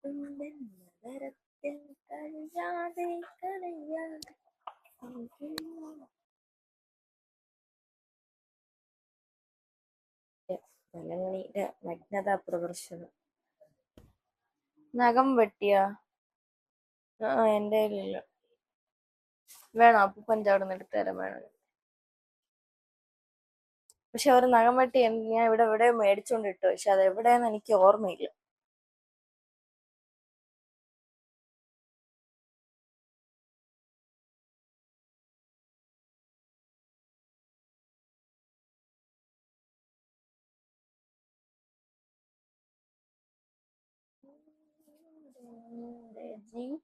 നഗരത്തിൽ കഴിയാതെ കരയാതെ തെലങ്കാനയുടെ നഗ്നതാ പ്രദർശനം. നഖം വെട്ടിയാ? എന്റെ കയ്യിലില്ല. വേണോ? അപ്പൂപ്പൻ്റെ അവിടെ നിന്ന് എടുത്തു തരാൻ വേണം. പക്ഷെ ഒരു നഖം വെട്ടി ഞാൻ ഇവിടെ മേടിച്ചോണ്ടിട്ടു, പക്ഷെ അത് എവിടെയെന്ന് എനിക്ക് ഓർമ്മയില്ല.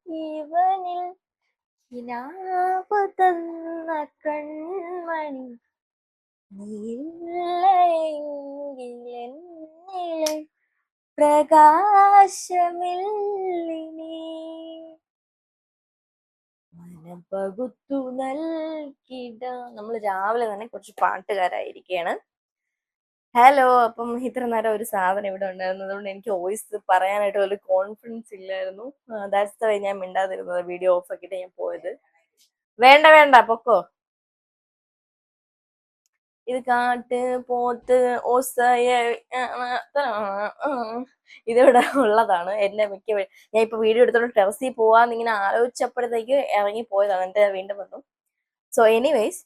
ജീവനിൽ തന്ന കൺമണി നീലെങ്കിലെന്നിലെ പ്രകാശമില്ലിനി മനപകുത്തു നൽകിട. നമ്മൾ രാവിലെ തന്നെ കുറച്ച് പാട്ടുകാരായിരിക്കുകയാണ്. ഹലോ. അപ്പം ഇത്ര നേരം ഒരു സാധനം ഇവിടെ ഉണ്ടായിരുന്നത് കൊണ്ട് എനിക്ക് വോയിസ് പറയാനായിട്ട് ഒരു കോൺഫിഡൻസ് ഇല്ലായിരുന്നു. ദാറ്റ്സ് ദ വേ ഞാൻ മിണ്ടാതിരുന്നത്. വീഡിയോ ഓഫ് ആക്കിയിട്ട് ഞാൻ പോയത്. വേണ്ട പൊക്കോ. ഇത് കാട്ട് പോത്ത് ഓസയ ഇതിവിടെ ഉള്ളതാണ്. എന്റെ ഞാൻ ഇപ്പൊ വീഡിയോ എടുത്തോണ്ട് ടെറസിൽ പോവാന്ന് ഇങ്ങനെ ആലോചിച്ചപ്പോഴത്തേക്ക് ഇറങ്ങി പോയതാണ്. എന്നിട്ട് വീണ്ടും വന്നു. So anyways,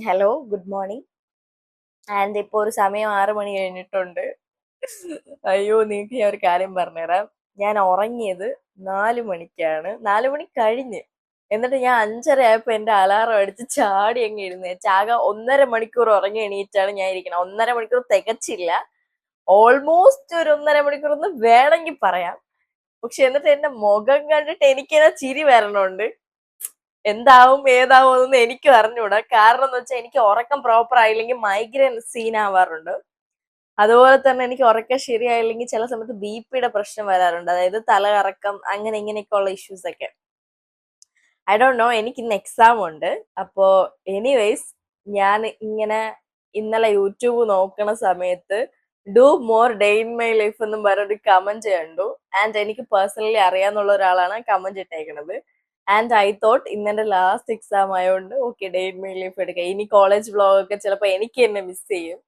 hello, good morning. And ഇപ്പൊ ഒരു സമയം 6 മണി കഴിഞ്ഞിട്ടുണ്ട്. അയ്യോ, നിങ്ങൾക്ക് ഞാൻ ഒരു കാര്യം പറഞ്ഞുതരാം. ഞാൻ ഉറങ്ങിയത് 4 മണിക്കാണ്. 4 മണി കഴിഞ്ഞ്. എന്നിട്ട് ഞാൻ 5:30 ആയപ്പോ എന്റെ അലാറം അടിച്ച് ചാടി അങ്ങ് എഴുന്നേറ്റ്. ആകെ 1.5 മണിക്കൂർ ഉറങ്ങി എണീറ്റാണ് ഞാൻ ഇരിക്കണം. 1.5 മണിക്കൂർ തികച്ചില്ല, ഓൾമോസ്റ്റ് ഒരു 1.5 മണിക്കൂർ എന്ന് വേണമെങ്കിൽ പറയാം. പക്ഷെ എന്നിട്ട് എന്റെ മുഖം കണ്ടിട്ട് എനിക്കിങ്ങനെ ചിരി വരണുണ്ട്. എന്താവും ഏതാവും എന്നൊന്നും എനിക്ക് അറിഞ്ഞൂടാ. കാരണം എന്ന് വെച്ചാൽ എനിക്ക് ഉറക്കം പ്രോപ്പർ ആയില്ലെങ്കിൽ മൈഗ്രെയിൻ സീൻ ആവാറുണ്ട്. അതുപോലെ തന്നെ എനിക്ക് ഉറക്കം ശരിയായില്ലെങ്കിൽ ചില സമയത്ത് ബിപിയുടെ പ്രശ്നം വരാറുണ്ട്. അതായത് തലകറക്കം, അങ്ങനെ ഇങ്ങനെയൊക്കെ ഉള്ള ഇഷ്യൂസ് ഒക്കെ. I don't no. എനിക്ക് ഇന്ന് എക്സാം ഉണ്ട്. അപ്പോ എനിവേസ്, ഞാൻ ഇങ്ങനെ ഇന്നലെ യൂട്യൂബ് നോക്കണ സമയത്ത് do more day in my life എന്നും പറഞ്ഞൊരു കമന്റ് കണ്ടു. ആൻഡ് എനിക്ക് പേഴ്സണലി അറിയാന്നുള്ള ഒരാളാണ് കമന്റ് ഇട്ടേക്കണത്. ആൻഡ് ഐ തോട്ട് ഇന്നെന്റെ ലാസ്റ്റ് എക്സാം ആയതുകൊണ്ട് okay, day in my life എടുക്കാം. ഇനി കോളേജ് വ്ളോഗ് ഒക്കെ ചിലപ്പോൾ എനിക്ക് തന്നെ മിസ് ചെയ്യും.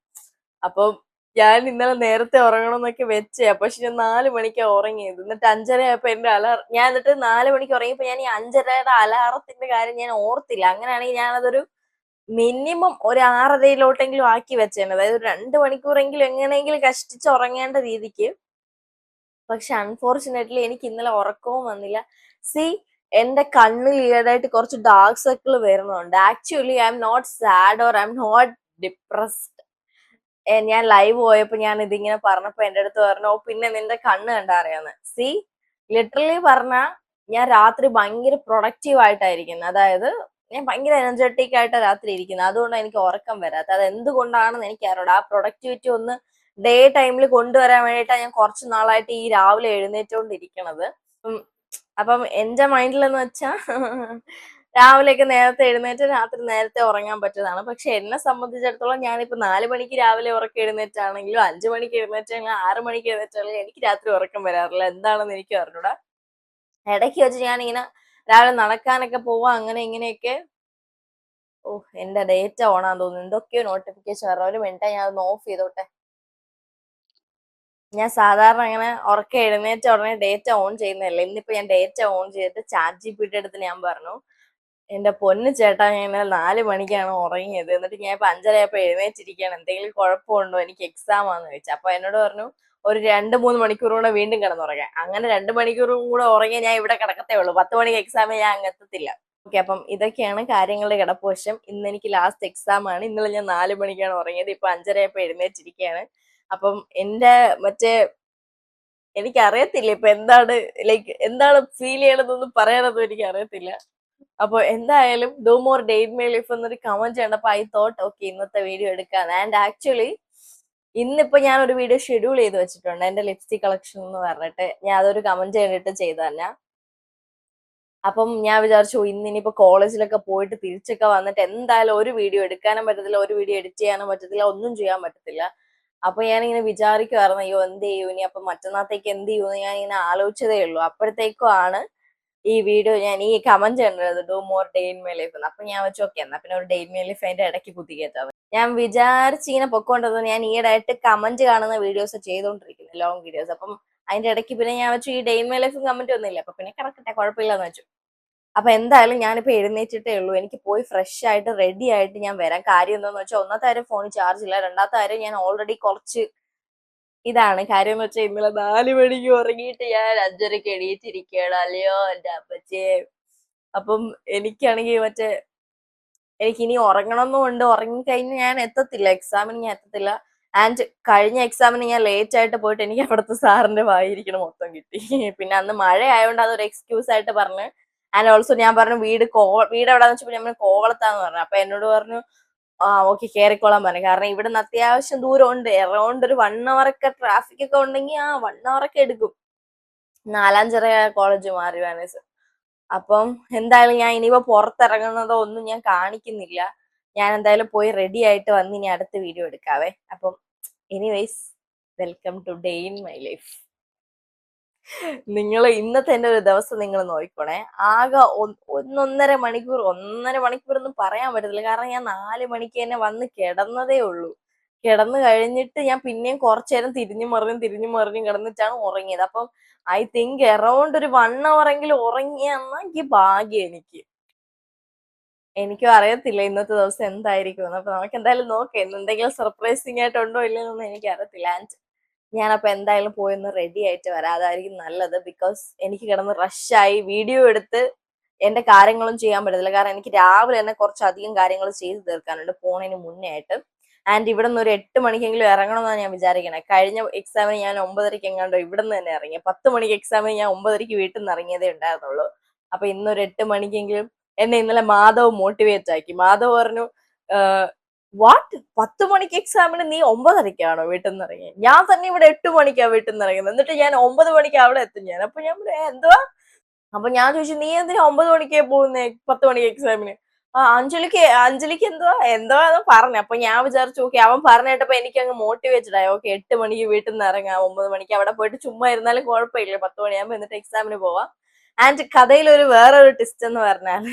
അപ്പം ഞാൻ ഇന്നലെ നേരത്തെ ഉറങ്ങണമെന്നൊക്കെ വെച്ചേ. പക്ഷെ ഞാൻ 4 മണിക്കാണ് ഉറങ്ങിയത്. എന്നിട്ട് 5:30 ആയപ്പോ എന്റെ ഞാൻ എന്നിട്ട് 4 മണിക്ക് ഉറങ്ങിയപ്പോ ഞാൻ ഈ 5:30യുടെ അലാറത്തിന്റെ കാര്യം ഞാൻ ഓർത്തില്ല. അങ്ങനെയാണെങ്കിൽ ഞാനതൊരു മിനിമം ഒരു 6:30 ആക്കി വെച്ചേനെ. അതായത് 2 മണിക്കൂറെങ്കിലും എങ്ങനെയെങ്കിലും കഷ്ടിച്ച് ഉറങ്ങേണ്ട രീതിക്ക്. പക്ഷെ അൺഫോർച്ചുനേറ്റ്ലി എനിക്ക് ഇന്നലെ ഉറക്കവും വന്നില്ല. സി, എന്റെ കണ്ണിൽ ഈയിടെയായിട്ട് കുറച്ച് ഡാർക്ക് സർക്കിൾ വരുന്നുണ്ട്. Actually I am not sad or I am not depressed. ഞാൻ ലൈവ് പോയപ്പോ ഞാൻ ഇതിങ്ങനെ പറഞ്ഞപ്പോ എന്റെ അടുത്ത് പറഞ്ഞു, ഓ പിന്നെ നിന്റെ കണ്ണ് കണ്ടാ അറിയാന്ന്. സി, ലിറ്ററലി പറഞ്ഞാ ഞാൻ രാത്രി ഭയങ്കര പ്രൊഡക്റ്റീവ് ആയിട്ടായിരിക്കുന്നത്. അതായത് ഞാൻ ഭയങ്കര എനർജറ്റിക് ആയിട്ട് രാത്രി ഇരിക്കുന്നത്. അതുകൊണ്ടാണ് എനിക്ക് ഉറക്കം വരാത്തത്. അത് എന്തുകൊണ്ടാണെന്ന് എനിക്ക് അറിയാം. ആ പ്രൊഡക്ടിവിറ്റി ഒന്ന് ഡേ ടൈമിൽ കൊണ്ടുവരാൻ വേണ്ടിയിട്ടാണ് ഞാൻ കുറച്ച് നാളായിട്ട് ഈ രാവിലെ എഴുന്നേറ്റോണ്ടിരിക്കണത്. അപ്പം എന്റെ മൈൻഡിലെന്ന് വെച്ചാ രാവിലെയൊക്കെ നേരത്തെ എഴുന്നേറ്റ് രാത്രി നേരത്തെ ഉറങ്ങാൻ പറ്റുന്നതാണ്. പക്ഷെ എന്നെ സംബന്ധിച്ചിടത്തോളം ഞാനിപ്പോ 4 മണിക്ക് രാവിലെ ഉറക്കം എഴുന്നേറ്റാണെങ്കിലും 5 മണിക്ക് എഴുന്നേറ്റാണെങ്കിലും 6 മണിക്ക് എഴുന്നേറ്റാണെങ്കിലും എനിക്ക് രാത്രി ഉറക്കം വരാറില്ല. എന്താണെന്ന് എനിക്ക് അറിഞ്ഞൂടാ. ഇടയ്ക്ക് വെച്ച് ഞാനിങ്ങനെ രാവിലെ നടക്കാനൊക്കെ പോവാ, അങ്ങനെ ഇങ്ങനെയൊക്കെ. എന്റെ ഡേറ്റ ഓണാന്ന് തോന്നുന്നു. എന്തൊക്കെയോ നോട്ടിഫിക്കേഷൻ വരണം. ഒരു മിനിറ്റ്, ഞാൻ ഒന്ന് ഓഫ് ചെയ്തോട്ടെ. ഞാൻ സാധാരണ അങ്ങനെ ഉറക്കം എഴുന്നേറ്റ ഉടനെ ഡേറ്റ ഓൺ ചെയ്യുന്നതല്ല. ഇന്നിപ്പോ ഞാൻ ഡേറ്റ ഓൺ ചെയ്തിട്ട് ചാറ്റ് ജിപിടി എടുത്ത് ഞാൻ പറഞ്ഞു, എന്റെ പൊന്നു ചേട്ടാ, ഞാൻ 4 മണിക്കാണ് ഉറങ്ങിയത്. എന്നിട്ട് ഞാൻ ഇപ്പൊ 5:30 ആയപ്പോ എഴുന്നേറ്റിരിക്കുകയാണ്. എന്തെങ്കിലും കുഴപ്പമുണ്ടോ, എനിക്ക് എക്സാം ആന്ന് ചോദിച്ചു. അപ്പൊ എന്നോട് പറഞ്ഞു ഒരു 2-3 മണിക്കൂർ കൂടെ വീണ്ടും കിടന്നുറങ്ങാൻ. അങ്ങനെ 2 മണിക്കൂറും കൂടെ ഉറങ്ങിയാൽ ഞാൻ ഇവിടെ കിടക്കത്തേ ഉള്ളൂ. 10 മണിക്ക് എക്സാമിന് ഞാൻ അങ്ങ് എത്തത്തില്ല. ഓക്കെ, അപ്പം ഇതൊക്കെയാണ് കാര്യങ്ങളുടെ കിടപ്പുവശം. ഇന്ന് എനിക്ക് ലാസ്റ്റ് എക്സാം ആണ്. ഇന്നലെ ഞാൻ 4 മണിക്കാണ് ഉറങ്ങിയത്. ഇപ്പൊ 5:30 ആയപ്പോ എഴുന്നേറ്റിരിക്കുകയാണ്. അപ്പം എന്റെ എനിക്കറിയത്തില്ല ഇപ്പൊ എന്താണ് എന്താണ് ഫീൽ ചെയ്യണതെന്നൊന്നും പറയാനൊന്നും എനിക്ക് അറിയത്തില്ല. അപ്പൊ എന്തായാലും do more day in my life എന്നൊരു കമന്റ് കണ്ടപ്പോ ഐ തോട്ട് ഓക്കെ, ഇന്നത്തെ വീഡിയോ എടുക്കാം. ആൻഡ് ആക്ച്വലി ഇന്നിപ്പോ ഞാൻ ഒരു വീഡിയോ ഷെഡ്യൂൾ ചെയ്ത് വെച്ചിട്ടുണ്ട്, എന്റെ ലിപ്സ്റ്റിക് കളക്ഷൻ എന്ന് പറഞ്ഞിട്ട്. ഞാൻ അതൊരു കമന്റ് കണ്ടിട്ട് ചെയ്തു തന്നെ. അപ്പം ഞാൻ വിചാരിച്ചു ഇന്നിപ്പോ കോളേജിലൊക്കെ പോയിട്ട് തിരിച്ചൊക്കെ വന്നിട്ട് എന്തായാലും ഒരു വീഡിയോ എടുക്കാനും പറ്റത്തില്ല, ഒരു വീഡിയോ എഡിറ്റ് ചെയ്യാനും പറ്റത്തില്ല, ഒന്നും ചെയ്യാൻ പറ്റത്തില്ല. അപ്പൊ ഞാനിങ്ങനെ വിചാരിക്കുമായിരുന്നു അയ്യോ എന്ത് ചെയ്യും ഇനി, അപ്പൊ മറ്റന്നാത്തേക്ക് എന്ത് ചെയ്യുമെന്ന് ഞാൻ ഇങ്ങനെ ആലോചിച്ചതേ ഉള്ളൂ. അപ്പോഴത്തേക്കും ആണ് ഈ വീഡിയോ, ഞാൻ ഈ കമന്റ് കണ്ടത് do more day in my life എന്ന്. അപ്പൊ ഞാൻ വെച്ച് ഓക്കെ എന്നാ പിന്നെ ഒരു ഡേ ഇൻ മൈ ലൈഫ് അതിന്റെ ഇടയ്ക്ക് കുത്തിക്കേറ്റാം. ഞാൻ വിചാരിച്ചിങ്ങനെ പൊക്കോണ്ടത് ഞാൻ ഈയിടെയായിട്ട് കമന്റ് കാണുന്ന വീഡിയോസ് ചെയ്തോണ്ടിരിക്കുന്നത്, ലോങ് വീഡിയോസ്. അപ്പം അതിന്റെ ഇടയ്ക്ക് പിന്നെ ഞാൻ വെച്ചു ഈ ഡേ ഇൻ മൈ ലൈഫും കമന്റ് ഒന്നുമില്ല, അപ്പൊ പിന്നെ കിടക്കട്ടെ കുഴപ്പമില്ലെന്ന് വെച്ചു. അപ്പൊ എന്തായാലും ഞാനിപ്പോ എഴുന്നേറ്റിട്ടേ ഉള്ളൂ. എനിക്ക് പോയി ഫ്രഷ് ആയിട്ട് റെഡി ആയിട്ട് ഞാൻ വരാം. കാര്യം എന്താന്ന് വെച്ചാൽ ഒന്നാമത്തെ കാര്യം ഫോണിൽ ചാർജ് ഇല്ല, രണ്ടാമത്തെ കാര്യം ഞാൻ ഓൾറെഡി കുറച്ച് ഇതാണ് കാര്യം എന്ന് വെച്ചാൽ ഇന്നലെ 4 മണിക്ക് ഉറങ്ങിയിട്ട് ഞാൻ 5:30 എണീറ്റിരിക്കുകയാണ്. അല്ലയോ എന്റെ അപ്പച്ചേ. അപ്പം എനിക്കാണെങ്കിൽ എനിക്ക് ഇനി ഉറങ്ങണമെന്നുണ്ട്. ഉറങ്ങിക്കഴിഞ്ഞ് ഞാൻ എത്തത്തില്ല, എക്സാമിന് ഞാൻ എത്തത്തില്ല. ആൻഡ് കഴിഞ്ഞ എക്സാമിന് ഞാൻ ലേറ്റ് ആയിട്ട് പോയിട്ട് എനിക്ക് അവിടുത്തെ സാറിന്റെ വായിരിക്കണം മൊത്തം കിട്ടി. പിന്നെ അന്ന് മഴ ആയതുകൊണ്ട് അതൊരു എക്സ്ക്യൂസ് ആയിട്ട് പറഞ്ഞ്. ആൻഡ് ഓൾസോ ഞാൻ പറഞ്ഞു വീട് എവിടാന്ന് വെച്ചപ്പോ നമ്മൾ കോവളത്താന്ന് പറഞ്ഞു. അപ്പൊ എന്നോട് പറഞ്ഞു ഓക്കെ കേറിക്കോളാൻ പറഞ്ഞു. കാരണം ഇവിടുന്ന് അത്യാവശ്യം ദൂരം ഉണ്ട്, അറൗണ്ട് ഒരു 1 hour ഒക്കെ ട്രാഫിക് ഒക്കെ ഉണ്ടെങ്കിൽ 1 hour ഒക്കെ എടുക്കും. 4-5 കോളേജ് മാറി വേണേസ്. അപ്പം എന്തായാലും ഞാൻ ഇനിയിപ്പോ പുറത്തിറങ്ങുന്നതോ ഒന്നും ഞാൻ കാണിക്കുന്നില്ല. ഞാൻ എന്തായാലും പോയി റെഡി ആയിട്ട് വന്ന് ഇനി അടുത്ത വീഡിയോ എടുക്കാവേ. അപ്പം anyways, welcome to day in my life. നിങ്ങൾ ഇന്നത്തെ എന്റെ ഒരു ദിവസം നിങ്ങൾ നോക്കിക്കോണേ. ആകെ 1-1.5 മണിക്കൂർ, 1.5 മണിക്കൂർ ഒന്നും പറയാൻ പറ്റത്തില്ല. കാരണം ഞാൻ 4 മണിക്ക് തന്നെ വന്ന് കിടന്നതേ ഉള്ളൂ. കിടന്നു കഴിഞ്ഞിട്ട് ഞാൻ പിന്നെയും കുറച്ചു നേരം തിരിഞ്ഞു മറിഞ്ഞും കിടന്നിട്ടാണ് ഉറങ്ങിയത്. അപ്പം ഐ തിങ്ക് അറൗണ്ട് ഒരു 1 hour എങ്കിലും ഉറങ്ങിയെന്നാ എനിക്ക് ഭാഗ്യം. എനിക്കും അറിയത്തില്ല ഇന്നത്തെ ദിവസം എന്തായിരിക്കും. അപ്പൊ നമുക്ക് എന്തായാലും നോക്കാം എന്തെങ്കിലും സർപ്രൈസിങ് ആയിട്ടുണ്ടോ ഇല്ലെന്നൊന്നും എനിക്ക് അറിയത്തില്ല. ആൻഡ് ഞാനപ്പോ എന്തായാലും പോയി ഒന്ന് റെഡി ആയിട്ട് വരാം, അതായിരിക്കും നല്ലത്. ബിക്കോസ് എനിക്ക് കിടന്ന് റഷായി വീഡിയോ എടുത്ത് എന്റെ കാര്യങ്ങളും ചെയ്യാൻ പറ്റത്തില്ല. കാരണം എനിക്ക് രാവിലെ തന്നെ കുറച്ചധികം കാര്യങ്ങൾ ചെയ്തു തീർക്കാനുണ്ട് പോണതിന് മുന്നേ ആയിട്ട്. ആൻഡ് ഇവിടെ നിന്ന് ഒരു 8 മണിക്കെങ്കിലും ഇറങ്ങണമെന്നാണ് ഞാൻ വിചാരിക്കണേ. കഴിഞ്ഞ എക്സാമിന് ഞാൻ 9:30 എങ്ങാണ്ടോ ഇവിടെ നിന്ന് തന്നെ ഇറങ്ങി. 10 മണിക്ക് എക്സാമിന് ഞാൻ 9:30 വീട്ടിൽ നിന്ന് ഇറങ്ങിയതേ ഉണ്ടായിരുന്നുള്ളൂ. അപ്പൊ ഇന്നൊരു 8 മണിക്കെങ്കിലും എന്നെ ഇന്നലെ മാധവ് മോട്ടിവേറ്റ് ആക്കി. മാധവ് പറഞ്ഞു വാട്ട് 10 മണിക്ക് എക്സാമിന് നീ 9:30 വീട്ടിൽ നിന്ന് ഇറങ്ങി? ഞാൻ തന്നെ ഇവിടെ 8 മണിക്കാണ് വീട്ടിൽ നിന്ന് ഇറങ്ങുന്നത്, എന്നിട്ട് ഞാൻ 9 മണിക്ക് അവിടെ എത്തും ഞാൻ. അപ്പൊ ഞാൻ എന്തുവാ? അപ്പൊ ഞാൻ ചോദിച്ചു നീ എന്തിനാ 9 മണിക്കേ പോകുന്നേ 10 മണിക്ക് എക്സാമിന്? അഞ്ജലിക്ക് എന്തുവാന്ന് പറഞ്ഞു. അപ്പൊ ഞാൻ വിചാരിച്ചു ഓക്കെ അവൻ പറഞ്ഞിട്ടപ്പോ എനിക്ക് അങ്ങ് മോട്ടിവേറ്റഡ് ആയി. ഓക്കെ 8 മണിക്ക് വീട്ടിൽ നിന്ന് ഇറങ്ങാം, 9 മണിക്ക് അവിടെ പോയിട്ട് ചുമ്മാ ഇരുന്നാലും കുഴപ്പമില്ല, 10 മണിയാകുമ്പോ എന്നിട്ട് എക്സാമിന് പോവാം. ആൻഡ് കഥയിൽ വേറൊരു ട്വിസ്റ്റ് എന്ന് പറഞ്ഞാല്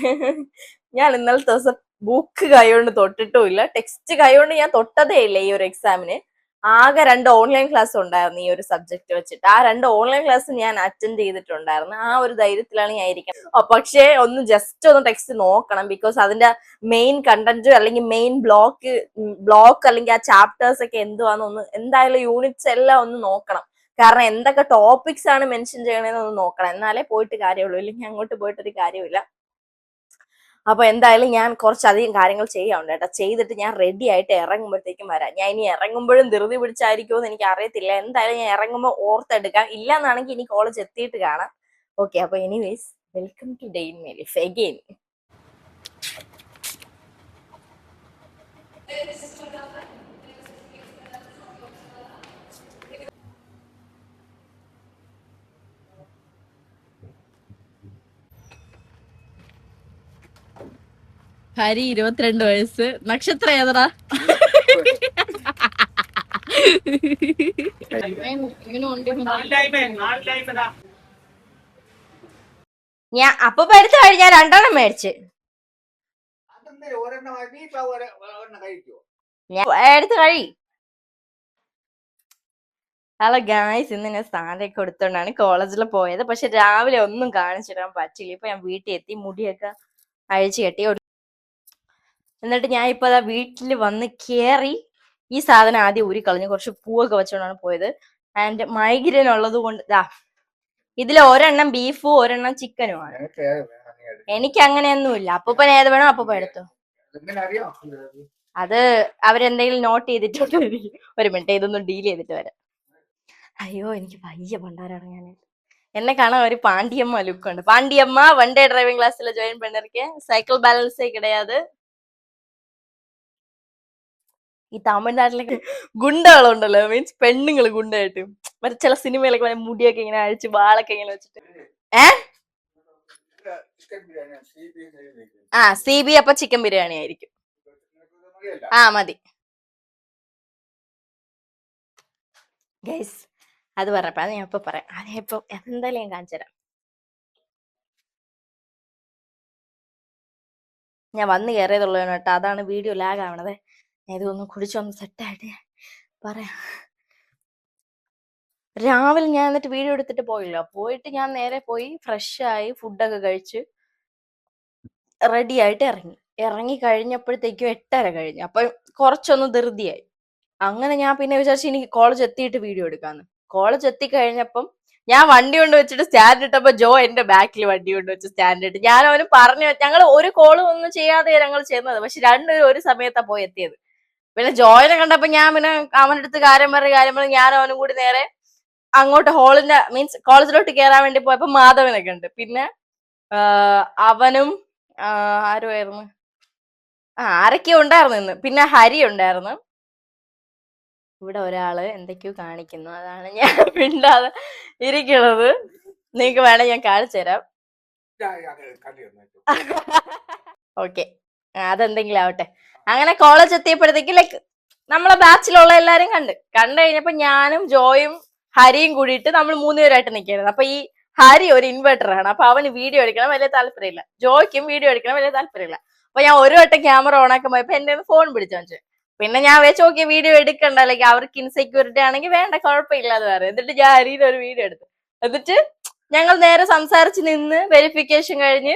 ഞാൻ ഇന്നലത്തെ ദിവസം ബുക്ക് കൈകൊണ്ട് തൊട്ടിട്ടും ഇല്ല, ടെക്സ്റ്റ് കൈകൊണ്ട് ഞാൻ തൊട്ടതേ ഇല്ല ഈ ഒരു എക്സാമിന്. ആകെ 2 ഓൺലൈൻ ക്ലാസ് ഉണ്ടായിരുന്നു ഈ ഒരു സബ്ജക്ട് വെച്ചിട്ട്. ആ 2 ഓൺലൈൻ ക്ലാസ് ഞാൻ അറ്റൻഡ് ചെയ്തിട്ടുണ്ടായിരുന്നു. ആ ഒരു ധൈര്യത്തിലാണ് ഞാൻ ഇരിക്കുന്നത്. പക്ഷേ ഒന്ന് ജസ്റ്റ് ഒന്ന് ടെക്സ്റ്റ് നോക്കണം. ബിക്കോസ് അതിന്റെ മെയിൻ കണ്ടന്റ് അല്ലെങ്കിൽ മെയിൻ ബ്ലോക്ക് അല്ലെങ്കിൽ ആ ചാപ്റ്റേഴ്സ് ഒക്കെ എന്തുവാന്ന് എന്തായാലും യൂണിറ്റ്സ് എല്ലാം ഒന്ന് നോക്കണം. കാരണം എന്തൊക്കെ ടോപ്പിക്സ് ആണ് മെൻഷൻ ചെയ്യണമെന്ന് ഒന്ന് നോക്കണം, എന്നാലേ പോയിട്ട് കാര്യമുള്ളൂ. ഇല്ലെങ്കിൽ അങ്ങോട്ട് പോയിട്ടൊരു കാര്യമില്ല. അപ്പൊ എന്തായാലും ഞാൻ കുറച്ചധികം കാര്യങ്ങൾ ചെയ്യാറുണ്ട് കേട്ടോ. ചെയ്തിട്ട് ഞാൻ റെഡി ആയിട്ട് ഇറങ്ങുമ്പോഴത്തേക്കും വരാം. ഞാൻ ഇനി ഇറങ്ങുമ്പോഴും ധൃതി പിടിച്ചായിരിക്കുമോ എന്ന് എനിക്ക് അറിയത്തില്ല. എന്തായാലും ഞാൻ ഇറങ്ങുമ്പോൾ ഓർത്തെടുക്കാം, ഇല്ലാന്നാണെങ്കിൽ ഇനി കോളേജ് എത്തിയിട്ട് കാണാം. ഓക്കെ, അപ്പൊ anyways welcome to day in my life again. Hari 22 വയസ്സ്. നക്ഷത്രം ഏതടാ? ഞാൻ അപ്പൊ എടുത്ത് കഴിഞ്ഞാൽ 2 മേടിച്ച് എടുത്ത് കഴി. ഹലോ ഗായ്സ്, ഇന്ന് ഞാൻ സാധനമൊക്കെ കൊടുത്തോണ്ടാണ് കോളേജിൽ പോയത്. പക്ഷെ രാവിലെ ഒന്നും കാണിച്ചിടാൻ പറ്റില്ല. ഇപ്പൊ ഞാൻ വീട്ടിൽ എത്തി, മുടിയൊക്കെ അഴിച്ചു കെട്ടി. എന്നിട്ട് ഞാൻ ഇപ്പൊ വീട്ടിൽ വന്ന് കേറി ഈ സാധനം ആദ്യം ഊരിക്കളഞ്ഞു. കുറച്ച് പൂവൊക്കെ വെച്ചോണ്ടാണ് പോയത്. ആൻഡ് മൈഗ്രെയിൻ ഉള്ളത് കൊണ്ട് ഇതിൽ ഒരെണ്ണം ബീഫും ഒരെണ്ണം ചിക്കനുമാണ്. എനിക്ക് അങ്ങനെയൊന്നുമില്ല. അപ്പൂപ്പൻ ഏത് വേണോ അപ്പൂപ്പൻ എടുത്തു. അത് അവരെന്തെങ്കിലും നോട്ട് ചെയ്തിട്ടുണ്ടായിരിക്കും. ഒരു മിനിറ്റ്, ഇതൊന്നും ഡീൽ ചെയ്തിട്ട് വരാം. അയ്യോ എനിക്ക് വയ്യ പണ്ടാരടങ്ങാനായിട്ട്. എന്നെ കാണാൻ ഒരു പാണ്ടിയമ്മ ലുക്ക് ഉണ്ട്. പാണ്ടിയമ്മ 1 day ഡ്രൈവിംഗ് ക്ലാസ്സിൽ ജോയിൻ பண்ணிருக்கேன். സൈക്കിൾ ബാലൻസേ കിടയാത്. ഈ തമിഴ്നാട്ടിലൊക്കെ ഗുണ്ടകളുണ്ടല്ലോ, മീൻസ് പെണ്ണുങ്ങൾ ഗുണ്ടായിട്ട് മറ്റേ ചില സിനിമയിലൊക്കെ മുടിയൊക്കെ ഇങ്ങനെ അഴിച്ച് വാളൊക്കെ ഇങ്ങനെ വെച്ചിട്ട് CB അപ്പൊ ചിക്കൻ ബിരിയാണി ആയിരിക്കും. മതി. ഗൈസ് അത് പറഞ്ഞപ്പോ അത് ഞാൻ ഇപ്പൊ പറയാം. അത് ഇപ്പൊ എന്തായാലും ഞാൻ കാണിച്ചു തരാം. ഞാൻ വന്ന് കയറിയതുള്ളൂ കേട്ടോ, അതാണ് വീഡിയോ ലാഗ് ആവണത്. ഞാൻ ഇതൊന്ന് കുടിച്ചൊന്ന് സെറ്റായിട്ട് പറയാം. രാവിലെ ഞാൻ എന്നിട്ട് വീഡിയോ എടുത്തിട്ട് പോയില്ല. പോയിട്ട് ഞാൻ നേരെ പോയി ഫ്രഷായി ഫുഡൊക്കെ കഴിച്ച് റെഡി ആയിട്ട് ഇറങ്ങി കഴിഞ്ഞപ്പോഴത്തേക്കും 8:30 കഴിഞ്ഞു. അപ്പൊ കുറച്ചൊന്ന് ധൃതിയായി. അങ്ങനെ ഞാൻ പിന്നെ വിചാരിച്ചു ഇനി കോളേജ് എത്തിയിട്ട് വീഡിയോ എടുക്കാന്ന്. കോളേജ് എത്തി കഴിഞ്ഞപ്പം ഞാൻ വണ്ടി കൊണ്ട് വെച്ചിട്ട് സ്റ്റാൻഡ് ഇട്ടപ്പോ ജോ എന്റെ ബാക്കിൽ വണ്ടി കൊണ്ട് വെച്ച് സ്റ്റാൻഡ് ഇട്ട്. ഞാൻ അവന് പറഞ്ഞു, ഞങ്ങൾ ഒരു കോളും ഒന്നും ചെയ്യാതെ ഞങ്ങൾ ചെന്നത്, പക്ഷെ രണ്ടുപേരും ഒരു സമയത്താ പോയി എത്തിയത്. പിന്നെ ജോയിനെ കണ്ടപ്പോ ഞാൻ പിന്നെ അവൻ്റെ അടുത്ത് കാര്യം പറഞ്ഞ് ഞാൻ അവനും കൂടി നേരെ അങ്ങോട്ട് ഹോളിന്റെ മീൻസ് കോളേജിലോട്ട് കയറാൻ വേണ്ടി പോയപ്പോ മാധവനൊക്കെ ഉണ്ട്. പിന്നെ അവനും ആരുമായിരുന്നു, ആരൊക്കെയോ ഉണ്ടായിരുന്നു ഇന്ന്. പിന്നെ ഹരി ഉണ്ടായിരുന്നു. ഇവിടെ ഒരാള് എന്തൊക്കെയോ കാണിക്കുന്നു, അതാണ് ഞാൻ മിണ്ടാതെ ഇരിക്കണത്. നിങ്ങക്ക് വേണേ ഞാൻ കാണിച്ചു തരാം. ഓക്കെ, അതെന്തെങ്കിലും ആവട്ടെ. അങ്ങനെ കോളേജ് എത്തിയപ്പോഴത്തേക്ക് ലൈക്ക് നമ്മളെ ബാച്ചിലുള്ള എല്ലാരും കണ്ടു കഴിഞ്ഞപ്പോ ഞാനും ജോയും ഹരിയും കൂടിയിട്ട് നമ്മൾ 3 പേരായിട്ട് നിൽക്കുന്നത്. അപ്പൊ ഈ ഹരി ഒരു ഇൻവെർട്ടർ ആണ്. അപ്പൊ അവന് വീഡിയോ എടുക്കണം വലിയ താല്പര്യമില്ല, ജോയ്ക്കും വീഡിയോ എടുക്കണം വലിയ താല്പര്യമില്ല. അപ്പൊ ഞാൻ ഒരു വട്ടം ക്യാമറ ഓൺ ആക്കാൻ പോയപ്പോ എന്റെ ഫോൺ പിടിച്ചു വെച്ചു. പിന്നെ ഞാൻ വെച്ച് നോക്കിയ വീഡിയോ എടുക്കണ്ട, അല്ലെങ്കിൽ അവർക്ക് ഇൻസെക്യൂരിറ്റി ആണെങ്കിൽ വേണ്ട, കുഴപ്പമില്ലാതെ വേറെ. എന്നിട്ട് ഞാൻ ഹരിയുടെ ഒരു വീഡിയോ എടുത്തു. എന്നിട്ട് ഞങ്ങൾ നേരെ സംസാരിച്ച് നിന്ന് വെരിഫിക്കേഷൻ കഴിഞ്ഞ്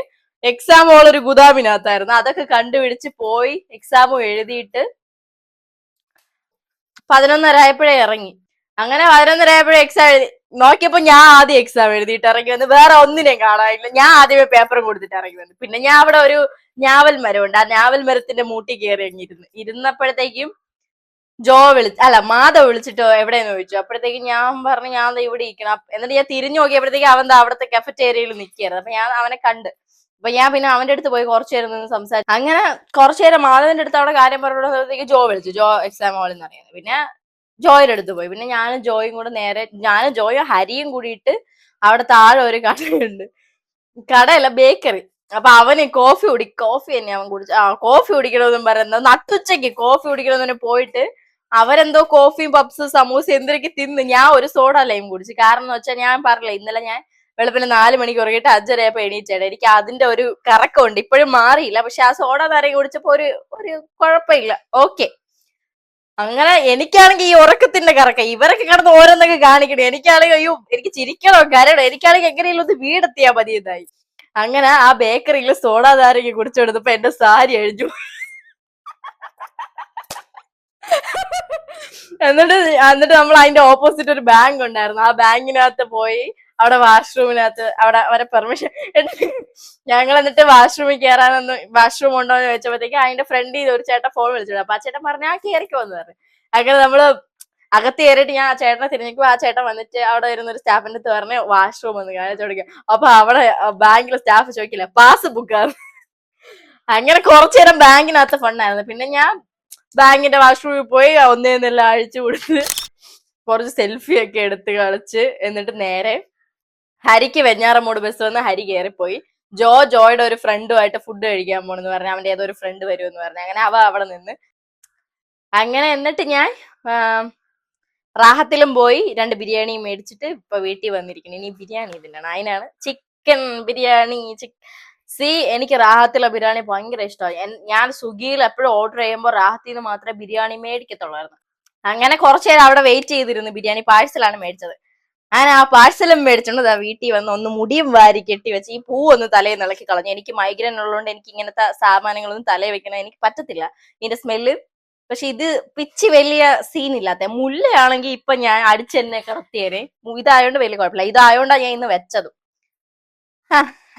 എക്സാം ഹോൾ ഒരു ഗുദാമിനകത്തായിരുന്നു. അതൊക്കെ കണ്ടുപിടിച്ച് പോയി എക്സാമും എഴുതിയിട്ട് 11:30 ആയപ്പോഴേ ഇറങ്ങി. അങ്ങനെ 11:30 ആയപ്പോഴേ എക്സാം എഴുതി നോക്കിയപ്പോ ഞാൻ ആദ്യം എക്സാം എഴുതിയിട്ട് ഇറങ്ങി വന്ന്, വേറെ ഒന്നിനെയും കാണാനില്ല. ഞാൻ ആദ്യമേ പേപ്പറും കൊടുത്തിട്ട് ഇറങ്ങി വന്നു. പിന്നെ ഞാൻ അവിടെ ഒരു ഞാവൽ മരമുണ്ട്, ആ ഞാവൽ മരത്തിന്റെ മൂട്ടി കയറി ഇരുന്നപ്പോഴത്തേക്കും മാധവ് വിളിച്ചിട്ടോ എവിടെയെന്ന് ചോദിച്ചു. അപ്പോഴത്തേക്കും ഞാൻ പറഞ്ഞു ഞാൻ ഇവിടെ ഇരിക്കണം. എന്നിട്ട് ഞാൻ തിരിഞ്ഞു നോക്കിയപ്പോഴത്തേക്കും അവൻ അവിടുത്തെ കഫറ്റേരിയയിൽ നിൽക്കുകയായിരുന്നു. അപ്പൊ ഞാൻ അവനെ കണ്ട്. അപ്പൊ ഞാൻ പിന്നെ അവന്റെ അടുത്ത് പോയി കുറച്ചു നേരം നിന്ന് സംസാരിച്ചു. അങ്ങനെ കുറച്ചു നേരം മാധവന്റെ അടുത്ത് അവിടെ കാര്യം പറഞ്ഞപ്പോഴത്തേക്ക് ജോ വിളിച്ചു, ജോ എക്സാം ഹാളിൽ നിന്ന് അറിയുന്നത്. പിന്നെ ജോയുടെ അടുത്ത് പോയി. പിന്നെ ഞാനും ജോയും കൂടെ നേരെ, ഞാനും ജോയും ഹരിയും കൂടിയിട്ട് അവിടെ താഴെ ഒരു കടയുണ്ട്, കടയല്ല ബേക്കറി. അപ്പൊ അവന് കോഫി തന്നെ അവൻ കുടിച്ചു. കോഫി കുടിക്കണമെന്നും പറയുന്നത് നട്ടുച്ചയ്ക്ക് കോഫി കുടിക്കണമെന്ന് പോയിട്ട് അവരെന്തോ കോഫിയും പപ്സ് സമൂസ എന്തൊക്കെ തിന്ന്. ഞാൻ ഒരു സോഡ ലൈം കുടിച്ചു. കാരണം എന്ന് വെച്ചാൽ ഞാൻ പറഞ്ഞില്ല, ഇന്നലെ ഞാൻ വെളുപ്പിന് 4 മണിക്ക് ഉറങ്ങിയിട്ട് 5:30 എണീച്ചേടെ. എനിക്ക് അതിന്റെ ഒരു കറക്കമുണ്ട്, ഇപ്പോഴും മാറിയില്ല. പക്ഷെ ആ സോഡ നാരങ്ങ കുടിച്ചപ്പോ ഒരു കുഴപ്പമില്ല, ഓക്കെ. അങ്ങനെ എനിക്കാണെങ്കിൽ ഈ ഉറക്കത്തിന്റെ കറക്ക, ഇവരൊക്കെ കിടന്ന് ഓരോന്നൊക്കെ കാണിക്കണേ. എനിക്കാണെങ്കിൽ അയ്യോ എനിക്ക് ചിരിക്കണോ കരയണോ, എനിക്കാണെങ്കിൽ എങ്ങനെയുള്ള ഒന്ന് വീടെത്തിയാ മതിയെന്നായി. അങ്ങനെ ആ ബേക്കറിയിൽ സോഡാ നാരങ്ങ കുടിച്ചെടുത്തപ്പോ എന്റെ സാരി അഴിഞ്ഞു. എന്നിട്ട് നമ്മൾ അതിന്റെ ഓപ്പോസിറ്റ് ഒരു ബാങ്ക് ഉണ്ടായിരുന്നു. ആ ബാങ്കിനകത്ത് പോയി അവിടെ വാഷ്റൂമിനകത്ത് അവിടെ അവരെ പെർമിഷൻ ഞങ്ങൾ എന്നിട്ട് വാഷ്റൂമിൽ കയറാനൊന്ന് വാഷ്റൂം ഉണ്ടോ എന്ന് ചോദിച്ചപ്പോഴത്തേക്ക് അതിന്റെ ഫ്രണ്ടിൽ ഒരു ചേട്ടൻ ഫോൺ വിളിച്ചിട്ട്. അപ്പൊ ആ ചേട്ടൻ പറഞ്ഞു ആ കയറിക്കോന്ന് പറഞ്ഞു. അങ്ങനെ നമ്മള് അകത്ത് കയറിയിട്ട് ഞാൻ ആ ചേട്ടനെ തിരിഞ്ഞിപ്പോ ആ ചേട്ടൻ വന്നിട്ട് അവിടെ വരുന്ന ഒരു സ്റ്റാഫിന്റെ അടുത്ത് പറഞ്ഞ് വാഷ്റൂം ഒന്ന് കാണിച്ചു കൊടുക്കുക. അപ്പൊ അവിടെ ബാങ്കിലെ സ്റ്റാഫ് ചോദിക്കില്ല പാസ് ബുക്കാണ്. അങ്ങനെ കുറച്ചു നേരം ബാങ്കിനകത്ത് ഫണ്ടായിരുന്നു. പിന്നെ ഞാൻ ബാങ്കിന്റെ വാഷ്റൂമിൽ പോയി ഒന്നേന്നെല്ലാം അഴിച്ചു കൊടുത്ത് കുറച്ച് സെൽഫി ഒക്കെ എടുത്ത് കളിച്ച് എന്നിട്ട് നേരെ ഹരിക്ക് വെഞ്ഞാറമൂട് ബസ് വന്ന് ഹരി കയറിപ്പോയി. ജോയുടെ ഒരു ഫ്രണ്ടുമായിട്ട് ഫുഡ് കഴിക്കാൻ പോണെന്ന് പറഞ്ഞു. അവന്റെ ഏതോ ഒരു ഫ്രണ്ട് വരുമെന്ന് പറഞ്ഞു. അങ്ങനെ അവ അവിടെ നിന്ന് അങ്ങനെ. എന്നിട്ട് ഞാൻ റാഹത്തിലും പോയി 2 ബിരിയാണിയും മേടിച്ചിട്ട് ഇപ്പൊ വീട്ടിൽ വന്നിരിക്കുന്നു. ഇനി ബിരിയാണി തിന്നണം, അതിനാണ് ചിക്കൻ ബിരിയാണി. എനിക്ക് റാഹത്തിലെ ബിരിയാണി ഭയങ്കര ഇഷ്ടമായി. ഞാൻ സ്വിഗ്ഗിയിൽ എപ്പോഴും ഓർഡർ ചെയ്യുമ്പോൾ റാഹത്തിൽ നിന്ന് മാത്രമേ ബിരിയാണി മേടിക്കത്തുള്ളായിരുന്നു. അങ്ങനെ കുറച്ചു നേരം അവിടെ വെയിറ്റ് ചെയ്തിരുന്നു. ബിരിയാണി പാഴ്സലാണ് മേടിച്ചത്. ഞാൻ ആ പാഴ്സലും മേടിച്ചോണ്ട് വീട്ടിൽ വന്ന് ഒന്ന് മുടിയും വാരി കെട്ടി വെച്ച് ഈ പൂ ഒന്ന് തലയിൽ നിളക്കി കളഞ്ഞു. എനിക്ക് മൈഗ്രൈൻ ഉള്ളതുകൊണ്ട് എനിക്ക് ഇങ്ങനത്തെ സാമാനങ്ങളൊന്നും തലയിൽ വെക്കണം എനിക്ക് പറ്റത്തില്ല, ഇതിന്റെ സ്മെല്ല്. പക്ഷെ ഇത് പിച്ചി വലിയ സീനില്ലാത്ത മുല്ലയാണെങ്കിൽ ഇപ്പൊ ഞാൻ അടിച്ചെന്നെ കിടത്തിയേനെ. ഇതായോണ്ട് വലിയ കുഴപ്പമില്ല. ഇതായോണ്ടാ ഞാൻ ഇന്ന് വെച്ചതും.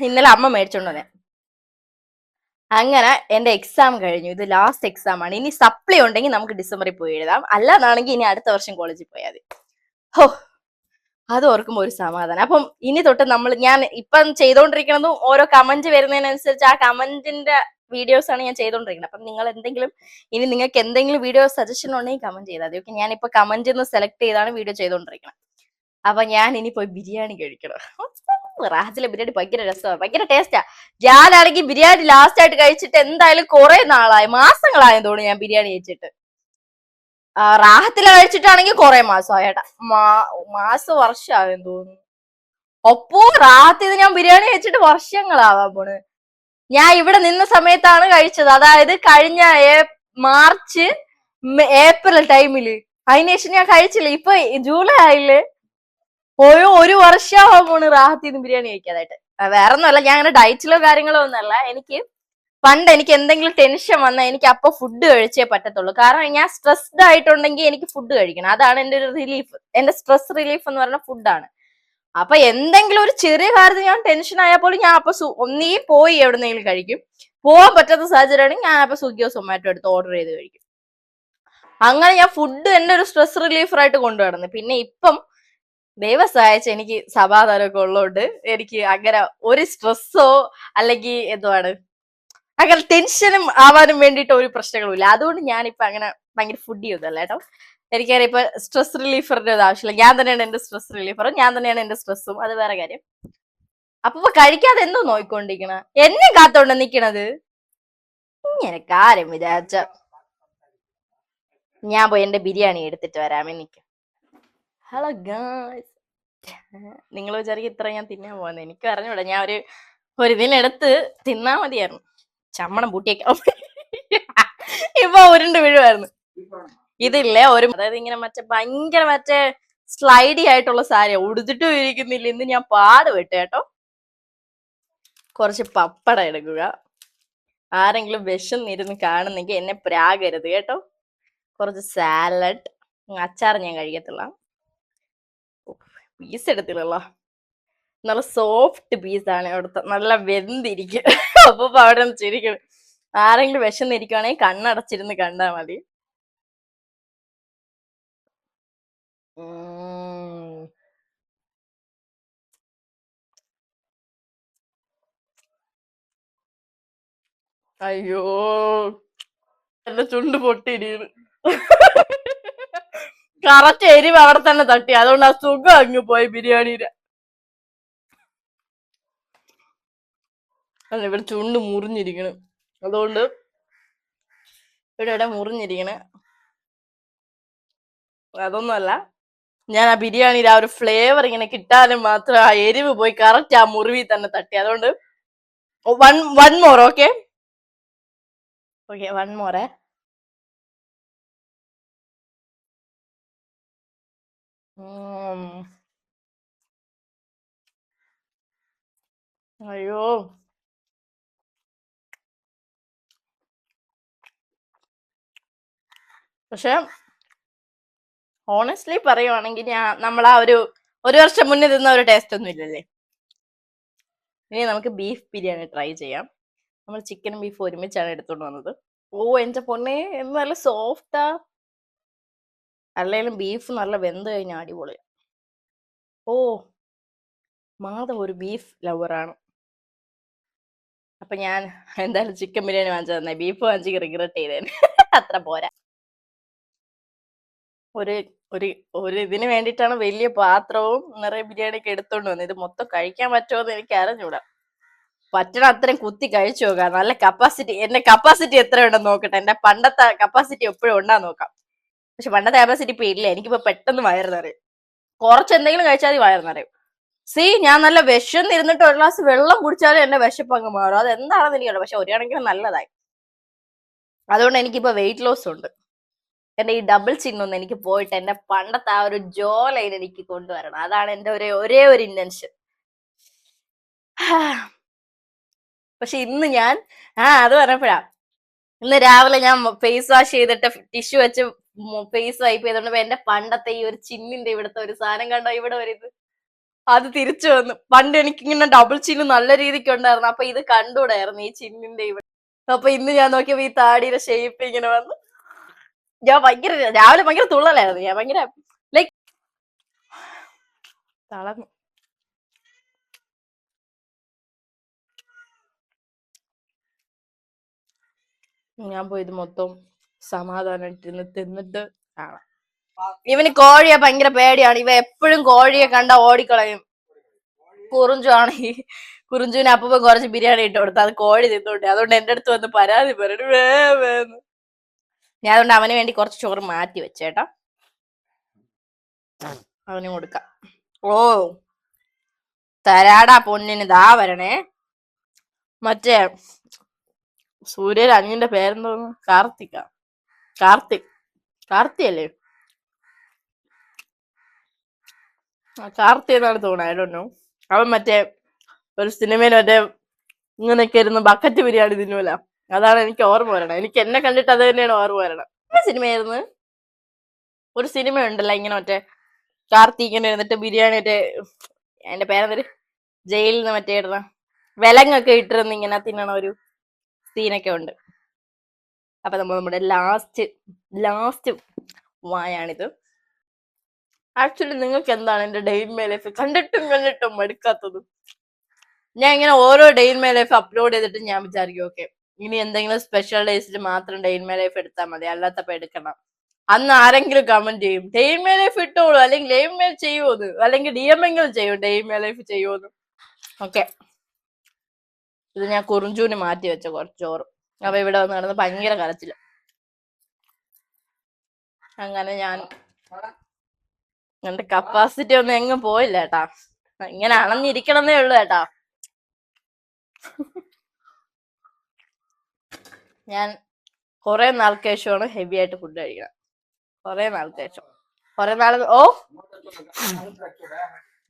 ഇന്നലെ അമ്മ മേടിച്ചോണ്ട് വന്നേ. അങ്ങനെ എന്റെ എക്സാം കഴിഞ്ഞു. ഇത് ലാസ്റ്റ് എക്സാം ആണ്. ഇനി സപ്ലി ഉണ്ടെങ്കിൽ നമുക്ക് ഡിസംബറിൽ പോയി എഴുതാം, അല്ലാതാണെങ്കിൽ ഇനി അടുത്ത വർഷം കോളേജിൽ പോയാൽ മതി. ഹോ, അത് ഓർക്കുമ്പോൾ ഒരു സമാധാനം. അപ്പം ഇനി തൊട്ട് ഞാൻ ഇപ്പം ചെയ്തോണ്ടിരിക്കുന്നതും ഓരോ കമന്റ് വരുന്നതിനനുസരിച്ച് ആ കമന്റിന്റെ വീഡിയോസ് ആണ് ഞാൻ ചെയ്തോണ്ടിരിക്കുന്നത്. അപ്പം നിങ്ങൾ നിങ്ങൾക്ക് എന്തെങ്കിലും വീഡിയോ സജഷൻ ഉണ്ടെങ്കിൽ കമന്റ് ചെയ്താൽ മതി. ഓക്കെ, ഞാനിപ്പോ കമന്റ് നിന്ന് സെലക്ട് ചെയ്താണ് വീഡിയോ ചെയ്തോണ്ടിരിക്കുന്നത്. അപ്പൊ ഞാൻ ഇനി പോയി ബിരിയാണി കഴിക്കണം. റാഹത്തിലെ ബിരിയാണി ഭയങ്കര രസമാണ്, ഭയങ്കര ടേസ്റ്റാ. ഞാനാണെങ്കിൽ ബിരിയാണി ലാസ്റ്റ് ആയിട്ട് കഴിച്ചിട്ട് എന്തായാലും കുറെ നാളായി, മാസങ്ങളായെന്ന് തോന്നുന്നു ഞാൻ ബിരിയാണി കഴിച്ചിട്ട്. റാഹത്തിൽ കഴിച്ചിട്ടാണെങ്കിൽ കുറെ മാസമായേട്ടാ. മാസം വർഷമാകും തോന്നുന്നു. ഒപ്പോ റാഹത്തിൽ ഞാൻ ബിരിയാണി കഴിച്ചിട്ട് വർഷങ്ങളാവാൻ പോണ്. ഞാൻ ഇവിടെ നിന്ന സമയത്താണ് കഴിച്ചത്, അതായത് കഴിഞ്ഞ മാർച്ച് ഏപ്രിൽ ടൈമില്. അതിനുശേഷം ഞാൻ കഴിച്ചില്ല. ഇപ്പൊ ജൂലൈ ആയില്ലേ, ഒരു വർഷമാവാൻ പോണ് റാഹത്തിന്ന് ബിരിയാണി കഴിക്കാതായിട്ട്. വേറെ ഒന്നുമല്ല, ഞാൻ അങ്ങനെ ഡയറ്റിലോ കാര്യങ്ങളോ ഒന്നല്ല. പണ്ട് എനിക്ക് എന്തെങ്കിലും ടെൻഷൻ വന്നാൽ എനിക്ക് അപ്പൊ ഫുഡ് കഴിച്ചേ പറ്റത്തുള്ളൂ. കാരണം ഞാൻ സ്ട്രെസ്ഡ് ആയിട്ടുണ്ടെങ്കിൽ എനിക്ക് ഫുഡ് കഴിക്കണം. അതാണ് എന്റെ ഒരു റിലീഫ്. എന്റെ സ്ട്രെസ് റിലീഫ് എന്ന് പറഞ്ഞ ഫുഡാണ്. അപ്പൊ എന്തെങ്കിലും ഒരു ചെറിയ കാര്യത്തിൽ ഞാൻ ടെൻഷൻ ആയാൽ പോലും ഞാൻ അപ്പൊ ഒന്നീ പോയി എവിടെന്നെങ്കിലും കഴിക്കും. പോകാൻ പറ്റാത്ത സാഹചര്യമാണെങ്കിൽ ഞാൻ അപ്പൊ സ്വിഗ്ഗിയോ സൊമാറ്റോ എടുത്ത് ഓർഡർ ചെയ്ത് കഴിക്കും. അങ്ങനെ ഞാൻ ഫുഡ് എന്റെ ഒരു സ്ട്രെസ് റിലീഫറായിട്ട് കൊണ്ടുവരുന്നു. പിന്നെ ഇപ്പം ദൈവം സഹായിച്ച് എനിക്ക് സമാധാനമൊക്കെ ഉള്ളതുകൊണ്ട് എനിക്ക് അങ്ങനെ ഒരു സ്ട്രെസ്സോ അല്ലെങ്കിൽ എന്തുവാണ് അങ്ങനെ ടെൻഷനും ആവാനും വേണ്ടിയിട്ട് ഒരു പ്രശ്നങ്ങളും ഇല്ല. അതുകൊണ്ട് ഞാനിപ്പോ അങ്ങനെ ഭയങ്കര ഫുഡി ഒന്നല്ല കേട്ടോ. എനിക്കറിയാം ഇപ്പൊ സ്ട്രെസ് റിലീഫറിന്റെ ഒരു ആവശ്യമില്ല. ഞാൻ തന്നെയാണ് എന്റെ സ്ട്രെസ് റിലീഫറും, ഞാൻ തന്നെയാണ് എന്റെ സ്ട്രെസ്സും. അത് വേറെ കാര്യം. അപ്പൊ കഴിക്കാതെ എന്തോ നോയിക്കൊണ്ടിരിക്കണ, എന്നെ കാത്തോണ്ട് നിക്കണത്. ഇങ്ങനെ കാര്യം വിചാരിച്ച ഞാൻ പോയി എന്റെ ബിരിയാണി എടുത്തിട്ട് വരാമേ. നിൽക്കും. ഹലോ ഗായ്സ്, നിങ്ങൾ വിചാരിക്കും ഇത്ര ഞാൻ തിന്നാൻ പോകുന്നത്. എനിക്ക് അറിഞ്ഞൂടാ. ഞാൻ ഒരു ഇതിനെടുത്ത് തിന്നാ മതിയായിരുന്നു. ചമ്മണം പൂട്ടിയേക്കാം. ഇപ്പൊ ഉരുണ്ട് വീഴുമായിരുന്നു. ഇതില്ലേ അതായത് ഇങ്ങനെ ഭയങ്കര സ്ലൈഡി ആയിട്ടുള്ള സാരി ഉടുത്തിട്ടും ഇരിക്കുന്നില്ല. ഇന്ന് ഞാൻ പാടുപെട്ടു കേട്ടോ. കുറച്ച് പപ്പടം എടുക്കുക. ആരെങ്കിലും വിശന്നിരുന്ന് കാണുന്നെങ്കിൽ എന്നെ പ്രാകരുത് കേട്ടോ. കുറച്ച് സാലഡ്. അച്ചാർ ഞാൻ കഴിക്കത്തില്ല. പീസ് എടുത്തില്ലല്ലോ. നല്ല സോഫ്റ്റ് പീസാണ് അവിടുത്തെ, നല്ല വെന്തിരിക്കും. അപ്പൊ അവിടെ ചിരിക്കണം. ആരെങ്കിലും വിശന്നിരിക്കുവാണെങ്കിൽ കണ്ണടച്ചിരുന്ന് കണ്ടാ മതി. അയ്യോ, എന്റെ ചുണ്ട് പൊട്ടിയിരിക്കുന്നു. കറക്റ്റ് എരിവ് അവിടെ തന്നെ തട്ടി. അതുകൊണ്ട് ആ സുഖം അങ്ങ് പോയി ബിരിയാണിയുടെ. അല്ല, ഇവിടെ ചുണ്ട് മുറിഞ്ഞിരിക്കണം. അതുകൊണ്ട് ഇവിടെ മുറിഞ്ഞിരിക്കണ അതൊന്നുമല്ല, ഞാൻ ആ ബിരിയാണിയുടെ ആ ഒരു ഫ്ലേവർ ഇങ്ങനെ കിട്ടാനും മാത്രം ആ എരിവ് പോയി കറക്റ്റ് ആ മുറിവിൽ തന്നെ തട്ടി. അതുകൊണ്ട് one more. Okay okay, one more. അയ്യോ, പക്ഷെ ഓണസ്റ്റ്ലി പറയുവാണെങ്കിൽ നമ്മൾ ആ ഒരു വർഷം മുന്നേ തിന്ന ഒരു ടേസ്റ്റ് ഒന്നും ഇല്ലല്ലേ. ഇനി നമുക്ക് ബീഫ് ബിരിയാണി ട്രൈ ചെയ്യാം. നമ്മൾ ചിക്കനും ബീഫും ഒരുമിച്ചാണ് എടുത്തോണ്ട് വന്നത്. ഓ എന്റെ പൊന്നെ, നല്ല സോഫ്റ്റാ. അല്ലെങ്കിലും ബീഫ് നല്ല വെന്ത് കഴിഞ്ഞാൽ അടിപൊളിയാ. ഓ, മാധവ് ഒരു ബീഫ് ലവറാണ്. അപ്പൊ ഞാൻ എന്തായാലും ചിക്കൻ ബിരിയാണി വാങ്ങിച്ചു തന്നെ. ബീഫ് വാങ്ങിച്ച് റിഗ്രറ്റ് ചെയ്തേനെ. അത്ര പോരാ. ഒരു ഇതിന് വേണ്ടിയിട്ടാണ് വലിയ പാത്രവും നിറയെ ബിരിയാണി ഒക്കെ എടുത്തോണ്ട് വന്നത്. ഇത് മൊത്തം കഴിക്കാൻ പറ്റുമോ എന്ന് എനിക്ക് അറിഞ്ഞൂടാ. പറ്റണ അത്രയും കുത്തി കഴിച്ചു നോക്കാം. നല്ല കപ്പാസിറ്റി, എന്റെ കപ്പാസിറ്റി എത്ര ഉണ്ടെന്ന് നോക്കട്ടെ. എന്റെ പണ്ടത്തെ കപ്പാസിറ്റി എപ്പോഴും ഉണ്ടാന്ന് നോക്കാം. പക്ഷെ പണ്ടത്തെ കപ്പാസിറ്റി ഇപ്പൊ ഇല്ല. എനിക്കിപ്പോ പെട്ടെന്ന് വയറ് നിറയും. കുറച്ച് എന്തെങ്കിലും കഴിച്ചാൽ മതി വയറ് നിറയും. ഞാൻ നല്ല വിശന്നിരുന്നിട്ട് ഒരു ഗ്ലാസ് വെള്ളം കുടിച്ചാലും എന്റെ വിശപ്പ് അങ്ങ് മാറും. അത് എന്താണെന്ന് എനിക്കറിയാം. പക്ഷെ ഒരു കണക്കിന് നല്ലതായി. അതുകൊണ്ട് എനിക്കിപ്പോ വെയിറ്റ് ലോസ് ഉണ്ട്. എന്റെ ഈ ഡബിൾ ചിന്നൊന്നും എനിക്ക് പോയിട്ട് എന്റെ പണ്ടത്തെ ആ ഒരു ജോ ലൈൻ എനിക്ക് കൊണ്ടുവരണം. അതാണ് എന്റെ ഒരേ ഒരു ഇന്റൻഷൻ. പക്ഷെ ഇന്ന് ഞാൻ അത് പറഞ്ഞപ്പോഴാ, ഇന്ന് രാവിലെ ഞാൻ ഫേസ് വാഷ് ചെയ്തിട്ട് ടിഷ്യൂ വെച്ച് ഫേസ് വൈപ്പ് ചെയ്തോണ്ട് എന്റെ പണ്ടത്തെ ഈ ഒരു ചിന്നിന്റെ ഇവിടുത്തെ ഒരു സാധനം കണ്ടോ ഇവിടെ വരുന്നത്, അത് തിരിച്ചു വന്നു. പണ്ട് എനിക്കിങ്ങനെ ഡബിൾ ചിന്ന് നല്ല രീതിക്ക് ഉണ്ടായിരുന്നു. അപ്പൊ ഇത് കണ്ടുകൂടായിരുന്നു ഈ ചിന്നിന്റെ ഇവിടെ. അപ്പൊ ഇന്ന് ഞാൻ നോക്കിയപ്പോ ഈ താടിയുടെ ഷേപ്പ് ഇങ്ങനെ വന്നു. ഞാൻ രാവിലെ ഭയങ്കര തുള്ളലായിരുന്നു. ഞാൻ ഭയങ്കര ലൈക്ക് തളർന്നു. ഞാൻ പോയത് മൊത്തം സമാധാനായിട്ടിരുന്ന് തിന്നിട്ട് കാണാം. ഇവന് കോഴിയെ ഭയങ്കര പേടിയാണ്. ഇവ എപ്പോഴും കോഴിയെ കണ്ട ഓടിക്കളയും. കുറുഞ്ചു ആണെങ്കിൽ കുറുഞ്ചുവിന് അപ്പം കുറച്ച് ബിരിയാണി ഇട്ട് കൊടുത്തു. അത് കോഴി തിന്നോട്ടെ. അതുകൊണ്ട് എന്റെ അടുത്ത് വന്ന് പരാതി പറയണു, വേന്ന്. ഞാൻ അതുകൊണ്ട് അവന് വേണ്ടി കുറച്ച് ചോറ് മാറ്റി വെച്ചേട്ടാ, അവന് കൊടുക്കാം. ഓ തരാടാ പൊന്നിന്, ദാ വരണേ. മറ്റേ സൂര്യയുടെ അനിയന്റെ പേരെന്തോന്നു? കാർത്തി അല്ലേ? കാർത്തി എന്നാണ് തോന്നുന്നത്, ഐ ഡോണ്ട് നോ. അവൻ മറ്റേ ഒരു സിനിമയിൽ മറ്റേ ഇങ്ങനെയൊക്കെ ഇരുന്ന് ബക്കറ്റ് ബിരിയാണി തിന്നൂല, അതാണ് എനിക്ക് ഓർമ്മ വരണം. എനിക്ക് എന്നെ കണ്ടിട്ട് അത് തന്നെയാണ് ഓർമ്മ വരണം. സിനിമയായിരുന്നു, ഒരു സിനിമ ഉണ്ടല്ലോ ഇങ്ങനെ മറ്റേ കാർത്തി ഇങ്ങനെ ഇരുന്നിട്ട് ബിരിയാണി മറ്റേ, എന്റെ പേരെന്തൊരു, ജയിലിൽ നിന്ന് മറ്റേ ഇടുന്ന വിലങ്ങൊക്കെ ഇട്ടിരുന്ന് ഇങ്ങനെ തിന്നണ ഒരു സീനൊക്കെ ഉണ്ട്. അപ്പൊ നമ്മുടെ ലാസ്റ്റ് വായാണിത്. ആക്ച്വലി നിങ്ങൾക്ക് എന്താണ് എന്റെ ഡേ ഇൻ മൈ ലൈഫ് കണ്ടിട്ടും മടുക്കാത്തത്? ഞാൻ ഇങ്ങനെ ഓരോ day in my life upload ചെയ്തിട്ട് ഞാൻ വിചാരിക്കും, ഓക്കെ ഇനി എന്തെങ്കിലും സ്പെഷ്യൽ ഡേയ്സിൽ മാത്രം ഡേ ഇൻ മൈ ലൈഫ് എടുത്താൽ മതി, അല്ലാത്തപ്പോ എടുക്കണം. അന്ന് ആരെങ്കിലും കമന്റ് ചെയ്യും ഡേ ഇൻ മൈ ലൈഫ് ഇട്ടോളൂ, അല്ലെങ്കിൽ ഡേ ഇൻ മൈ ചെയ്യുമോന്ന്, അല്ലെങ്കിൽ ഡി എം എങ്കിലും ചെയ്യും ഡേ ഇൻ മൈ ലൈഫ് ചെയ്യുമോന്ന്. ഓക്കെ, ഇത് ഞാൻ കുറിഞ്ചൂന് മാറ്റി വെച്ച കുറച്ച് ചോറ്. അപ്പൊ ഇവിടെ വന്ന് നടന്ന് ഭയങ്കര കരച്ചില്ല. അങ്ങനെ ഞാൻ എന്റെ കപ്പാസിറ്റി ഒന്നും എങ്ങും പോയില്ല ഏട്ടാ, ഇങ്ങനെ അണഞ്ഞിരിക്കണമെന്നേ ഉള്ളു ഏട്ടാ. ഞാൻ കുറെ നാൾക്ക് ശേഷമാണ് ഹെവി ആയിട്ട് ഫുഡ് കഴിക്കണം. കുറെ നാൾക്ക് ശേഷം, ഓ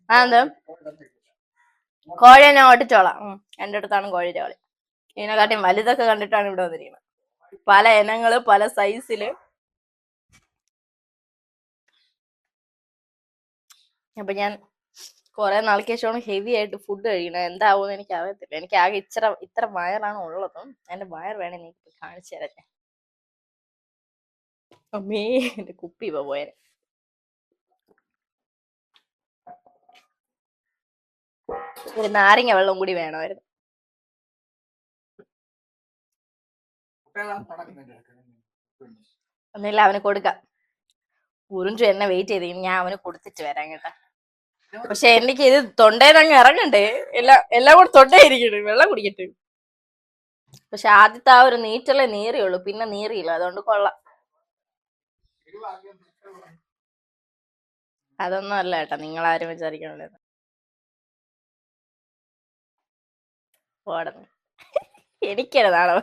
എന്താ കോഴിയെ ഞാൻ ഓട്ടിച്ചോളാം. എന്റെ അടുത്താണ് കോഴിയുടെ കളി. ഇതിനെക്കാട്ടിയും വലുതൊക്കെ കണ്ടിട്ടാണ് ഇവിടെ വന്നിരിക്കുന്നത്, പല ഇനങ്ങള്, പല സൈസില്. അപ്പൊ ഞാൻ കുറെ നാൾക്ക് ശേഷമാണ് ഹെവി ആയിട്ട് ഫുഡ് കഴിക്കണം. എന്താവുമെന്ന് എനിക്ക് അറിയത്തില്ല. എനിക്ക് ആകെ ഇത്ര വയറാണ് ഉള്ളതും. എന്റെ വയർ വേണേ എനിക്ക് കാണിച്ചു തരാം. അമ്മേ, എന്റെ കുപ്പി ഇപ്പൊ പോയേനെ. ഒരു നാരങ്ങ വെള്ളം കൂടി വേണമായിരുന്നു. ഒന്നില്ല, അവന് കൊടുക്കാം. ഉറിഞ്ചു എന്നെ വെയിറ്റ് ചെയ്ത്, ഞാൻ അവന് കൊടുത്തിട്ട് വരാം കേട്ടാ. പക്ഷെ എനിക്ക് ഇത് തൊണ്ടേന്നങ്ങ് ഇറങ്ങണ്ടേ, എല്ലാം കൂടെ തൊണ്ടയിരിക്കട്ടെ, വെള്ളം കുടിക്കട്ടെ. പക്ഷെ ആദ്യത്തെ ആ ഒരു നീറ്റല്ലേ നീറിയുള്ളൂ, പിന്നെ നീറിയില്ല, അതുകൊണ്ട് കൊള്ളാം. അതൊന്നും അല്ല കേട്ടാ, നിങ്ങളാരും വിചാരിക്കണല്ലോ. ഓടുന്നു എനിക്കത് നാളെ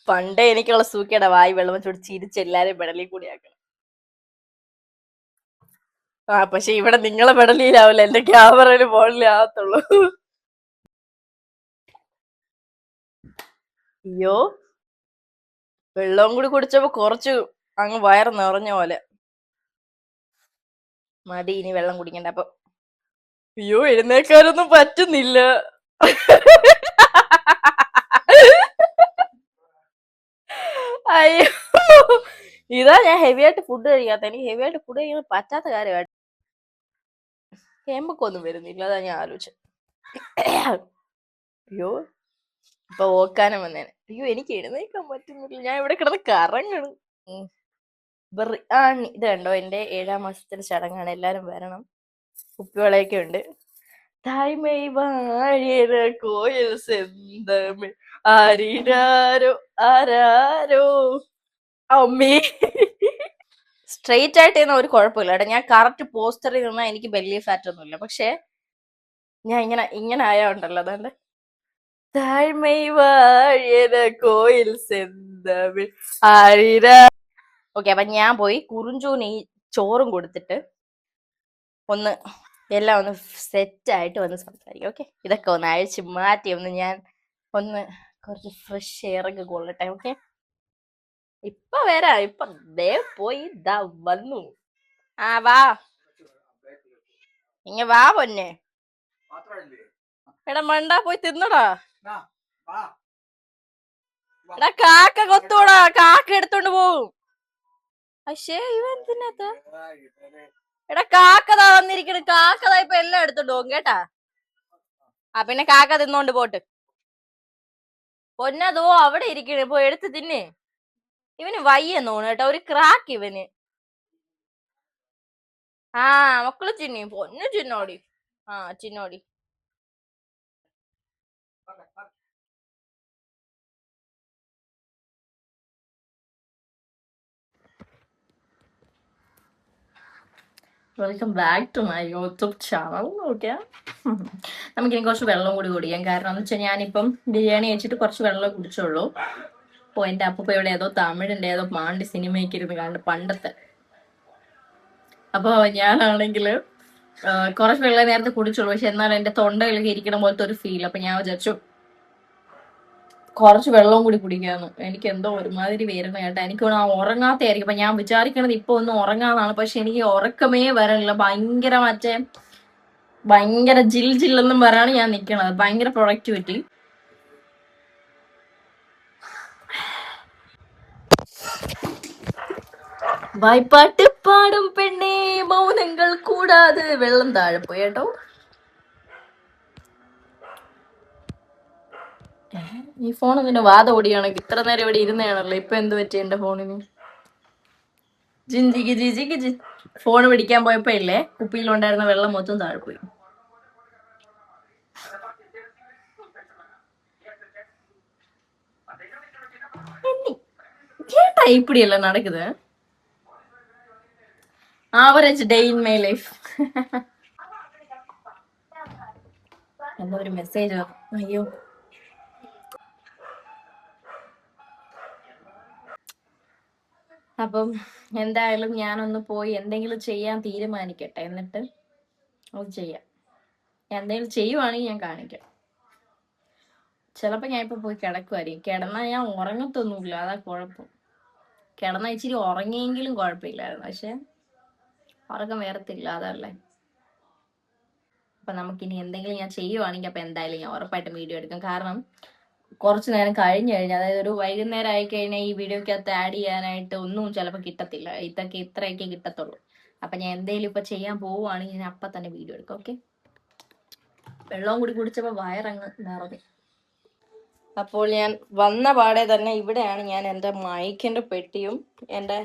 പണ്ടേ എനിക്കുള്ള സൂക്കയുടെ വായി വെള്ളം വെച്ചോട് ചിരിച്ച് എല്ലാരും പെടലിൽ കൂടി ആക്കണം. പക്ഷെ ഇവിടെ നിങ്ങളെ പെടലിയിലാവില്ല, എന്റെ ക്യാമറയിൽ ഫോണിലാകത്തുള്ളൂ. അയ്യോ, വെള്ളവും കൂടി കുടിച്ചപ്പോ കുറച്ച് അങ്ങ് വയറ് നിറഞ്ഞ പോലെ. മതി ഇനി വെള്ളം കുടിക്കണ്ട. അപ്പൊ അയ്യോ, എഴുന്നേക്കാനൊന്നും പറ്റുന്നില്ല. അയ്യോ, ഇതാ ഞാൻ ഹെവി ആയിട്ട് ഫുഡ് കഴിക്കാത്ത. എനിക്ക് ഹെവി ആയിട്ട് ഫുഡ് കഴിക്കാൻ പറ്റാത്ത കാര്യമായിട്ട് കേമ്പൊക്കൊന്നും വരുന്നില്ല, അതാ ഞാൻ ആലോചിച്ചു. അയ്യോ, ഇപ്പൊ ഓക്കാനം വന്നേനെ. അയ്യോ, എനിക്ക് എഴുന്നേക്കാൻ പറ്റുന്നില്ല, ഞാൻ ഇവിടെ കിടന്ന് കറങ്ങണം. ഇത് കണ്ടോ, എന്റെ 7ാം മാസത്തിന്റെ ചടങ്ങാണ്, എല്ലാരും വരണം. കുപ്പിവളയൊക്കെ ഉണ്ട്. തായ്മൈ വാഴിയ കോയിൽ സെന്തമേ ആരിരാരോ ആരാരോ. അമ്മേ, സ്ട്രെയിറ്റ് ആയിട്ട് ഒരു കുഴപ്പമില്ല കേട്ടോ. ഞാൻ കറക്റ്റ് പോസ്റ്ററിൽ നിന്നാൽ എനിക്ക് ബെല്ലി ഫാറ്റ് ഒന്നുമില്ല. പക്ഷെ ഞാൻ ഇങ്ങനെ ആയോണ്ടല്ലോ, അതുകൊണ്ട് താഴ്മൈ വാഴിയ കോയിൽ സെന്തമേ ആരിരാ. ഓക്കെ, അപ്പൊ ഞാൻ പോയി കുറിഞ്ചൂന് ഈ ചോറും കൊടുത്തിട്ട് ഒന്ന് എല്ലാം ഒന്ന് സെറ്റായിട്ട് വന്ന് സംസാരിക്കും. ഓക്കെ, ഇതൊക്കെ ഒന്ന് അഴിച്ച് മാറ്റി ഞാൻ കുറച്ച് ഫ്രഷ് എയറൊക്കെ കൊള്ളട്ടെ. ഓക്കെ, ഇപ്പൊ വരാം. ഇപ്പൊ ദേ പോയി ദാ വന്നു. വാ, ഇങ്ങ വാ പൊന്നെ. എടാ മണ്ട, പോയി തിന്നടാ. എടാ കാക്ക കൊത്തൂടാ, കാക്ക എടുത്തോണ്ട് പോവും. പക്ഷേ ഇവ എന്തിനകത്ത? എടാ കാക്കതാ വന്നിരിക്കണ്, കാക്കതാ ഇപ്പൊ എല്ലാം എടുത്തോണ്ട് പോകും കേട്ടാ. പിന്നെ കാക്ക തിന്നോണ്ട് പോട്ട്. പൊന്നതോ അവിടെ ഇരിക്കണ, ഇപ്പൊ എടുത്ത് തിന്നെ. ഇവന് വയ്യെന്ന് തോന്നുന്നു കേട്ടോ, ഒരു ക്രാക്ക് ഇവന്. മക്കള് ചിന്നി പൊന്നു ചിന്നോടി. ചിന്നോടി. Welcome back to my YouTube channel. Okay, നമുക്കിനി കുറച്ച് വെള്ളം കൂടി കുടിക്കാം. കാരണം എന്ന് വെച്ചാൽ ഞാനിപ്പം ബിരിയാണി കഴിച്ചിട്ട് കുറച്ച് വെള്ളം കുടിച്ചുള്ളൂ. അപ്പോൾ എൻ്റെ അപ്പൂപ്പ ഇവിടെ ഏതോ തമിഴിൻ്റെ ഏതോ മാണ്ടി സിനിമയ്ക്ക് ഇരുന്ന് കണ്ട് പണ്ടത്തെ. അപ്പോൾ ഞാനാണെങ്കിൽ കുറച്ച് വെള്ളം നേരത്തെ കുടിച്ചുള്ളൂ. പക്ഷെ എന്നാൽ എൻ്റെ തൊണ്ടയിലൊക്കെ ഇരിക്കണ പോലത്തെ ഒരു ഫീൽ. അപ്പം ഞാൻ വിചാരിച്ചു കുറച്ച് വെള്ളവും കൂടി കുടിക്കാന്ന്. എനിക്ക് എന്തോ ഒരുമാതിരി വരുന്ന കേട്ടാ. എനിക്ക് ഉറങ്ങാത്തായിരിക്കും. അപ്പൊ ഞാൻ വിചാരിക്കണത് ഇപ്പൊ ഒന്ന് ഉറങ്ങാന്നാണ്. പക്ഷെ എനിക്ക് ഉറക്കമേ വരണില്ല. ഭയങ്കര ജിൽ ജില്ലെന്നും പറയാനാണ് ഞാൻ നിക്കണത്. ഭയങ്കര പ്രൊഡക്ടിവിറ്റി. വായ്പാട്ട് പാടും പെണ്ണേ മൗനങ്ങൾ കൂടാതെ വെള്ളം താഴെ പോയി കേട്ടോ. ഈ ഫോൺ ഇതിന്റെ വാദം ഓടിയാണ്. ഇത്ര നേരം ഇവിടെ ഇരുന്നാണല്ലോ. ഇപ്പൊ എന്ത് പറ്റി എന്റെ ഫോണിന്? ജിഞ്ചിക്ക് ജിജിക്ക് ജി ഫോൺ പിടിക്കാൻ പോയപ്പോ ഇല്ലേ, കുപ്പിയിലുണ്ടായിരുന്ന വെള്ളം മൊത്തം താഴെ പോയി. ஏன்டா இப்படி எல்லாம் நடக்குது? Average day in my life. എന്താ ഒരു മെസ്സേജ്? അയ്യോ, അപ്പം എന്തായാലും ഞാനൊന്ന് പോയി എന്തെങ്കിലും ചെയ്യാൻ തീരുമാനിക്കട്ടെ. എന്നിട്ട് അത് ചെയ്യാം. ഞാൻ എന്തെങ്കിലും ചെയ്യുവാണെങ്കിൽ ഞാൻ കാണിക്കാം. ചിലപ്പോ ഞാൻ ഇപ്പൊ പോയി കിടക്കുമായിരിക്കും. കിടന്നാൽ ഞാൻ ഉറങ്ങത്തൊന്നുമില്ല, അതാ കുഴപ്പം. കിടന്ന ഇച്ചിരി ഉറങ്ങിയെങ്കിലും കുഴപ്പമില്ലായിരുന്നു. പക്ഷെ ഉറക്കം വരത്തില്ല, അതല്ലേ. അപ്പൊ നമുക്കിനി എന്തെങ്കിലും ഞാൻ ചെയ്യുവാണെങ്കിൽ അപ്പൊ എന്തായാലും ഞാൻ ഉറപ്പായിട്ടും വീഡിയോ എടുക്കും. കാരണം കുറച്ചു നേരം കഴിഞ്ഞു കഴിഞ്ഞാൽ, അതായത് ഒരു വൈകുന്നേരം ആയി കഴിഞ്ഞാൽ ഈ വീഡിയോക്കകത്ത് ആഡ് ചെയ്യാനായിട്ട് ഒന്നും ചിലപ്പോൾ കിട്ടത്തില്ല. ഇത്രയൊക്കെ കിട്ടത്തുള്ളൂ. അപ്പൊ ഞാൻ എന്തെങ്കിലും ഇപ്പൊ ചെയ്യാൻ പോവുകയാണെങ്കിൽ ഞാൻ അപ്പൊ തന്നെ വീഡിയോ എടുക്കും. ഓക്കെ, വെള്ളവും കൂടി കുടിച്ചപ്പോ വയറങ്ങ് നിറഞ്ഞു. അപ്പോൾ ഞാൻ വന്ന പാടെ തന്നെ ഇവിടെയാണ് ഞാൻ എൻ്റെ മൈക്കിന്റെ പെട്ടിയും എൻ്റെ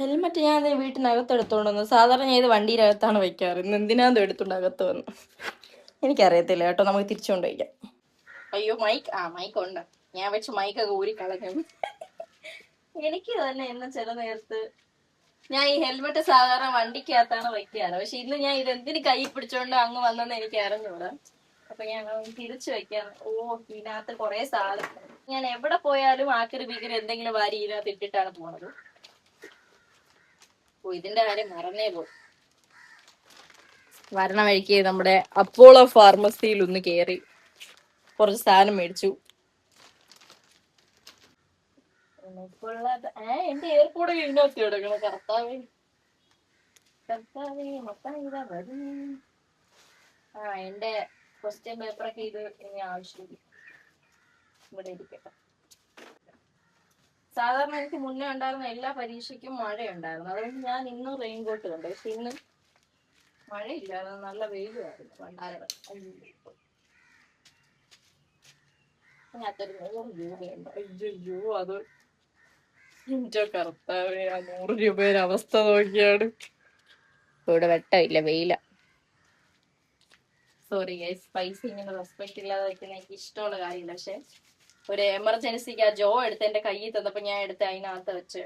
ഹെൽമെറ്റ് ഞാൻ വീട്ടിനകത്ത് എടുത്തോണ്ട് വന്നു. സാധാരണ ഞാൻ ഇത് വണ്ടിയിനകത്താണ് വെക്കാറ്. ഇന്ന് എന്തിനാന്ന് എടുത്തോണ്ട് അകത്ത് വന്നു. എനിക്കറിയത്തില്ല കേട്ടോ, നമുക്ക് തിരിച്ചുകൊണ്ട് വയ്ക്കാം. അയ്യോ, മൈക്ക് ഉണ്ട്. ഞാൻ വെച്ച് മൈക്കൊക്കെ ഊരി കളഞ്ഞു. എനിക്ക് തന്നെ ഇന്ന് ചില നേരത്ത് ഞാൻ ഈ ഹെൽമെറ്റ് സാധാരണ വണ്ടിക്കകത്താണ് വെക്കാറ്. പക്ഷെ ഇന്ന് ഞാൻ ഇതെന്തിന് കൈ പിടിച്ചോണ്ട് അങ്ങ് വന്നെന്ന് എനിക്ക് അറിഞ്ഞൂടാ. അപ്പൊ ഞാൻ തിരിച്ചു വെക്കാറ്. ഇതിനകത്ത് കുറെ സാധനം. ഞാൻ എവിടെ പോയാലും ആക്കറി ബീക്കറി എന്തെങ്കിലും വാരി ഇതിനകത്ത് ഇട്ടിട്ടാണ് പോണത്. ഇതിന്റെ കാര്യം മറന്നേ പോയി. വരണ വഴിക്ക് നമ്മുടെ അപ്പോളോ ഫാർമസിയിൽ ഒന്ന് കേറി കുറച്ച് സാധനം മേടിച്ചു. എന്റെ എയർപോർട്ട് ഇതിനകത്ത് കിടക്കണം. കർത്താവേ മൊത്തം ഇതാ വരും. എന്റെ ക്വസ്റ്റ്യൻ പേപ്പറൊക്കെ ഇത് ഇനി ആവശ്യമില്ല, ഇവിടെ ഇരിക്കട്ടെ. സാധാരണ എനിക്ക് മുന്നേ ഉണ്ടായിരുന്ന എല്ലാ പരീക്ഷയ്ക്കും മഴയുണ്ടായിരുന്നു. അതുകൊണ്ട് ഞാൻ ഇന്നും റെയിൻകോട്ട് കണ്ടു. പക്ഷെ ഇന്ന് മഴയില്ലായിരുന്നു, നല്ല വെയിലുമായിരുന്നു. അതിനകത്തൊരു 100 രൂപയുണ്ട്. അയ്യോ, അത് എന്റെ കർത്താവേ, ആ 100 രൂപയുടെ അവസ്ഥ നോക്കിയാണ്. ഇവിടെ വെട്ടമില്ല, വെയില. സോറി ഗൈസ്, പൈസ ഇങ്ങനെ റെസ്പെക്ട് ഇല്ലാതെ വെക്കുന്ന എനിക്ക് ഇഷ്ടമുള്ള കാര്യമില്ല. പക്ഷെ ഒരു എമർജൻസിക്ക് ആ ജോ എടുത്ത് എന്റെ കയ്യിൽ തന്നപ്പോ ഞാൻ എടുത്ത് അതിനകത്ത് വെച്ച്.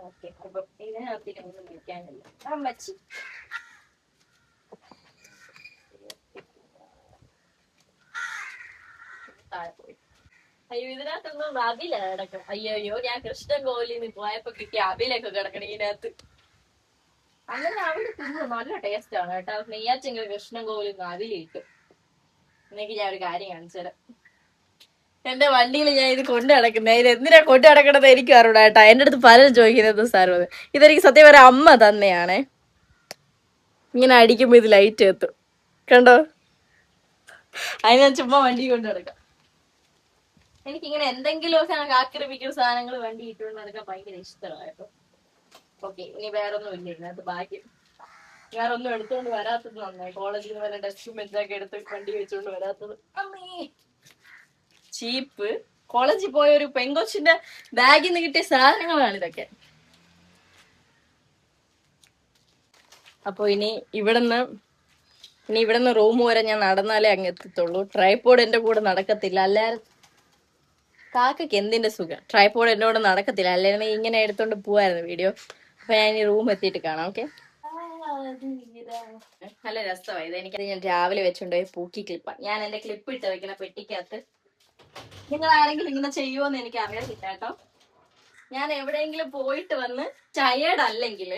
ഓക്കെ, അപ്പൊ ഇതിനകത്തിനൊന്നും വിളിക്കാനില്ല. അമ്മച്ചി പോയി. അയ്യോ, ഇതിനകത്തൊന്നും അവില കിടക്കണം. അയ്യോ, ഞാൻ കൃഷ്ണൻ കോവിലിൽ നിന്ന് പോയപ്പോ കിട്ടിയ അവിലൊക്കെ കിടക്കണം ഇതിനകത്ത്. അങ്ങനെ അവില് തിന്നു നല്ല ടേസ്റ്റ് ആണ് കേട്ടോ. നെയ്യാച്ചെങ്കിൽ കൃഷ്ണൻ കോവിലിൽ നിന്ന് അവില് കിട്ടും. എനിക്ക് ഞാൻ ഒരു കാര്യം കാണിച്ചുതരാം. എന്റെ വണ്ടിയിൽ ഞാൻ ഇത് കൊണ്ടു നടക്കുന്നത്, ഇത് എന്തിനാ കൊണ്ടു നടക്കണത് എനിക്ക് അറിയൂടാ കേട്ടാ. എന്റെ അടുത്ത് പലരും ചോദിക്കുന്നത് സാറ്, ഇതെനിക്ക് സത്യം പറയാൻ അമ്മ തന്നെയാണേ. ഇങ്ങനെ അടിക്കുമ്പോ ഇത് ലൈറ്റ് എത്തും കണ്ടോ. അതിന് ഞാൻ ചുമ്മാ വണ്ടി കൊണ്ട് നടക്കാം. എനിക്കിങ്ങനെ എന്തെങ്കിലുമൊക്കെ ആക്രമിക്കുന്ന സാധനങ്ങൾ വണ്ടി ഇട്ടുകൊണ്ട് നടക്കാൻ ഭയങ്കര ഇഷ്ടമായിട്ടോ. ഓക്കെ, ഇനി വേറൊന്നും ഇല്ല ഇതിനകത്ത്. ഭാഗ്യം വേറെ ഒന്നും എടുത്തുകൊണ്ട് വരാത്തത് നന്നായി. കോളേജിൽ നിന്ന് വല്ല ഡസ്റ്റും ബെഞ്ചൊക്കെ എടുത്ത് വണ്ടി വെച്ചുകൊണ്ട് വരാത്തത്. അമ്മേ, ചീപ്പ്. കോളേജിൽ പോയ ഒരു പെങ്കൊച്ചിന്റെ ബാഗിൽ നിന്ന് കിട്ടിയ സാധനങ്ങളാണ് ഇതൊക്കെ. അപ്പൊ ഇവിടുന്ന് റൂം വരെ ഞാൻ നടന്നാലേ അങ്ങ് എത്തത്തുള്ളൂ. ട്രൈപോഡ് എന്റെ കൂടെ നടക്കത്തില്ല. അല്ലാതെ കാക്കയ്ക്ക് എന്തിന്റെ സുഖം, ട്രൈപോഡ് എന്റെ കൂടെ നടക്കത്തില്ല. അല്ലെങ്കിൽ ഇങ്ങനെ എടുത്തോണ്ട് പോവായിരുന്നു വീഡിയോ. അപ്പൊ ഞാൻ ഇനി റൂം എത്തിയിട്ട് കാണാം. ഓക്കെ. നല്ല രസമായി ഇത്. എനിക്കത് ഞാൻ രാവിലെ വെച്ചോണ്ടുപോയി പൂക്കി ക്ലിപ്പാണ്. ഞാൻ എന്റെ ക്ലിപ്പ് ഇട്ട് വെക്കുന്ന പെട്ടിക്കകത്ത്. നിങ്ങൾ ആരെങ്കിലും ഇങ്ങനെ ചെയ്യുമോന്ന് എനിക്ക് അറിയത്തില്ല കേട്ടോ. ഞാൻ എവിടെയെങ്കിലും പോയിട്ട് വന്ന് ടയേർഡ് അല്ലെങ്കിൽ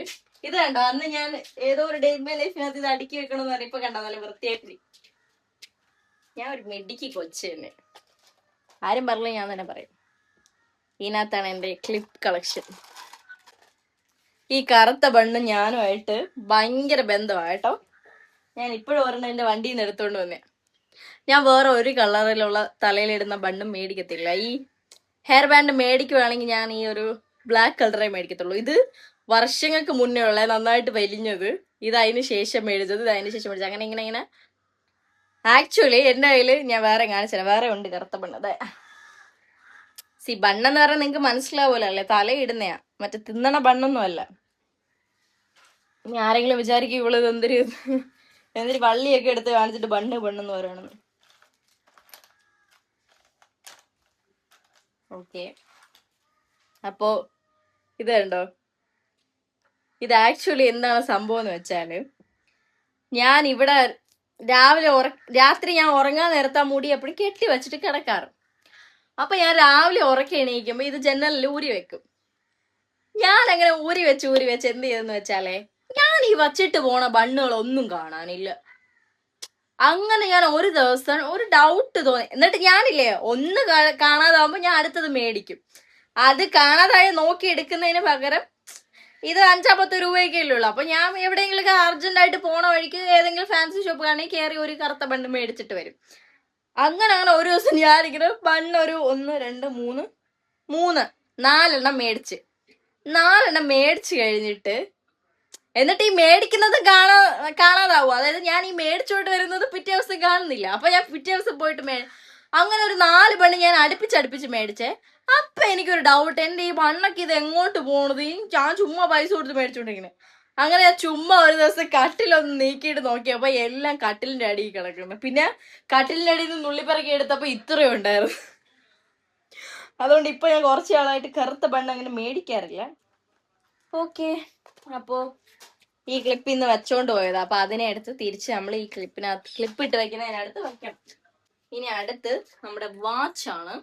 ഇത് കണ്ടോ, അന്ന് ഞാൻ ഏതോ ഒരു ഡേ മൈ ലൈഫിനകത്ത് ഇത് അടുക്കി വെക്കണമെന്ന് പറഞ്ഞപ്പോ കണ്ടോ നല്ല വൃത്തിയായിട്ട്. ഞാൻ ഒരു മെഡിക്ക് കൊച്ചു തന്നെ, ആരും പറഞ്ഞില്ല ഞാൻ തന്നെ പറയും. ഇതിനകത്താണ് എന്റെ ക്ലിപ്പ് കളക്ഷൻ. ഈ കറുത്ത ബണ്ണ് ഞാനുമായിട്ട് ഭയങ്കര ബന്ധമാണ് കേട്ടോ. ഞാൻ ഇപ്പോഴും ഒരെണ്ണം എന്റെ വണ്ടിയിൽ നിന്ന് എടുത്തോണ്ട് വന്നേ. ഞാൻ വേറെ ഒരു കളറിലുള്ള തലയിലിടുന്ന ബണ്ണും മേടിക്കത്തില്ല. ഈ ഹെയർ ബാൻഡ് മേടിക്കുവാണെങ്കിൽ ഞാൻ ഈ ഒരു ബ്ലാക്ക് കളറേ മേടിക്കത്തുള്ളൂ. ഇത് വർഷങ്ങൾക്ക് മുന്നേ ഉള്ള നന്നായിട്ട് വലിഞ്ഞത്, ഇത് അതിന് ശേഷം മേടിച്ചത്, ഇത് അതിന് ശേഷം മേടിച്ചത്, അങ്ങനെ ഇങ്ങനെ. ആക്ച്വലി എന്റെ കയ്യിൽ ഞാൻ വേറെ കാണിച്ചുതരാം, വേറെ ഉണ്ട് കറുത്ത ബണ്ണ്. അതെ, ബണ്ണെന്ന് പറഞ്ഞാൽ നിങ്ങക്ക് മനസ്സിലാവൂല അല്ലേ, തലയിടുന്നയാ, മറ്റേ തിന്നണ ബണ്ണൊന്നും അല്ല. ഇനി ആരെങ്കിലും വിചാരിക്കും ഇവള് എന്തൊരു വള്ളിയൊക്കെ എടുത്ത് കാണിച്ചിട്ട് ബണ്ണെന്ന് പറയണമെന്ന്. ഓക്കെ, അപ്പോ ഇത് കണ്ടോ, ഇത് ആക്ച്വലി എന്താണ് സംഭവം എന്ന് വെച്ചാല്, ഞാൻ ഇവിടെ രാത്രി ഞാൻ ഉറങ്ങാൻ നേരത്തെ ആ മുടി എപ്പോഴും കെട്ടി വെച്ചിട്ട് കിടക്കാറ്. അപ്പൊ ഞാൻ രാവിലെ ഉറക്കി എണീക്കുമ്പോ ഇത് ജനലിൽ ഊരി വെക്കും. ഞാൻ അങ്ങനെ ഊരി വെച്ച് എന്ത് ചെയ്തെന്ന് വെച്ചാലേ, ഞാൻ ഈ വച്ചിട്ട് പോണ ബണ്ണുകളൊന്നും കാണാനില്ല. അങ്ങനെ ഞാൻ ഒരു ദിവസം ഒരു ഡൗട്ട് തോന്നി. എന്നിട്ട് ഞാനില്ലേ ഒന്ന് കാണാതാവുമ്പോ ഞാൻ അടുത്തത് മേടിക്കും. അത് കാണാതായി നോക്കി എടുക്കുന്നതിന് പകരം ഇത് 5-10 രൂപയൊക്കെയല്ലേ ഉള്ളൂ. അപ്പൊ ഞാൻ എവിടെയെങ്കിലും അർജന്റ് ആയിട്ട് പോണ വഴിക്ക് ഏതെങ്കിലും ഫാൻസി ഷോപ്പ് കാണി കയറി ഒരു കറുത്ത ബണ്ണ് മേടിച്ചിട്ട് വരും. അങ്ങനെ ഒരു ദിവസം ഞാനിങ്ങനെ ബണ്ണ് ഒരു 1 2 3 4 4 മേടിച്ച് കഴിഞ്ഞിട്ട്, എന്നിട്ട് ഈ മേടിക്കുന്നത് കാണാതാവും. അതായത് ഞാൻ ഈ മേടിച്ചോണ്ട് വരുന്നത് പിറ്റേ ദിവസം കാണുന്നില്ല. അപ്പൊ ഞാൻ പിറ്റേ ദിവസം പോയിട്ട് അങ്ങനെ ഒരു 4 ബണ്ണ് ഞാൻ അടുപ്പിച്ച് മേടിച്ചേ. അപ്പൊ എനിക്കൊരു ഡൗട്ട്, എന്റെ ഈ ബണ്ണൊക്കെ ഇത് എങ്ങോട്ട് പോണത്, ഞാൻ ചുമ്മാ പൈസ കൊടുത്ത് മേടിച്ചോണ്ടിരിക്കുന്നത്. അങ്ങനെ ഞാൻ ചുമ്മാ ഒരു ദിവസം കട്ടിലൊന്ന് നീക്കിയിട്ട് നോക്കിയപ്പോ എല്ലാം കട്ടിലിന്റെ അടിയിൽ കിടക്കുന്നു. പിന്നെ കട്ടിലിന്റെ അടിയിൽ നിന്ന് നുള്ളിപ്പറക്കി എടുത്തപ്പോ ഇത്രയും ഉണ്ടായിരുന്നു. അതുകൊണ്ട് ഇപ്പൊ ഞാൻ കുറച്ച് നാളായിട്ട് കറുത്ത ബണ്ണ് അങ്ങനെ മേടിക്കാറില്ല. ഓക്കെ, അപ്പോ ഈ ക്ലിപ്പ് ഇന്ന് വെച്ചോണ്ട് പോയത്. അപ്പൊ അതിനെ എടുത്ത് തിരിച്ച് നമ്മൾ ഈ ക്ലിപ്പ് ഇട്ട് വെക്കുന്നതിനടുത്ത് വെക്കണം. ഇനി അടുത്ത് നമ്മുടെ വാച്ചാണ്.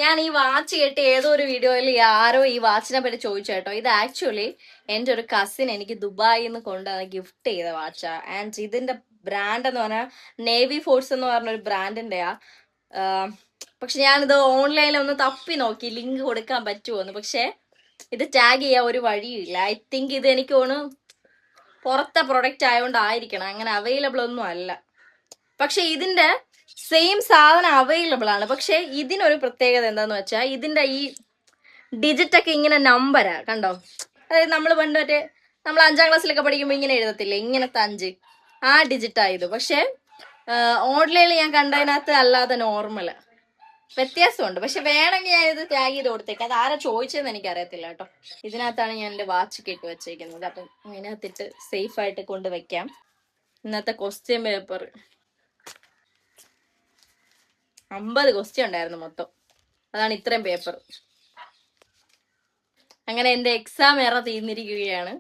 ഞാൻ ഈ വാച്ച് കേട്ട് ഏതോ ഒരു വീഡിയോയിൽ ആരോ ഈ വാച്ചിനെ പറ്റി ചോദിച്ചു കേട്ടോ. ഇത് ആക്ച്വലി എൻ്റെ ഒരു കസിൻ എനിക്ക് ദുബായിൽ നിന്ന് കൊണ്ടുവന്ന് ഗിഫ്റ്റ് ചെയ്ത വാച്ചാ. ആൻഡ് ഇതിന്റെ ബ്രാൻഡ് എന്ന് പറഞ്ഞാൽ നേവി ഫോഴ്സ് എന്ന് പറഞ്ഞൊരു ബ്രാൻഡിന്റെയാ. പക്ഷെ ഞാനിത് ഓൺലൈനിൽ ഒന്ന് തപ്പി നോക്കി ലിങ്ക് കൊടുക്കാൻ പറ്റുമോന്ന്. പക്ഷെ ഇത് ടാഗ് ചെയ്യാൻ ഒരു വഴിയില്ല. ഐ തിങ്ക് ഇത് എനിക്ക് തോന്നുന്നു പുറത്തെ പ്രൊഡക്റ്റ് ആയതുകൊണ്ടായിരിക്കണം, അങ്ങനെ അവൈലബിൾ ഒന്നും അല്ല. പക്ഷെ ഇതിന്റെ സെയിം സാധനം അവൈലബിൾ ആണ്. പക്ഷെ ഇതിനൊരു പ്രത്യേകത എന്താന്ന് വെച്ചാൽ, ഇതിന്റെ ഈ ഡിജിറ്റ് ഒക്കെ ഇങ്ങനെ നമ്പരാ, കണ്ടോ? അതായത് നമ്മൾ പണ്ട് നമ്മൾ 5ാം ക്ലാസ്സിലൊക്കെ പഠിക്കുമ്പോൾ ഇങ്ങനെ എഴുതത്തില്ലേ, ഇങ്ങനത്തെ 5, ആ ഡിജിറ്റ് ആയത്. പക്ഷെ ഓൺലൈനിൽ ഞാൻ കണ്ടതിനകത്ത് അല്ലാതെ നോർമല് വ്യത്യാസമുണ്ട്. പക്ഷെ വേണമെങ്കിൽ ഞാൻ ഇത് ടാഗ് ചെയ്ത് കൊടുത്തേക്കാം. അത് ആരാ ചോദിച്ചതെന്ന് എനിക്ക് അറിയത്തില്ല കേട്ടോ. ഇതിനകത്താണ് ഞാൻ എൻ്റെ വാച്ച് ഇട്ട് വെച്ചേക്കുന്നത്. അപ്പം അതിനകത്തിട്ട് സേഫ് ആയിട്ട് കൊണ്ടുവയ്ക്കാം. ഇന്നത്തെ ക്വസ്റ്റ്യൻ പേപ്പർ 50 ക്വസ്റ്റ്യൻ ഉണ്ടായിരുന്നു മൊത്തം. അതാണ് ഇത്രയും പേപ്പർ. അങ്ങനെ എൻ്റെ എക്സാം ഏറെ തീർന്നിരിക്കുകയാണ്.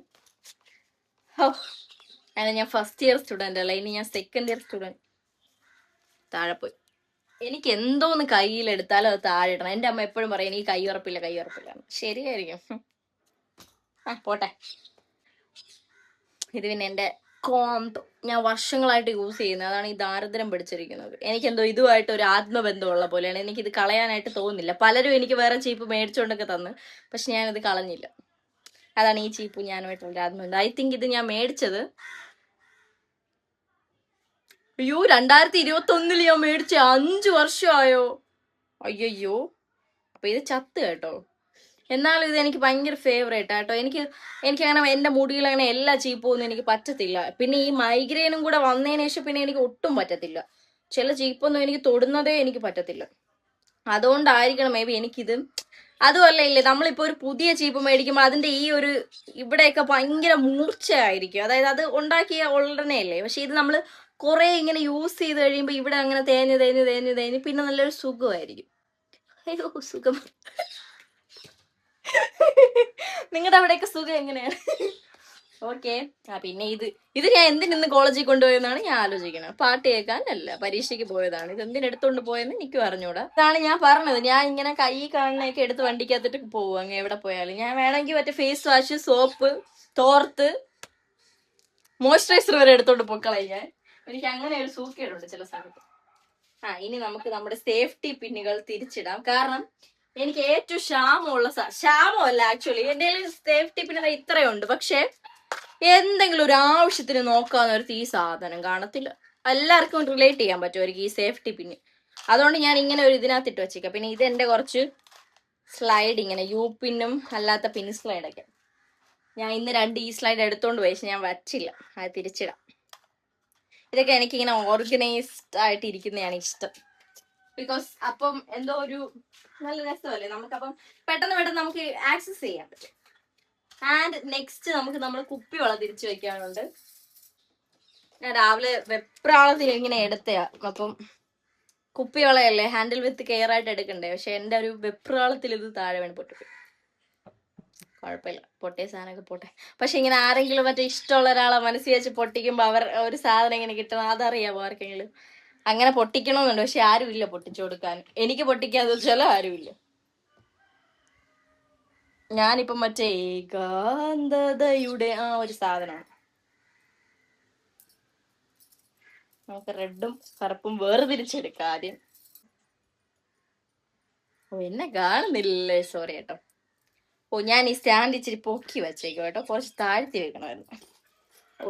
അങ്ങനെ ഞാൻ ഫസ്റ്റ് ഇയർ സ്റ്റുഡൻ്റ് അല്ല, ഇനി ഞാൻ സെക്കൻഡ് ഇയർ സ്റ്റുഡൻറ്. താഴെ പോയി. എനിക്ക് എന്തോന്ന് കയ്യിലെടുത്താലും അത് താഴെ ഇടണം. എൻ്റെ അമ്മ എപ്പോഴും പറയും എനിക്ക് കയ്യുറപ്പില്ല. ശരിയായിരിക്കും. പോട്ടെ. ഇത് പിന്നെ എൻ്റെ കോന്തോ, ഞാൻ വർഷങ്ങളായിട്ട് യൂസ് ചെയ്യുന്നത്. അതാണ് ഈ ദാരിദ്ര്യം പിടിച്ചിരിക്കുന്നത്. എനിക്കെന്തോ ഇതുമായിട്ട് ഒരു ആത്മബന്ധമുള്ള പോലെയാണ്. എനിക്കിത് കളയാനായിട്ട് തോന്നുന്നില്ല. പലരും എനിക്ക് വേറെ ചീപ്പ് മേടിച്ചുകൊണ്ടൊക്കെ തന്ന്, പക്ഷെ ഞാനിത് കളഞ്ഞില്ല. അതാണ് ഈ ചീപ്പ് ഞാനുമായിട്ടുള്ള ആത്മബന്ധം. ഐ തിങ്ക് ഇത് ഞാൻ മേടിച്ചത് 2021 ഞാൻ മേടിച്ച 5 വർഷമായോ. അയ്യോ, അപ്പൊ ഇത് ചത്ത് കേട്ടോ. എന്നാലും ഇത് എനിക്ക് ഭയങ്കര ഫേവറേറ്റ് ആട്ടോ. എനിക്ക് അങ്ങനെ എൻ്റെ മുടിയിൽ അങ്ങനെ എല്ലാ ചീപ്പൊന്നും എനിക്ക് പറ്റത്തില്ല. പിന്നെ ഈ മൈഗ്രെയിനും കൂടെ വന്നതിന് ശേഷം പിന്നെ എനിക്ക് ഒട്ടും പറ്റത്തില്ല. ചില ചീപ്പൊന്നും എനിക്ക് തൊടുന്നതേ എനിക്ക് പറ്റത്തില്ല. അതുകൊണ്ടായിരിക്കണം മേ ബി എനിക്കിത് അതുമല്ല ഇല്ലേ, നമ്മളിപ്പോ ഒരു പുതിയ ചീപ്പ് മേടിക്കുമ്പോൾ അതിന്റെ ഈ ഒരു ഇവിടെയൊക്കെ ഭയങ്കര മൂർച്ചയായിരിക്കും. അതായത് അത് ഉണ്ടാക്കിയ ഉടനെ അല്ലേ. പക്ഷെ ഇത് നമ്മൾ കുറെ ഇങ്ങനെ യൂസ് ചെയ്ത് കഴിയുമ്പോൾ ഇവിടെ അങ്ങനെ തേഞ്ഞ് തേഞ്ഞ് തേഞ്ഞ് തേഞ്ഞ് പിന്നെ നല്ലൊരു സുഖമായിരിക്കും. അയ്യോ സുഖം. നിങ്ങളുടെ അവിടെയൊക്കെ സുഖം എങ്ങനെയാണ്? ഓക്കെ. പിന്നെ ഇത് ഞാൻ എന്തിനിന്ന് കോളേജിൽ കൊണ്ടുപോയെന്നാണ് ഞാൻ ആലോചിക്കുന്നത്. പാട്ട് കേൾക്കാനല്ല, പരീക്ഷയ്ക്ക് പോയതാണ്. ഇത് എന്തിനെടുത്തോണ്ട് പോയെന്ന് എനിക്കും അറിഞ്ഞൂടാ. ഇതാണ് ഞാൻ പറഞ്ഞത്, ഞാൻ ഇങ്ങനെ കൈ കാണുന്നൊക്കെ എടുത്ത് വണ്ടിക്കകത്തിട്ട് പോകും അങ്ങ് എവിടെ പോയാലും. ഞാൻ വേണമെങ്കിൽ മറ്റേ ഫേസ് വാഷ്, സോപ്പ്, തോർത്ത്, മോയ്സ്ചറൈസർ വരെ എടുത്തോണ്ട് പൊക്കളയും ഞാൻ. എനിക്ക് അങ്ങനെ ഒരു സൂക്കേടുണ്ട് ചില സമയത്ത്. ഇനി നമുക്ക് നമ്മുടെ സേഫ്റ്റി പിന്നുകൾ തിരിച്ചിടാം. കാരണം എനിക്ക് ഏറ്റവും ക്ഷാമമല്ല ആക്ച്വലി, എന്റെ സേഫ്റ്റി പിന്നുകൾ ഇത്രയുണ്ട്. പക്ഷെ എന്തെങ്കിലും ഒരു ആവശ്യത്തിന് നോക്കാന്നൊരു ഈ സാധനം കാണത്തില്ല. എല്ലാവർക്കും റിലേറ്റ് ചെയ്യാൻ പറ്റുമായിരിക്കും ഈ സേഫ്റ്റി പിന്ന്. അതുകൊണ്ട് ഞാൻ ഇങ്ങനെ ഒരു ഇതിനകത്തിട്ട് വെച്ചേക്കാം. പിന്നെ ഇത് എന്റെ കുറച്ച് സ്ലൈഡ്, ഇങ്ങനെ യു പിന്നും അല്ലാത്ത പിൻ സ്ലൈഡൊക്കെ. ഞാൻ ഇന്ന് 2 ഈ സ്ലൈഡ് എടുത്തോണ്ട് പോയി, പക്ഷെ ഞാൻ വച്ചില്ല. അത് തിരിച്ചിടാം. ഇതൊക്കെ എനിക്കിങ്ങനെ ഓർഗനൈസ്ഡ് ആയിട്ട് ഇരിക്കുന്നതാണ് ഇഷ്ടം. ബിക്കോസ് അപ്പം എന്തോ ഒരു നല്ല രസമല്ലേ നമുക്കപ്പം പെട്ടെന്ന് നമുക്ക് ആക്സസ് ചെയ്യാൻ പറ്റും. ആൻഡ് നെക്സ്റ്റ് നമുക്ക് നമ്മുടെ കുപ്പിവെള്ളം തിരിച്ചു വെക്കാനുണ്ട്. ഞാൻ രാവിലെ വെപ്രാളത്തിൽ ഇങ്ങനെ എടുത്തയാ. അപ്പം കുപ്പിവെള്ളയല്ലേ, ഹാൻഡിൽ വിത്ത് കെയർ ആയിട്ട് എടുക്കണ്ടേ. പക്ഷെ എന്റെ ഒരു വെപ്രാളത്തിൽ ഇത് താഴെ വീണ് പൊട്ടിപ്പോയി. കുഴപ്പമില്ല, പൊട്ടിയ സാധനമൊക്കെ പോട്ടെ. പക്ഷെ ഇങ്ങനെ ആരെങ്കിലും മറ്റേ ഇഷ്ടമുള്ള ഒരാളെ മനസ്സിൽ വെച്ച് പൊട്ടിക്കുമ്പോ അവർ ഒരു സാധനം ഇങ്ങനെ കിട്ടണം, അതറിയാമോ ആർക്കെങ്കിലും? അങ്ങനെ പൊട്ടിക്കണമെന്നുണ്ട്, പക്ഷെ ആരുമില്ല പൊട്ടിച്ചു കൊടുക്കാൻ. എനിക്ക് പൊട്ടിക്കാന്ന് വെച്ചാലും ആരുമില്ല. ഞാനിപ്പം മറ്റേ ഏകാന്തതയുടെ ഒരു സാധനമാണ്. നമുക്ക് റെഡും കറുപ്പും വേർതിരിച്ചെടുക്കാം ആദ്യം. എന്നെ കാണുന്നില്ലേ, സോറി കേട്ടോ. ഞാൻ ഈ സ്റ്റാൻഡ് ഇച്ചിരി പൊക്കി വെച്ചേക്കും കേട്ടോ, കുറച്ച് താഴ്ത്തി വെക്കണമായിരുന്നു.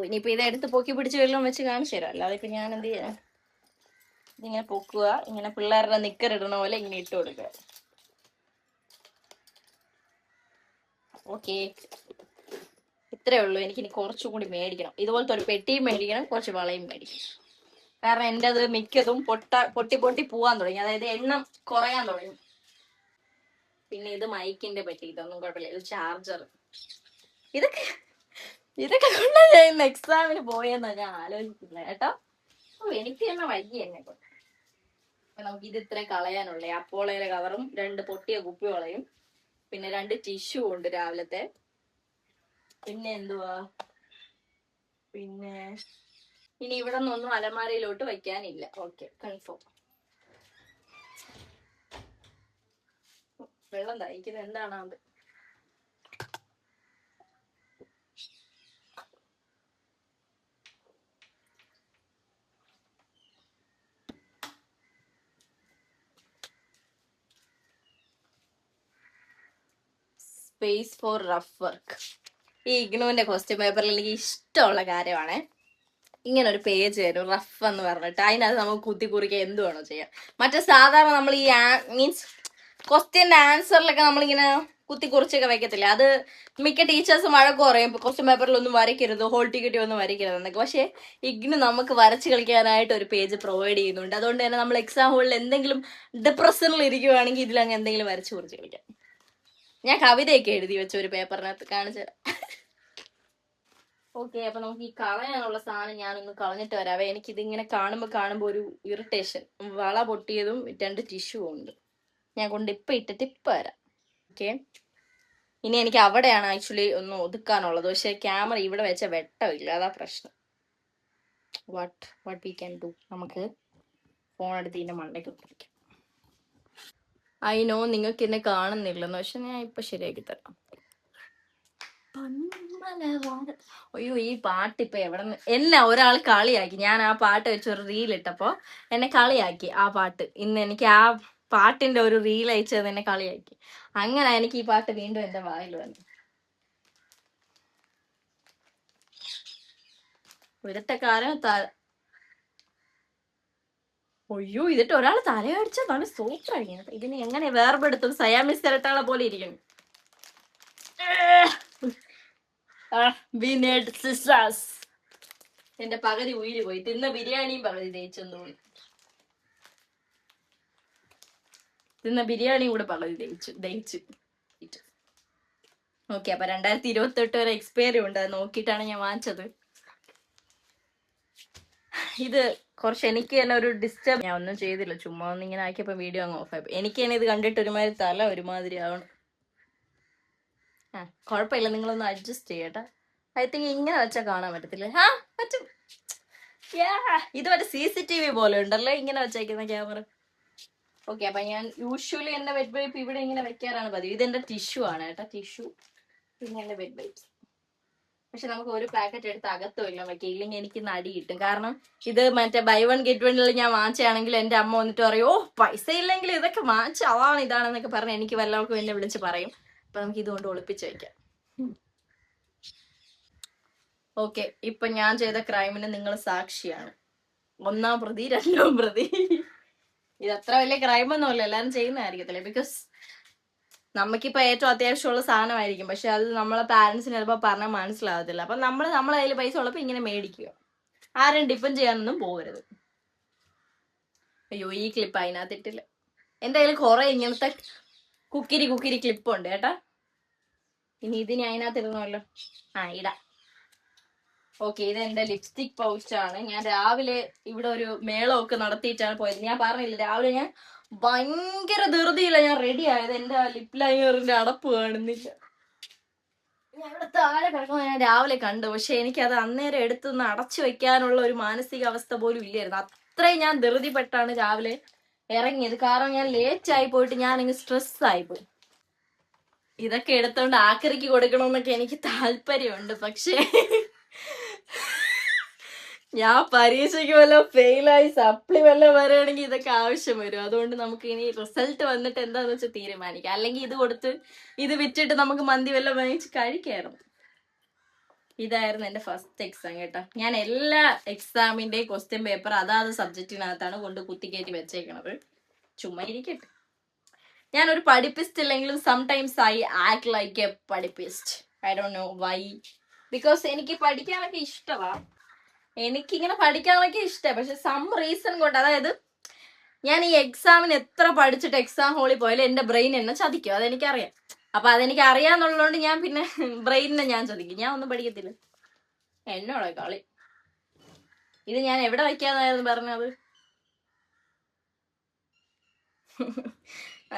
ഇനിയിപ്പോ ഇത് എടുത്ത് പൊക്കി പിടിച്ച് വെള്ളം വെച്ച് കാണിച്ചു തരാം. അല്ലാതെ ഇപ്പൊ ഞാൻ എന്ത് ചെയ്യാൻ? ഇതിങ്ങനെ പൊക്കുക, ഇങ്ങനെ പിള്ളേരുടെ നിക്കറിടണ പോലെ ഇങ്ങനെ ഇട്ട് കൊടുക്കുക. ഓക്കെ, ഇത്രേ ഉള്ളൂ. എനിക്കിനി കുറച്ചും കൂടി മേടിക്കണം. ഇതുപോലത്തെ ഒരു പെട്ടിയും മേടിക്കണം, കുറച്ച് വളയും മേടിക്കണം. കാരണം എൻ്റെ അത് മിക്കതും പൊട്ടി പോവാൻ തുടങ്ങി. അതായത് എണ്ണം കുറയാൻ തുടങ്ങി. പിന്നെ ഇത് മൈക്കിന്റെ പെട്ടി, ഇതൊന്നും കുഴപ്പമില്ല. ഇത് ചാർജർ. ഇതൊക്കെ കൊണ്ടാ ഞാൻ ഇന്ന് എക്സാമിന് പോയെന്നാ ഞാൻ ആലോചിക്കുന്നത് കേട്ടോ. എനിക്ക് തന്നെ വയ്യ എന്നെ കൊണ്ട്. നമുക്ക് ഇത് ഇത്രയും കളയാനുള്ളേ. അപ്പോളയിലെ കവറും 2 പൊട്ടിയ കുപ്പിവളയും പിന്നെ 2 ടിഷ്യൂ ഉണ്ട് രാവിലത്തെ. പിന്നെ എന്തുവാ, പിന്നെ ഇനി ഇവിടെ നിന്നൊന്നും അലമാരയിലോട്ട് വയ്ക്കാനില്ല. Okay, confirm. വെള്ളം തയ്ക്കുന്നത് എന്താണ് അത്? Space four rough work. ഈ ഇഗ്നുവിന്റെ ക്വസ്റ്റ്യൻ പേപ്പറിൽ എനിക്ക് ഇഷ്ടമുള്ള കാര്യമാണ്. ഇങ്ങനെ ഒരു പേജ് വരും, റഫ് എന്ന് പറഞ്ഞിട്ട്. അതിനകത്ത് നമുക്ക് കുത്തി കുറിക്കുക എന്ത് വേണോ ചെയ്യാം. മറ്റേ സാധാരണ നമ്മൾ ഈ മീൻസ് ക്വസ്റ്റ്യന്റെ ആൻസറിലൊക്കെ നമ്മളിങ്ങനെ കുത്തി കുറിച്ചൊക്കെ വെക്കത്തില്ല. അത് മിക്ക ടീച്ചേഴ്സും വഴക്ക് പറയും, ക്വസ്റ്റ്യൻ പേപ്പറിലൊന്നും വരയ്ക്കരുത്, ഹോൾ ടിക്കറ്റ് ഒന്നും വരയ്ക്കരുത് എന്നൊക്കെ. പക്ഷേ ഇഗ്നു നമുക്ക് വരച്ച് കളിക്കാനായിട്ട് ഒരു പേജ് പ്രൊവൈഡ് ചെയ്യുന്നുണ്ട്. അതുകൊണ്ട് തന്നെ നമ്മൾ എക്സാം ഹോളിൽ എന്തെങ്കിലും ഡിപ്രഷനിൽ ഇരിക്കുവാണെങ്കിൽ ഇതിലങ്ങ് എന്തെങ്കിലും വരച്ച് കുറിച്ച് കളിക്കാം. ഞാൻ കവിതയൊക്കെ എഴുതി വെച്ച ഒരു പേപ്പറിനകത്ത് കാണിച്ചു. ഓക്കെ, അപ്പൊ നമുക്ക് ഈ കളയാനുള്ള സാധനം ഞാനൊന്ന് കളഞ്ഞിട്ട് വരാവേ. എനിക്ക് ഇതിങ്ങനെ കാണുമ്പോ ഒരു ഇറിറ്റേഷൻ. വള പൊട്ടിയതും 2 ടിഷ്യൂ ഉണ്ട്. ഞാൻ കൊണ്ട് ഇട്ടിട്ട് വരാം. ഓക്കെ, ഇനി എനിക്ക് അവിടെയാണ് ആക്ച്വലി ഒന്ന് ഒതുക്കാനുള്ളത്. പക്ഷെ ക്യാമറ ഇവിടെ വെച്ച വെട്ടമില്ല, അതാ പ്രശ്നം. വാട്ട് വി ക്യാൻ ഡു, നമുക്ക് ഫോൺ എടുത്ത് ഇതിന്റെ മണ്ടയ്ക്ക് ഒട്ടിക്കാം. ഐ നോ നിങ്ങൾക്ക് എന്നെ കാണുന്നില്ലെന്ന്, പക്ഷെ ഞാൻ ഇപ്പൊ ശരിയാക്കി തരാം. അയ്യോ, ഈ പാട്ട് ഇപ്പൊ എവിടെ നിന്ന് എന്നെ ഒരാൾ കളിയാക്കി. ഞാൻ ആ പാട്ട് വെച്ചൊരു റീൽ ഇട്ടപ്പോ എന്നെ കളിയാക്കി ആ പാട്ട്. ഇന്ന് എനിക്ക് ആ പാട്ടിന്റെ ഒരു റീൽ അയച്ചത് എന്നെ കളിയാക്കി. അങ്ങനെ എനിക്ക് ഈ പാട്ട് വീണ്ടും എന്റെ വായിൽ വന്നു. ഇരട്ടക്കാരൻ അയ്യോ, ഇതിട്ട് ഒരാൾ തലയടിച്ചാൽ നല്ല സൂപ്പർ ആയിരിക്കും. ഇതിന് എങ്ങനെ വേർപെടുത്തും? സയാമിസ് ഇരട്ടകളെ പോലെ ഇരിക്കുന്നു. എന്റെ പകുതി ഉയിര് പോയി. തിന്ന ബിരിയാണിയും പകുതി തേച്ചെന്ന് പോയി. തിന്ന ബിരിയാണിയും കൂടെ പകുതി ദഹിച്ചു. ഓക്കെ, അപ്പൊ 2028 വരെ എക്സ്പയറി ഉണ്ട്. അത് നോക്കിയിട്ടാണ് ഞാൻ വാങ്ങിച്ചത്. ഇത് കുറച്ച് എനിക്ക് തന്നെ ഒരു ഡിസ്റ്റർബ്. ഞാൻ ഒന്നും ചെയ്തില്ല, ചുമ്മാ ഒന്ന് ഇങ്ങനെ ആക്കിയപ്പോ വീഡിയോ അങ്ങ് ഓഫായി. എനിക്ക് തന്നെ ഇത് കണ്ടിട്ട് ഒരുമാതിരി തല ഒരുമാതിരി ആവണം. കുഴപ്പമില്ല, നിങ്ങളൊന്ന് അഡ്ജസ്റ്റ് ചെയ്യട്ടെ. ഐ തിങ്ക് ഇങ്ങനെ വെച്ചാൽ കാണാൻ പറ്റത്തില്ല. പറ്റും. ഇത് മറ്റേ CCTV പോലെ ഉണ്ടല്ലേ ഇങ്ങനെ വെച്ചേക്കുന്ന ക്യാമറ. ഓക്കെ, അപ്പൊ ഞാൻ യൂഷ്വലി എന്റെ വെറ്റ് വൈപ്പ് ഇവിടെ ഇങ്ങനെ വെക്കാറാണ് പതിവ്. ഇതെന്റെ ടിഷ്യൂ ആണ് കേട്ടോ, ടിഷ്യൂ. പിന്നെ എന്റെ വെറ്റ് വൈപ്സ്. പക്ഷെ നമുക്ക് ഒരു പാക്കറ്റ് എടുത്ത് അകത്തും എല്ലാം വെക്കാം, ഇല്ലെങ്കിൽ എനിക്ക് നടി കിട്ടും. കാരണം ഇത് മറ്റേ ബൈ 1 get 1 ഞാൻ വാങ്ങിച്ചാണെങ്കിൽ എന്റെ അമ്മ വന്നിട്ട് പറയും, ഓ പൈസ ഇല്ലെങ്കിൽ ഇതൊക്കെ വാങ്ങിച്ച അതാണ് ഇതാണെന്നൊക്കെ പറഞ്ഞ് എനിക്ക് വല്ലവർക്കും എന്നെ വിളിച്ച് പറയും. അപ്പൊ നമുക്ക് ഇതുകൊണ്ട് ഒളിപ്പിച്ച് വെക്കാം. ഓക്കെ, ഇപ്പൊ ഞാൻ ചെയ്ത ക്രൈമിന് നിങ്ങൾ സാക്ഷിയാണ്. 1ാം പ്രതി, 2ാം പ്രതി. ഇത് അത്ര വലിയ ക്രൈമൊന്നുമല്ല, എല്ലാരും ചെയ്യുന്നതായിരിക്കത്തില്ലേ. ബിക്കോസ് നമുക്കിപ്പോ ഏറ്റവും അത്യാവശ്യമുള്ള സാധനമായിരിക്കും, പക്ഷെ അത് നമ്മളെ പാരന്റ്സിന് ചിലപ്പോൾ പറഞ്ഞാൽ മനസ്സിലാകത്തില്ല. അപ്പൊ നമ്മളെ കയ്യിൽ പൈസ ഉള്ളപ്പോ ഇങ്ങനെ മേടിക്കുക. ആരും ഡിപ്പെൻഡ് ചെയ്യാനൊന്നും പോകരുത്. അയ്യോ, ഈ ക്ലിപ്പ് അതിനകത്തിട്ടില്ല. എന്റെ കയ്യിൽ കുറെ ഇങ്ങനത്തെ കുക്കിരി ക്ലിപ്പുണ്ട് കേട്ടാ. ഇനി ഇതിന് അതിനകത്ത് ഇടണമല്ലോ. ഇടാം. ഓക്കെ, ഇത് എന്റെ ലിപ്സ്റ്റിക് പൗച്ചാണ്. ഞാൻ രാവിലെ ഇവിടെ ഒരു മേളമൊക്കെ നടത്തിയിട്ടാണ് പോയത്. ഞാൻ പറഞ്ഞില്ല, രാവിലെ ഞാൻ ഭയങ്കര ധൃതിയില്ല ഞാൻ റെഡി ആയത്. എന്റെ ലിപ് ലൈനറിന്റെ അടപ്പ് കാണുന്നില്ല. ഞാൻ ഇവിടെ താഴെ കിടക്കുന്നത് ഞാൻ രാവിലെ കണ്ടു, പക്ഷെ എനിക്കത് അന്നേരം എടുത്തൊന്ന് അടച്ചു വെക്കാനുള്ള ഒരു മാനസികാവസ്ഥ പോലും ഇല്ലായിരുന്നു. അത്രയും ഞാൻ ധൃതിപ്പെട്ടാണ് രാവിലെ ഇറങ്ങിയത്. കാരണം ഞാൻ ലേറ്റ് ആയി പോയിട്ട് ഞാൻ അങ്ങ് സ്ട്രെസ് ആയിപ്പോയി. ഇതൊക്കെ എടുത്തോണ്ട് ആക്രിക്ക് കൊടുക്കണമെന്നൊക്കെ എനിക്ക് താല്പര്യമുണ്ട്, പക്ഷേ ഞാൻ പരീക്ഷയ്ക്ക് വല്ലതും ഫെയിലായി സപ്ലി വല്ലതും വരികയാണെങ്കിൽ ഇതൊക്കെ ആവശ്യം വരും. അതുകൊണ്ട് നമുക്ക് ഇനി റിസൾട്ട് വന്നിട്ട് എന്താന്ന് വെച്ചാൽ തീരുമാനിക്കാം. അല്ലെങ്കിൽ ഇത് കൊടുത്ത് ഇത് വിറ്റിട്ട് നമുക്ക് മന്തി വല്ലതും വാങ്ങിച്ച് കഴിക്കായിരുന്നു. ഇതായിരുന്നു എന്റെ ഫസ്റ്റ് എക്സാം കേട്ടോ. ഞാൻ എല്ലാ എക്സാമിന്റെയും ക്വസ്റ്റ്യൻ പേപ്പർ അതാത് സബ്ജക്റ്റിനകത്താണ് കൊണ്ട് കുത്തിക്കയറ്റി വെച്ചേക്കണത്. ചുമ്മാ ഇരിക്കട്ടെ. ഞാനൊരു പഠിപ്പിസ്റ്റ് ഇല്ലെങ്കിലും sometimes I act like a പഠിപ്പിസ്റ്റ്. I don't know why. Because എനിക്ക് പഠിക്കാനൊക്കെ ഇഷ്ടമാണ്. എനിക്കിങ്ങനെ പഠിക്കാനൊക്കെ ഇഷ്ടമാണ്. പക്ഷെ സം റീസൺ കൊണ്ട്, അതായത് ഞാൻ ഈ എക്സാമിന് എത്ര പഠിച്ചിട്ട് എക്സാം ഹോളിൽ പോയാലും എന്റെ ബ്രെയിൻ എന്നെ ചതിക്കും. അതെനിക്കറിയാം. അപ്പൊ അതെനിക്ക് അറിയാന്നുള്ളതുകൊണ്ട് ഞാൻ പിന്നെ ബ്രെയിനിനെ ഞാൻ ചതിക്കും. ഞാൻ ഒന്നും പഠിക്കത്തില്ല. എന്നോടോ കളി. ഇത് ഞാൻ എവിടെ വയ്ക്കാന്നായിരുന്നു പറഞ്ഞത്?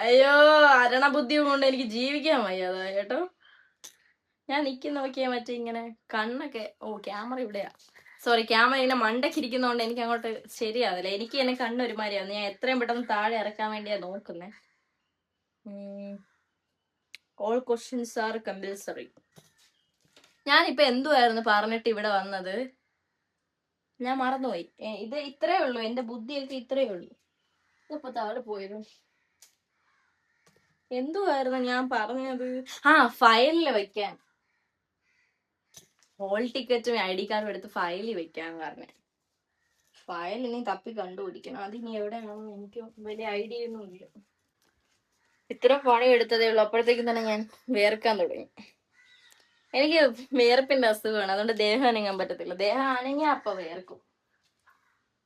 അയ്യോ, അരണബുദ്ധി കൊണ്ട് എനിക്ക് ജീവിക്കാൻ വയ്യാതാ കേട്ടോ. ഞാൻ നിൽക്കുന്ന നോക്കിയാൽ മറ്റേ ഇങ്ങനെ കണ്ണൊക്കെ. ക്യാമറ ഇവിടെയാ. സോറി, ക്യാമറ ഇങ്ങനെ മണ്ടയ്ക്ക് ഇരിക്കുന്നതുകൊണ്ട് എനിക്ക് അങ്ങോട്ട് ശരിയാവില്ല. എനിക്ക് തന്നെ കണ്ണൊരുമാതിരിയാണ്. ഞാൻ എത്രയും പെട്ടെന്ന് താഴെ ഇറക്കാൻ വേണ്ടിയാ നോക്കുന്നേ. All questions are compulsory. ഞാനിപ്പോ എന്തുവായിരുന്നു പറഞ്ഞിട്ട് ഇവിടെ വന്നത്? ഞാൻ മറന്നുപോയി. ഇത് ഇത്രേ ഉള്ളൂ, എന്റെ ബുദ്ധിയൊക്കെ ഇത്രേ ഉള്ളൂ. ഇപ്പൊ താഴെ പോയത് എന്തുവായിരുന്നു ഞാൻ പറഞ്ഞത്? ഫയലില് വെക്കാൻ. ഹോൾ ടിക്കറ്റും ID കാർഡും എടുത്ത് ഫയലിൽ വെക്കാന്ന് പറഞ്ഞു. ഫയൽ ഇനി തപ്പി കണ്ടുപിടിക്കണം. അതിനി എവിടെയാണെന്ന് എനിക്ക് വലിയ ഐഡിയ ഒന്നും ഇല്ല. ഇത്ര പണി എടുത്തതേ ഉള്ളൂ, അപ്പോഴത്തേക്കും തന്നെ ഞാൻ വേർക്കാൻ തുടങ്ങി. എനിക്ക് വേർപ്പിന്റെ അസുഖമാണ്, അതുകൊണ്ട് ദേഹം അനങ്ങാൻ പറ്റത്തില്ല. ദേഹം അനങ്ങിയാ അപ്പൊ വേർക്കും.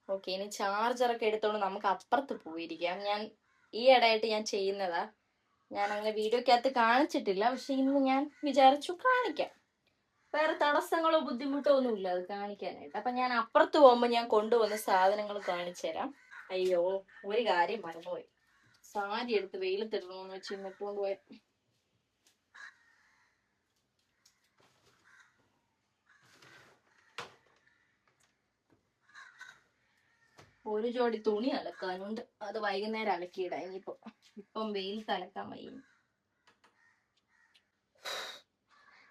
ഓക്കെ, ഇനി ചാർജറൊക്കെ എടുത്തോണ്ട് നമുക്ക് അപ്പുറത്ത് പോയിരിക്കാം. ഞാൻ ഈ ഇടയായിട്ട് ഞാൻ ചെയ്യുന്നതാ. ഞാൻ അങ്ങനെ വീഡിയോക്കകത്ത് കാണിച്ചിട്ടില്ല, പക്ഷെ ഇന്ന് ഞാൻ വിചാരിച്ചു കാണിക്കാം. വേറെ തടസ്സങ്ങളോ ബുദ്ധിമുട്ടോ ഒന്നും ഇല്ല അത് കാണിക്കാനായിട്ട്. അപ്പൊ ഞാൻ അപ്പുറത്ത് പോകുമ്പോ ഞാൻ കൊണ്ടുവന്ന സാധനങ്ങൾ കാണിച്ചു തരാം. അയ്യോ, ഒരു കാര്യം മറന്നുപോയി. സാരി എടുത്ത് വെയിലത്തിടണമെന്ന് വെച്ച് ഇന്നിട്ടുകൊണ്ട് പോയ. ഒരു ജോഡി തുണി അലക്കാനുണ്ട്, അത് വൈകുന്നേരം അലക്കിയിടാം. ഇപ്പം വെയിലത്ത് അലക്കാൻ വയ്യ.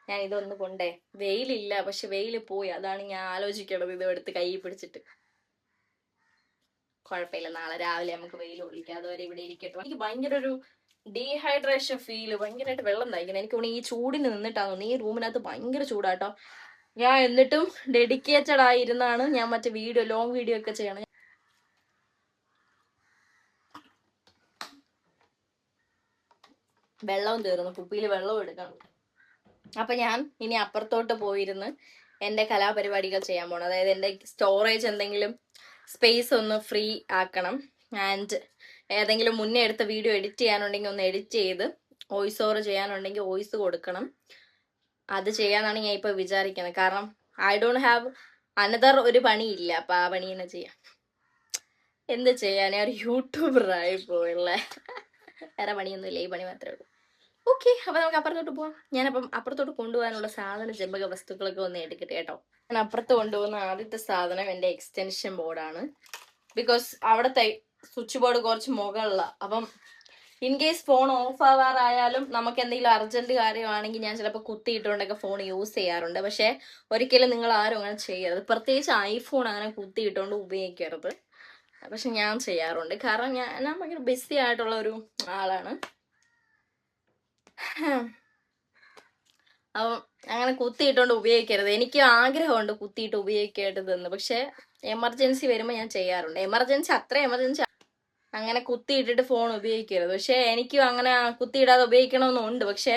ഞാൻ ഇതൊന്ന് കൊണ്ടേ. വെയിലില്ല, പക്ഷെ വെയില് പോയി. അതാണ് ഞാൻ ആലോചിക്കണത്, ഇത് എടുത്ത് കൈ പിടിച്ചിട്ട്. കുഴപ്പമില്ല, നാളെ രാവിലെ നമുക്ക് വെയിൽ ഒളിക്കാം. അതുവരെ ഇവിടെ ഇരിക്കട്ടെ. എനിക്ക് ഭയങ്കര ഒരു ഡീഹൈഡ്രേഷൻ ഫീല്, ഭയങ്കരമായിട്ട് വെള്ളം തയ്ക്കണം. എനിക്ക് ഈ ചൂടിന് നിന്നിട്ടാണ്. ഈ റൂമിനകത്ത് ഭയങ്കര ചൂടാട്ടോ. ഞാൻ എന്നിട്ടും ഡെഡിക്കേറ്റഡ് ആയിരുന്നാണ് ഞാൻ മറ്റേ ലോങ് വീഡിയോ ഒക്കെ ചെയ്യണം. വെള്ളവും തീർന്നു, കുപ്പിയിൽ വെള്ളവും എടുക്കണം. അപ്പൊ ഞാൻ ഇനി അപ്പുറത്തോട്ട് പോയിരുന്ന് എന്റെ കലാപരിപാടികൾ ചെയ്യാൻ പോകണം. അതായത് എന്റെ സ്റ്റോറേജ് എന്തെങ്കിലും സ്പേസ് ഒന്ന് ഫ്രീ ആക്കണം. ആൻഡ് ഏതെങ്കിലും മുന്നേ എടുത്ത വീഡിയോ എഡിറ്റ് ചെയ്യാനുണ്ടെങ്കിൽ ഒന്ന് എഡിറ്റ് ചെയ്ത് വോയിസ് ഓവർ ചെയ്യാനുണ്ടെങ്കിൽ വോയിസ് കൊടുക്കണം. അത് ചെയ്യാന്നാണ് ഞാൻ ഇപ്പൊ വിചാരിക്കുന്നത്. കാരണം ഐ ഡോണ്ട് ഹാവ് അനദർ ഒരു പണിയില്ല. അപ്പൊ ആ പണി തന്നെ ചെയ്യാം. എന്ത് ചെയ്യാൻ, ഞാൻ ഒരു യൂട്യൂബറായി പോയല്ലേ. വേറെ പണിയൊന്നുമില്ല, ഈ പണി മാത്രമേ ഉള്ളൂ. ഓക്കെ, അപ്പൊ നമുക്ക് അപ്പുറത്തോട്ട് പോവാം. ഞാനപ്പം അപ്പുറത്തോട്ട് കൊണ്ടുപോകാനുള്ള സാധന ജമ്പക വസ്തുക്കളൊക്കെ ഒന്ന് എടുക്കട്ടെ കേട്ടോ. ഞാൻ അപ്പുറത്ത് കൊണ്ടുപോകുന്ന ആദ്യത്തെ സാധനം എന്റെ എക്സ്റ്റൻഷൻ ബോർഡാണ്. ബിക്കോസ് അവിടുത്തെ സ്വിച്ച് ബോർഡ് കുറച്ച് മുകളിലാണ്. അപ്പം ഇൻ കേസ് ഫോൺ ഓഫ് ആവാറായാലും നമുക്ക് എന്തെങ്കിലും അർജന്റ് കാര്യമാണെങ്കിൽ ഞാൻ ചിലപ്പോൾ കുത്തിയിട്ടുകൊണ്ടൊക്കെ ഫോൺ യൂസ് ചെയ്യാറുണ്ട്. പക്ഷെ ഒരിക്കലും നിങ്ങൾ ആരും അങ്ങനെ ചെയ്യരുത്. പ്രത്യേകിച്ച് ഐഫോൺ അങ്ങനെ കുത്തിയിട്ടുകൊണ്ട് ഉപയോഗിക്കരുത്. പക്ഷെ ഞാൻ ചെയ്യാറുണ്ട്. കാരണം ഞാൻ ഭയങ്കര ബിസി ആയിട്ടുള്ള ഒരു ആളാണ്. അപ്പം അങ്ങനെ കുത്തിയിട്ടുകൊണ്ട് ഉപയോഗിക്കരുത്. എനിക്ക് ആഗ്രഹമുണ്ട് കുത്തിയിട്ട് ഉപയോഗിക്കേണ്ടതെന്ന്. പക്ഷെ എമർജൻസി വരുമ്പോൾ ഞാൻ ചെയ്യാറുണ്ട്. എമർജൻസി അത്ര എമർജൻസി അങ്ങനെ കുത്തിയിട്ടിട്ട് ഫോൺ ഉപയോഗിക്കരുത്. പക്ഷെ എനിക്കും അങ്ങനെ കുത്തിയിടാതെ ഉപയോഗിക്കണമെന്നുണ്ട്. പക്ഷെ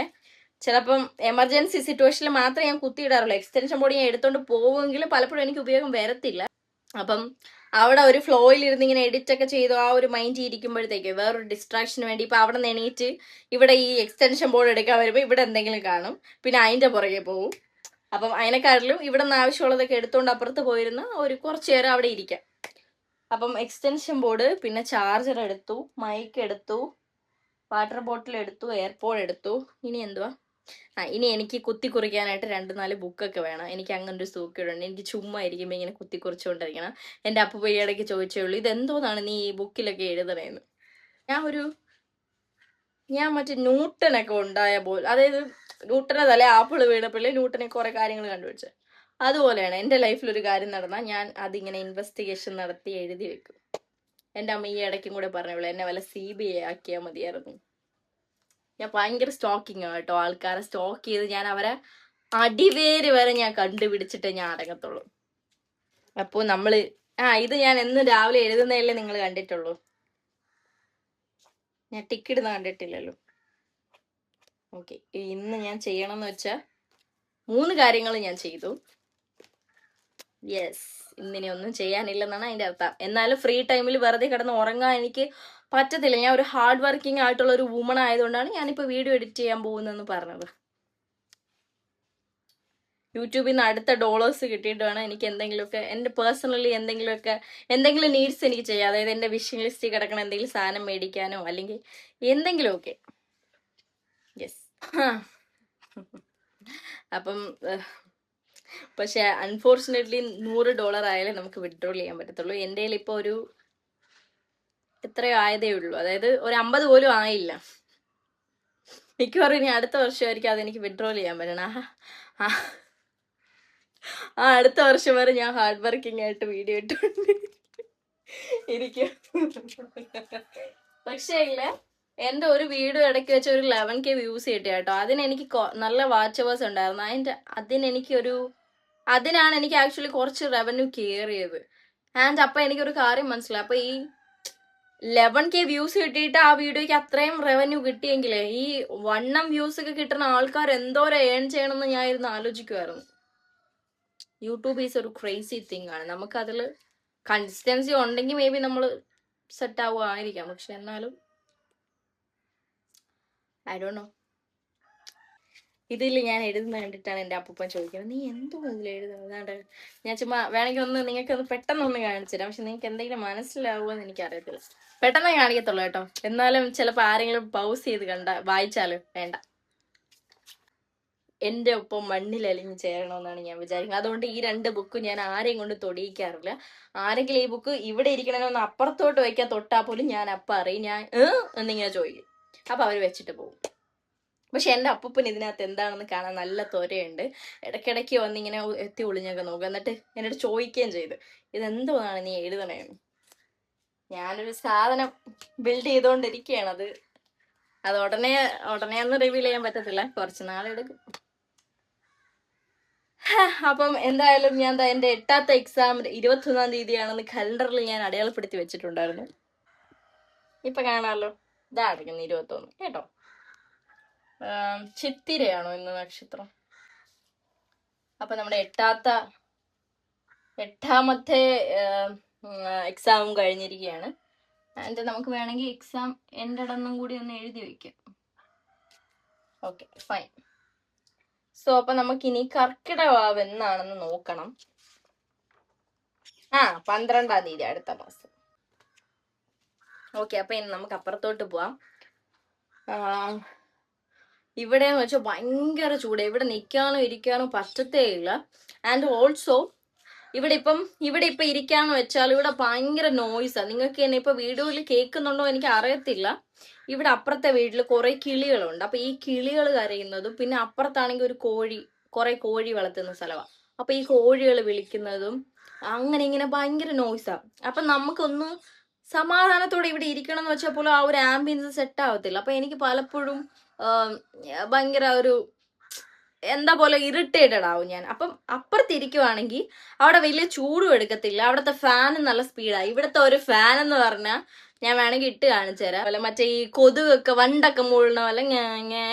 ചിലപ്പം എമർജൻസി സിറ്റുവേഷനിൽ മാത്രമേ ഞാൻ കുത്തിയിടാറുള്ളൂ. എക്സ്റ്റൻഷൻ ബോർഡ് ഞാൻ എടുത്തോണ്ട് പോവുമെങ്കിലും പലപ്പോഴും എനിക്ക് ഉപയോഗം വരത്തില്ല. അപ്പം അവിടെ ഒരു ഫ്ലോയിൽ ഇരുന്ന് ഇങ്ങനെ എഡിറ്റ് ഒക്കെ ചെയ്തു ആ ഒരു മൈൻഡ് ഇരിക്കുമ്പോഴത്തേക്ക് വേറൊരു ഡിസ്ട്രാക്ഷന് വേണ്ടി ഇപ്പൊ അവിടെ നിന്ന് എണീറ്റ് ഇവിടെ ഈ എക്സ്റ്റൻഷൻ ബോർഡ് എടുക്കാൻ വരുമ്പോൾ ഇവിടെ എന്തെങ്കിലും കാണും, പിന്നെ അതിന്റെ പുറകെ പോകും. അപ്പം അതിനെക്കാട്ടിലും ഇവിടെ നിന്ന് ആവശ്യമുള്ളതൊക്കെ എടുത്തുകൊണ്ട് അപ്പുറത്ത് പോയിരുന്ന ഒരു കുറച്ചു നേരം അവിടെ ഇരിക്കാം. അപ്പം എക്സ്റ്റൻഷൻ ബോർഡ്, പിന്നെ ചാർജർ എടുത്തു, മൈക്ക് എടുത്തു, വാട്ടർ ബോട്ടിൽ എടുത്തു, എയർപോഡ് എടുത്തു. ഇനി എന്തുവാ, ഇനി എനിക്ക് കുത്തി കുറിക്കാനായിട്ട് 2-4 ബുക്കൊക്കെ വേണം. എനിക്ക് അങ്ങനെ ഒരു സൂക്കേടുണ്ട്. എനിക്ക് ചുമ്മാ ഇരിക്കുമ്പോൾ ഇങ്ങനെ കുത്തി കുറിച്ചുകൊണ്ടിരിക്കണം. എൻ്റെ അപ്പൂപ്പ ഈ ഇടയ്ക്ക് ചോദിച്ചേ ഉള്ളൂ, ഇതെന്തോന്നാണ് നീ ഈ ബുക്കിലൊക്കെ എഴുതണേന്ന്. ഞാൻ മറ്റേ ന്യൂട്ടനൊക്കെ ഉണ്ടായ പോലെ, അതായത് ന്യൂട്ടനെ തലേ ആപ്പിള് വീണപ്പോഴേ ന്യൂട്ടനെ കുറെ കാര്യങ്ങൾ കണ്ടുപിടിച്ചത്. അതുപോലെയാണ് എൻ്റെ ലൈഫിൽ ഒരു കാര്യം നടന്നാൽ ഞാൻ അതിങ്ങനെ ഇൻവെസ്റ്റിഗേഷൻ നടത്തി എഴുതി വെക്കും. എൻ്റെ അമ്മ ഈ ഇടയ്ക്കും കൂടെ പറഞ്ഞോളൂ, എന്നെ വല്ല CBI ആക്കിയാൽ മതിയായിരുന്നു. ഞാൻ ഭയങ്കര സ്റ്റോക്കിങ് ആണ് കേട്ടോ. ആൾക്കാരെ സ്റ്റോക്ക് ചെയ്ത് ഞാൻ അവരെ അടിവേര് വരെ ഞാൻ കണ്ടുപിടിച്ചിട്ടേ ഞാൻ അടങ്ങത്തുള്ളൂ. അപ്പോൾ നമ്മള് ഇത് ഞാൻ എന്ന് രാവിലെ എഴുതുന്നതല്ലേ നിങ്ങൾ കണ്ടിട്ടുള്ളൂ. ഞാൻ ടിക്കിടുന്ന കണ്ടിട്ടില്ലല്ലോ. ഓക്കെ, ഇന്ന് ഞാൻ ചെയ്യണമെന്ന് വെച്ചാൽ 3 കാര്യങ്ങൾ ഞാൻ ചെയ്തു. യെസ്, ഇന്നിനി ഒന്നും ചെയ്യാനില്ലെന്നാണ് അതിന്റെ അർത്ഥം. എന്നാലും ഫ്രീ ടൈമിൽ വെറുതെ കിടന്ന് ഉറങ്ങാൻ എനിക്ക് പറ്റത്തില്ല. ഞാൻ ഒരു ഹാർഡ് വർക്കിംഗ് ആയിട്ടുള്ള ഒരു വുമൺ ആയതുകൊണ്ടാണ് ഞാനിപ്പോൾ വീഡിയോ എഡിറ്റ് ചെയ്യാൻ പോകുന്നതെന്ന് പറഞ്ഞത്. യൂട്യൂബിൽ നിന്ന് അടുത്ത ഡോളേഴ്സ് കിട്ടിയിട്ട് വേണം എനിക്ക് എന്തെങ്കിലുമൊക്കെ എൻ്റെ പേഴ്സണലി എന്തെങ്കിലും നീഡ്സ് എനിക്ക് ചെയ്യാം. അതായത് എൻ്റെ വിഷിംഗ് ലിസ്റ്റിൽ കിടക്കണ എന്തെങ്കിലും സാധനം മേടിക്കാനോ അല്ലെങ്കിൽ എന്തെങ്കിലുമൊക്കെ. യെസ്. അപ്പം പക്ഷെ അൺഫോർച്ചുനേറ്റ്ലി $100 ആയാലേ നമുക്ക് വിഡ്രോൾ ചെയ്യാൻ പറ്റത്തുള്ളൂ. എൻ്റെ കയ്യിൽ ഇപ്പോൾ ഒരു എത്രയോ ആയതേ ഉള്ളൂ. അതായത് ഒരു 50 പോലും ആയില്ല. മിക്കവാറും ഇനി അടുത്ത വർഷമായിരിക്കും അതെനിക്ക് വിഡ്രോൾ ചെയ്യാൻ പറ്റണം. അടുത്ത വർഷം വരെ ഞാൻ ഹാർഡ് വർക്കിംഗ് ആയിട്ട് വീഡിയോ ഇട്ടുകൊണ്ട് ഇരിക്കും. പക്ഷേ ഇല്ല, എൻ്റെ ഒരു വീഡിയോ ഇടയ്ക്ക് വെച്ച് ഒരു 11K വ്യൂസ് കിട്ടി കേട്ടോ. അതിനെനിക്ക് നല്ല വാച്ച് അവേഴ്സ് ഉണ്ടായിരുന്നു. അതിനാണ് എനിക്ക് ആക്ച്വലി കുറച്ച് റവന്യൂ കയറിയത്. ആൻഡ് അപ്പം എനിക്കൊരു കാര്യം മനസ്സിലായി. അപ്പം ഈ 11K വ്യൂസ് കിട്ടിയിട്ട് ആ വീഡിയോയ്ക്ക് അത്രയും റവന്യൂ കിട്ടിയെങ്കിലേ ഈ 1M വ്യൂസ് ഒക്കെ കിട്ടുന്ന ആൾക്കാർ എന്തോരം ഏൺ ചെയ്യണമെന്ന് ഞാൻ ഇരുന്ന് ആലോചിക്കുമായിരുന്നു. യൂട്യൂബ് ഈസ് ഒരു ക്രേസി തിങ് ആണ്. നമുക്കതിൽ കൺസിസ്റ്റൻസി ഉണ്ടെങ്കിൽ മേ ബി നമ്മൾ സെറ്റ് ആവുമായിരിക്കാം. പക്ഷെ എന്നാലും ഐ ഡോണ്ട് നോ. ഇതിൽ ഞാൻ എഴുതുന്ന കണ്ടിട്ടാണ് എൻ്റെ അപ്പൂപ്പൻ ചോദിക്കുന്നത്, നീ എന്തോ ഇതിൽ എഴുതുന്നത്? ഞാൻ ചുമ്മാ വേണമെങ്കിൽ നിങ്ങൾക്കൊന്ന് പെട്ടെന്നൊന്ന് കാണിച്ചു തരാം. പക്ഷെ നിങ്ങൾക്ക് എന്തെങ്കിലും മനസ്സിലാവുമെന്ന് എനിക്കറിയത്തില്ല. പെട്ടെന്ന് കാണിക്കത്തുള്ളൂ കേട്ടോ. എന്നാലും ചിലപ്പോൾ ആരെങ്കിലും പൗസ് ചെയ്ത് വായിച്ചാലും വേണ്ട. എൻ്റെ ഒപ്പം മണ്ണിൽ അലിഞ്ഞ് ചേരണമെന്നാണ് ഞാൻ വിചാരിക്കുന്നത്. അതുകൊണ്ട് ഈ 2 ബുക്ക് ഞാൻ ആരെയും കൊണ്ട് തൊടിയിക്കാറില്ല. ആരെങ്കിലും ഈ ബുക്ക് ഇവിടെ ഇരിക്കണമെന്ന് അപ്പുറത്തോട്ട് വയ്ക്കാൻ തൊട്ടാൽ പോലും ഞാൻ അപ്പം അറിയും. ഞാൻ എന്നിങ്ങനെ ചോദിക്കും. അപ്പം അവർ വെച്ചിട്ട് പോകും. പക്ഷെ എൻ്റെ അപ്പൂപ്പൻ ഇതിനകത്ത് എന്താണെന്ന് കാണാൻ നല്ല ത്വരയുണ്ട്. ഇടയ്ക്കിടയ്ക്ക് വന്നിങ്ങനെ എത്തി ഒളിഞ്ഞൊക്കെ നോക്കുക. എന്നിട്ട് എന്നോട് ചോദിക്കുകയും ചെയ്ത്, ഇതെന്തോന്നാണ് നീ എഴുതണേന്ന്. ഞാനൊരു സാധനം ബിൽഡ് ചെയ്തുകൊണ്ടിരിക്കുകയാണ്. അത് ഉടനെ ഒന്നും റിവീൽ ചെയ്യാൻ പറ്റത്തില്ല, കുറച്ച് നാളെടുക്കും. അപ്പം എന്തായാലും ഞാൻ എൻ്റെ 8ാമത്തെ എക്സാം 21-ാം തീയതിയാണെന്ന് കലണ്ടറിൽ ഞാൻ അടയാളപ്പെടുത്തി വെച്ചിട്ടുണ്ടായിരുന്നു. ഇപ്പൊ കാണാമല്ലോ, ഇതാ അടയ്ക്കുന്നു 21 കേട്ടോ. ചിത്തിരയാണോ ഇന്ന് നക്ഷത്രം? അപ്പൊ നമ്മുടെ 8ാമത്തെ എക്സാമും കഴിഞ്ഞിരിക്കുകയാണ്. ആൻഡ് നമുക്ക് വേണമെങ്കിൽ എക്സാം എൻ്റെ ഇടന്നും കൂടി ഒന്ന് എഴുതി വയ്ക്കാം. Okay, fine. സോ അപ്പൊ നമുക്ക് ഇനി കർക്കിടക എന്നാണെന്ന് നോക്കണം. 12-ാം തീയതി അടുത്ത മാസം. ഓക്കെ, അപ്പൊ ഇനി നമുക്ക് അപ്പുറത്തോട്ട് പോവാം. ഇവിടെയെന്ന് വെച്ചാൽ ഭയങ്കര ചൂട്, ഇവിടെ നിൽക്കാനോ ഇരിക്കാനോ പറ്റത്തേ ഇല്ല. ആൻഡ് ഓൾസോ ഇവിടെ ഇപ്പൊ ഇരിക്കാന്ന് വെച്ചാൽ ഇവിടെ ഭയങ്കര നോയ്സാ. നിങ്ങൾക്ക് തന്നെ ഇപ്പൊ വീഡിയോയിൽ കേൾക്കുന്നുണ്ടോ എനിക്ക് അറിയത്തില്ല. ഇവിടെ അപ്പുറത്തെ വീട്ടിൽ കുറെ കിളികളുണ്ട്. അപ്പൊ ഈ കിളികൾ കരയുന്നതും പിന്നെ അപ്പുറത്താണെങ്കിൽ ഒരു കുറെ കോഴി വളർത്തുന്ന സ്ഥലമാണ്. അപ്പൊ ഈ കോഴികൾ വിളിക്കുന്നതും അങ്ങനെ ഇങ്ങനെ ഭയങ്കര നോയ്സാ. അപ്പൊ നമുക്കൊന്ന് സമാധാനത്തോടെ ഇവിടെ ഇരിക്കണം എന്ന് വെച്ചാൽ പോലും ആ ഒരു ആംബിയൻസ് സെറ്റ് ആവത്തില്ല. അപ്പൊ എനിക്ക് പലപ്പോഴും ഭയങ്കര ഒരു എന്താ പോലെ ഇറിറ്റേറ്റഡ് ആവും ഞാൻ. അപ്പം അപ്പുറത്തിരിക്കുവാണെങ്കിൽ അവിടെ വലിയ ചൂടും എടുക്കത്തില്ല. അവിടുത്തെ ഫാനും നല്ല സ്പീഡാണ്. ഇവിടുത്തെ ഒരു ഫാൻ എന്ന് പറഞ്ഞാൽ ഞാൻ വേണമെങ്കിൽ ഇട്ട് കാണിച്ചു തരാം. അല്ല മറ്റേ ഈ കൊതുകൊക്കെ വണ്ടൊക്കെ മൂളണ പോലെ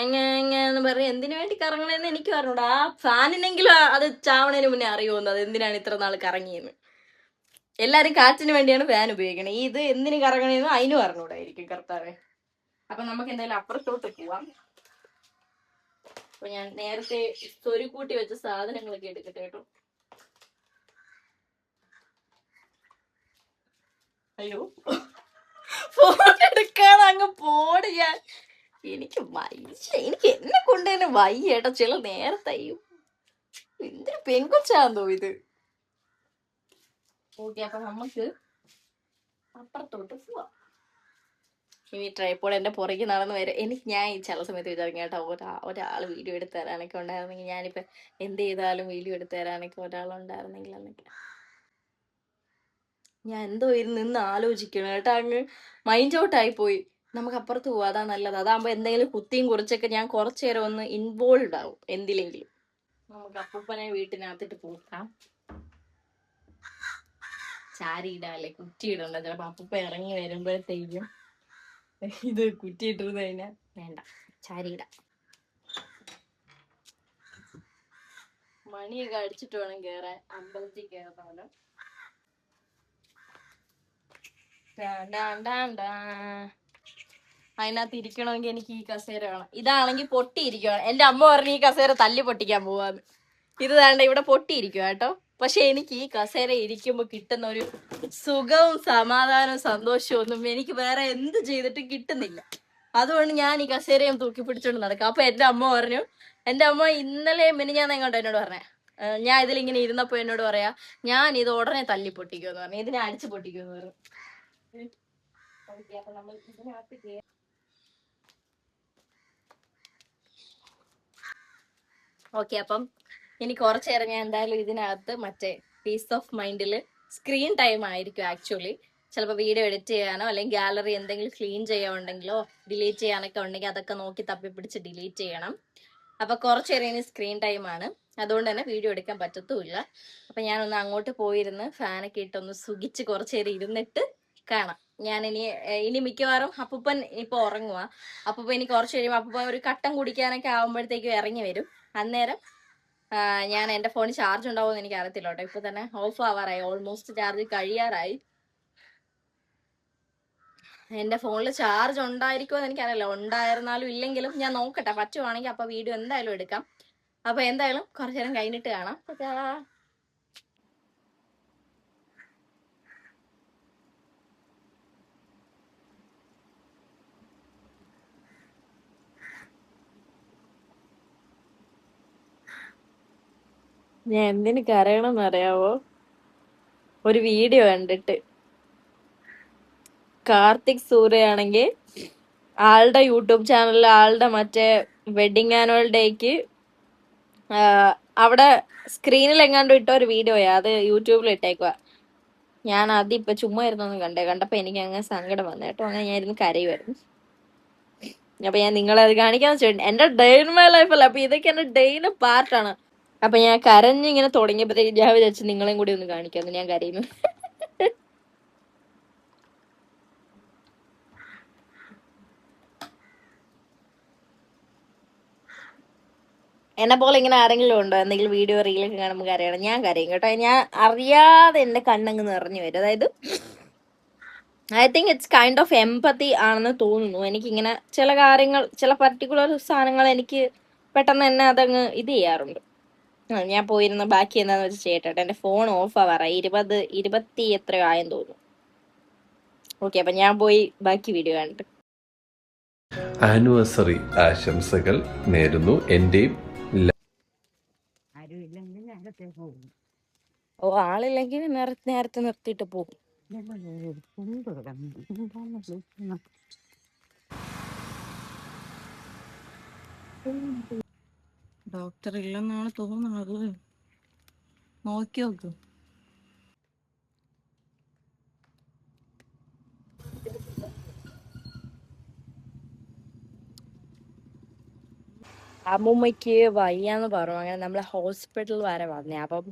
എന്ന് പറഞ്ഞ് എന്തിനു വേണ്ടി കറങ്ങണമെന്ന് എനിക്ക് പറഞ്ഞൂടാ. ആ ഫാനിനെങ്കിലും അത് ചാവണേന് മുന്നേ അറിയുമെന്ന് അത് എന്തിനാണ് ഇത്ര നാൾ കറങ്ങിയെന്ന്. എല്ലാരും കാറ്റിന് വേണ്ടിയാണ് ഫാൻ ഉപയോഗിക്കണേ. ഇത് എന്തിനു കറങ്ങണേന്ന് അതിന് പറഞ്ഞൂടായിരിക്കും കർത്താവേ. അപ്പൊ നമുക്ക് എന്തായാലും അപ്പുറത്തോട്ട് പോവാം. അപ്പൊ ഞാൻ നേരത്തെ സ്വരുക്കൂട്ടി വെച്ച സാധനങ്ങളൊക്കെ എടുക്കട്ടെ കേട്ടോ. അയ്യോ, ഫോൺ എടുക്കാതെ അങ്ങ് പോട് ഞാൻ. എനിക്ക് എന്നെ കൊണ്ട് തന്നെ വയ്യ ഏട്ടാ. ചില നേരത്തെയും എന്തൊരു പെങ്കൊച്ചാന്നോ ഇത്. ഓക്കെ, അപ്പൊ നമുക്ക് അപ്പുറത്തോട്ട് പോവാം. ഇനി ട്രൈപോഡ് എന്റെ പുറകെ നടന്ന് വരെ ഞാൻ ഈ ചില സമയത്ത് വിചാരിക്കും കേട്ടോ, ഒരാൾ വീഡിയോ എടുത്ത് തരാനൊക്കെ ഉണ്ടായിരുന്നെങ്കിൽ, ഞാനിപ്പോ എന്ത് ചെയ്താലും വീഡിയോ എടുത്ത് തരാനൊക്കെ ഒരാളുണ്ടായിരുന്നെങ്കിൽ എന്നൊക്കെ ഞാൻ എന്തോ നിന്ന് ആലോചിക്കണം കേട്ടോ. അങ്ങ് മൈൻഡ് ഔട്ട് ആയി പോയി. നമുക്ക് അപ്പുറത്ത് പോവാം, അതാ നല്ലത്. അതാകുമ്പോ എന്തെങ്കിലും കുത്തിയും കുറിച്ചൊക്കെ ഞാൻ കുറച്ചു നേരം ഒന്ന് ഇൻവോൾവ് ആവും എന്തിലെങ്കിലും. നമുക്ക് അപ്പൂപ്പനെ വീട്ടിനകത്തിട്ട് പോക്കാം. ചാരി ഇടാല്ലേ, കുറ്റി ഇടണ്ട. ചിലപ്പോ അപ്പൂപ്പ ഇറങ്ങി വരുമ്പോഴത്തേക്കും ഇത് കുറ്റിയിട്ടിരുന്ന് കഴിഞ്ഞാൽ വേണ്ട. ചാരിയിടാം. മണിയൊക്കെ അടിച്ചിട്ട് വേണം കേറാൻ. അമ്പലത്തിൽ കയറുന്നല്ലോ. അതിനകത്ത് ഇരിക്കണമെങ്കിൽ എനിക്ക് ഈ കസേര വേണം. ഇതാണെങ്കിൽ പൊട്ടിയിരിക്കണം. എന്റെ അമ്മ പറഞ്ഞു ഈ കസേര തല്ലി പൊട്ടിക്കാൻ പോവാന്ന്. ഇത് വേണ്ട, ഇവിടെ പൊട്ടിയിരിക്കുക കേട്ടോ. പക്ഷെ എനിക്ക് ഈ കസേര ഇരിക്കുമ്പോ കിട്ടുന്ന ഒരു സുഖവും സമാധാനവും സന്തോഷവും ഒന്നും എനിക്ക് വേറെ എന്ത് ചെയ്തിട്ടും കിട്ടുന്നില്ല. അതുകൊണ്ട് ഞാൻ ഈ കസേരയും തൂക്കി പിടിച്ചോണ്ട് നടക്കാം. അപ്പൊ എന്റെ അമ്മ ഇന്നലെ മിനിഞ്ഞാന്ന് എങ്ങോട്ട് എന്നോട് പറഞ്ഞേ, ഞാൻ ഇതിലിങ്ങനെ ഇരുന്നപ്പോ എന്നോട് പറയാ, ഞാൻ ഇത് ഉടനെ തല്ലി പൊട്ടിക്കുമെന്ന് പറഞ്ഞു, ഇതിനെ അടിച്ചു പൊട്ടിക്കുമെന്ന് പറഞ്ഞു. അപ്പൊ നമ്മൾ ഇതിനകത്ത് ഓക്കെ. അപ്പം ഇനി കുറച്ചു നേരം ഞാൻ എന്തായാലും ഇതിനകത്ത് മറ്റേ പീസ് ഓഫ് മൈൻഡില് സ്ക്രീൻ ടൈം ആയിരിക്കും ആക്ച്വലി. ചിലപ്പോൾ വീഡിയോ എഡിറ്റ് ചെയ്യാനോ അല്ലെങ്കിൽ ഗാലറി എന്തെങ്കിലും ക്ലീൻ ചെയ്യാനുണ്ടെങ്കിലോ ഡിലീറ്റ് ചെയ്യാനൊക്കെ ഉണ്ടെങ്കിൽ അതൊക്കെ നോക്കി തപ്പിപ്പിടിച്ച് ഡിലീറ്റ് ചെയ്യണം. അപ്പൊ കുറച്ചു നേരം ഇനി സ്ക്രീൻ ടൈം ആണ്. അതുകൊണ്ട് തന്നെ വീഡിയോ എടുക്കാൻ പറ്റത്തുമില്ല. അപ്പൊ ഞാനൊന്ന് അങ്ങോട്ട് പോയിരുന്ന് ഫാനൊക്കെ ഇട്ടൊന്ന് സുഖിച്ച് കുറച്ചു നേരം ഇരുന്നിട്ട് കാണാം. ഞാൻ ഇനി മിക്കവാറും അപ്പൂപ്പൻ ഇപ്പൊ ഉറങ്ങുക. അപ്പൂപ്പൻ ഇനി കുറച്ച് കഴിയുമ്പോൾ അപ്പൂപ്പൻ ഒരു കട്ടൻ കുടിക്കാനൊക്കെ ആവുമ്പോഴത്തേക്കും ഇറങ്ങി വരും. അന്നേരം ഞാൻ എന്റെ ഫോണിൽ ചാർജ് ഉണ്ടാവുമെന്ന് എനിക്ക് അറിയത്തില്ല കേട്ടോ. ഇപ്പൊ തന്നെ ഓഫ് ആവാറായി, ഓൾമോസ്റ്റ് ചാർജ് കഴിയാറായി. എന്റെ ഫോണിൽ ചാർജ് ഉണ്ടായിരിക്കുമെന്ന് എനിക്കറിയില്ല. ഉണ്ടായിരുന്നാലും ഇല്ലെങ്കിലും ഞാൻ നോക്കട്ടെ. പറ്റുവാണെങ്കിൽ അപ്പൊ വീഡിയോ എന്തായാലും എടുക്കാം. അപ്പൊ എന്തായാലും കുറച്ചു നേരം കഴിഞ്ഞിട്ട് കാണാം. ഞാൻ എന്തിനു കരയണമെന്ന് അറിയാവോ? ഒരു വീഡിയോ കണ്ടിട്ട്. കാർത്തിക് സൂര്യ ആളുടെ യൂട്യൂബ് ചാനലിൽ ആളുടെ മറ്റേ വെഡിങ് ആനുവൽ ഡേക്ക് അവിടെ സ്ക്രീനിൽ എങ്ങാണ്ട് ഇട്ട ഒരു വീഡിയോയാ. അത് യൂട്യൂബിൽ ഇട്ടേക്കുക. ഞാൻ അതിപ്പോ ചുമ്മാ ഇരുന്നൊന്നും കണ്ടപ്പോ എനിക്ക് അങ്ങനെ സങ്കടം വന്നു കേട്ടോ. അങ്ങനെ ഞാൻ ഇരുന്ന് കരയുമായിരുന്നു. അപ്പൊ ഞാൻ നിങ്ങളെ അത് കാണിക്കാന്ന് വെച്ചിട്ടുണ്ട്. എന്റെ ഡേ ഇൻ മൈ ലൈഫ് അല്ല, അപ്പൊ ഇതൊക്കെ എന്റെ ഡേയിന്റെ പാർട്ടാണ്. അപ്പൊ ഞാൻ കരഞ്ഞിങ്ങനെ തുടങ്ങിയപ്പോഴത്തേക്ക് ഞാൻ വിചാരിച്ചു നിങ്ങളെയും കൂടി ഒന്ന് കാണിക്കാന്ന്. ഞാൻ കരയുന്നു. എന്നെ പോലെ ഇങ്ങനെ ആരെങ്കിലും ഉണ്ടോ എന്തെങ്കിലും വീഡിയോ റീലൊക്കെ കാണുമ്പോൾ കരയണം? ഞാൻ കരയും കേട്ടോ. ഞാൻ അറിയാതെ എന്റെ കണ്ണങ്ങ് നിറഞ്ഞു വരും. അതായത് I think it's kind of empathy ആണെന്ന് തോന്നുന്നു. എനിക്കിങ്ങനെ ചില കാര്യങ്ങൾ, ചില പർട്ടിക്കുലർ സാധനങ്ങൾ എനിക്ക് പെട്ടെന്ന് തന്നെ അതങ്ങ് ഇത് ചെയ്യാറുണ്ട്. ഞാൻ പോയിരുന്ന ബാക്കി എന്താന്ന് വെച്ചാൽ ചെയ്യട്ടെ. എന്റെ ഫോൺ ഓഫ് ആവാറായി. 20 എത്രയോ ആയെന്ന് തോന്നുന്നു. ഓക്കെ, അപ്പൊ ഞാൻ പോയി ബാക്കി വീഡിയോ കണ്ടിട്ട്. ആനിവേഴ്സറി ആശംസകൾ നേരുന്നു. എന്റെയും ആളില്ലെങ്കിൽ നേരത്തെ നിർത്തിയിട്ട് പോകും. ഡോക്ടർ ഇല്ലെന്നാണ് തോന്നുന്നത്. നോക്കി നോക്ക്. അമ്മൂമ്മയ്ക്ക് വയ്യാന്ന് പറഞ്ഞു. അങ്ങനെ നമ്മളെ ഹോസ്പിറ്റൽ വരെ വന്നേ. അപ്പം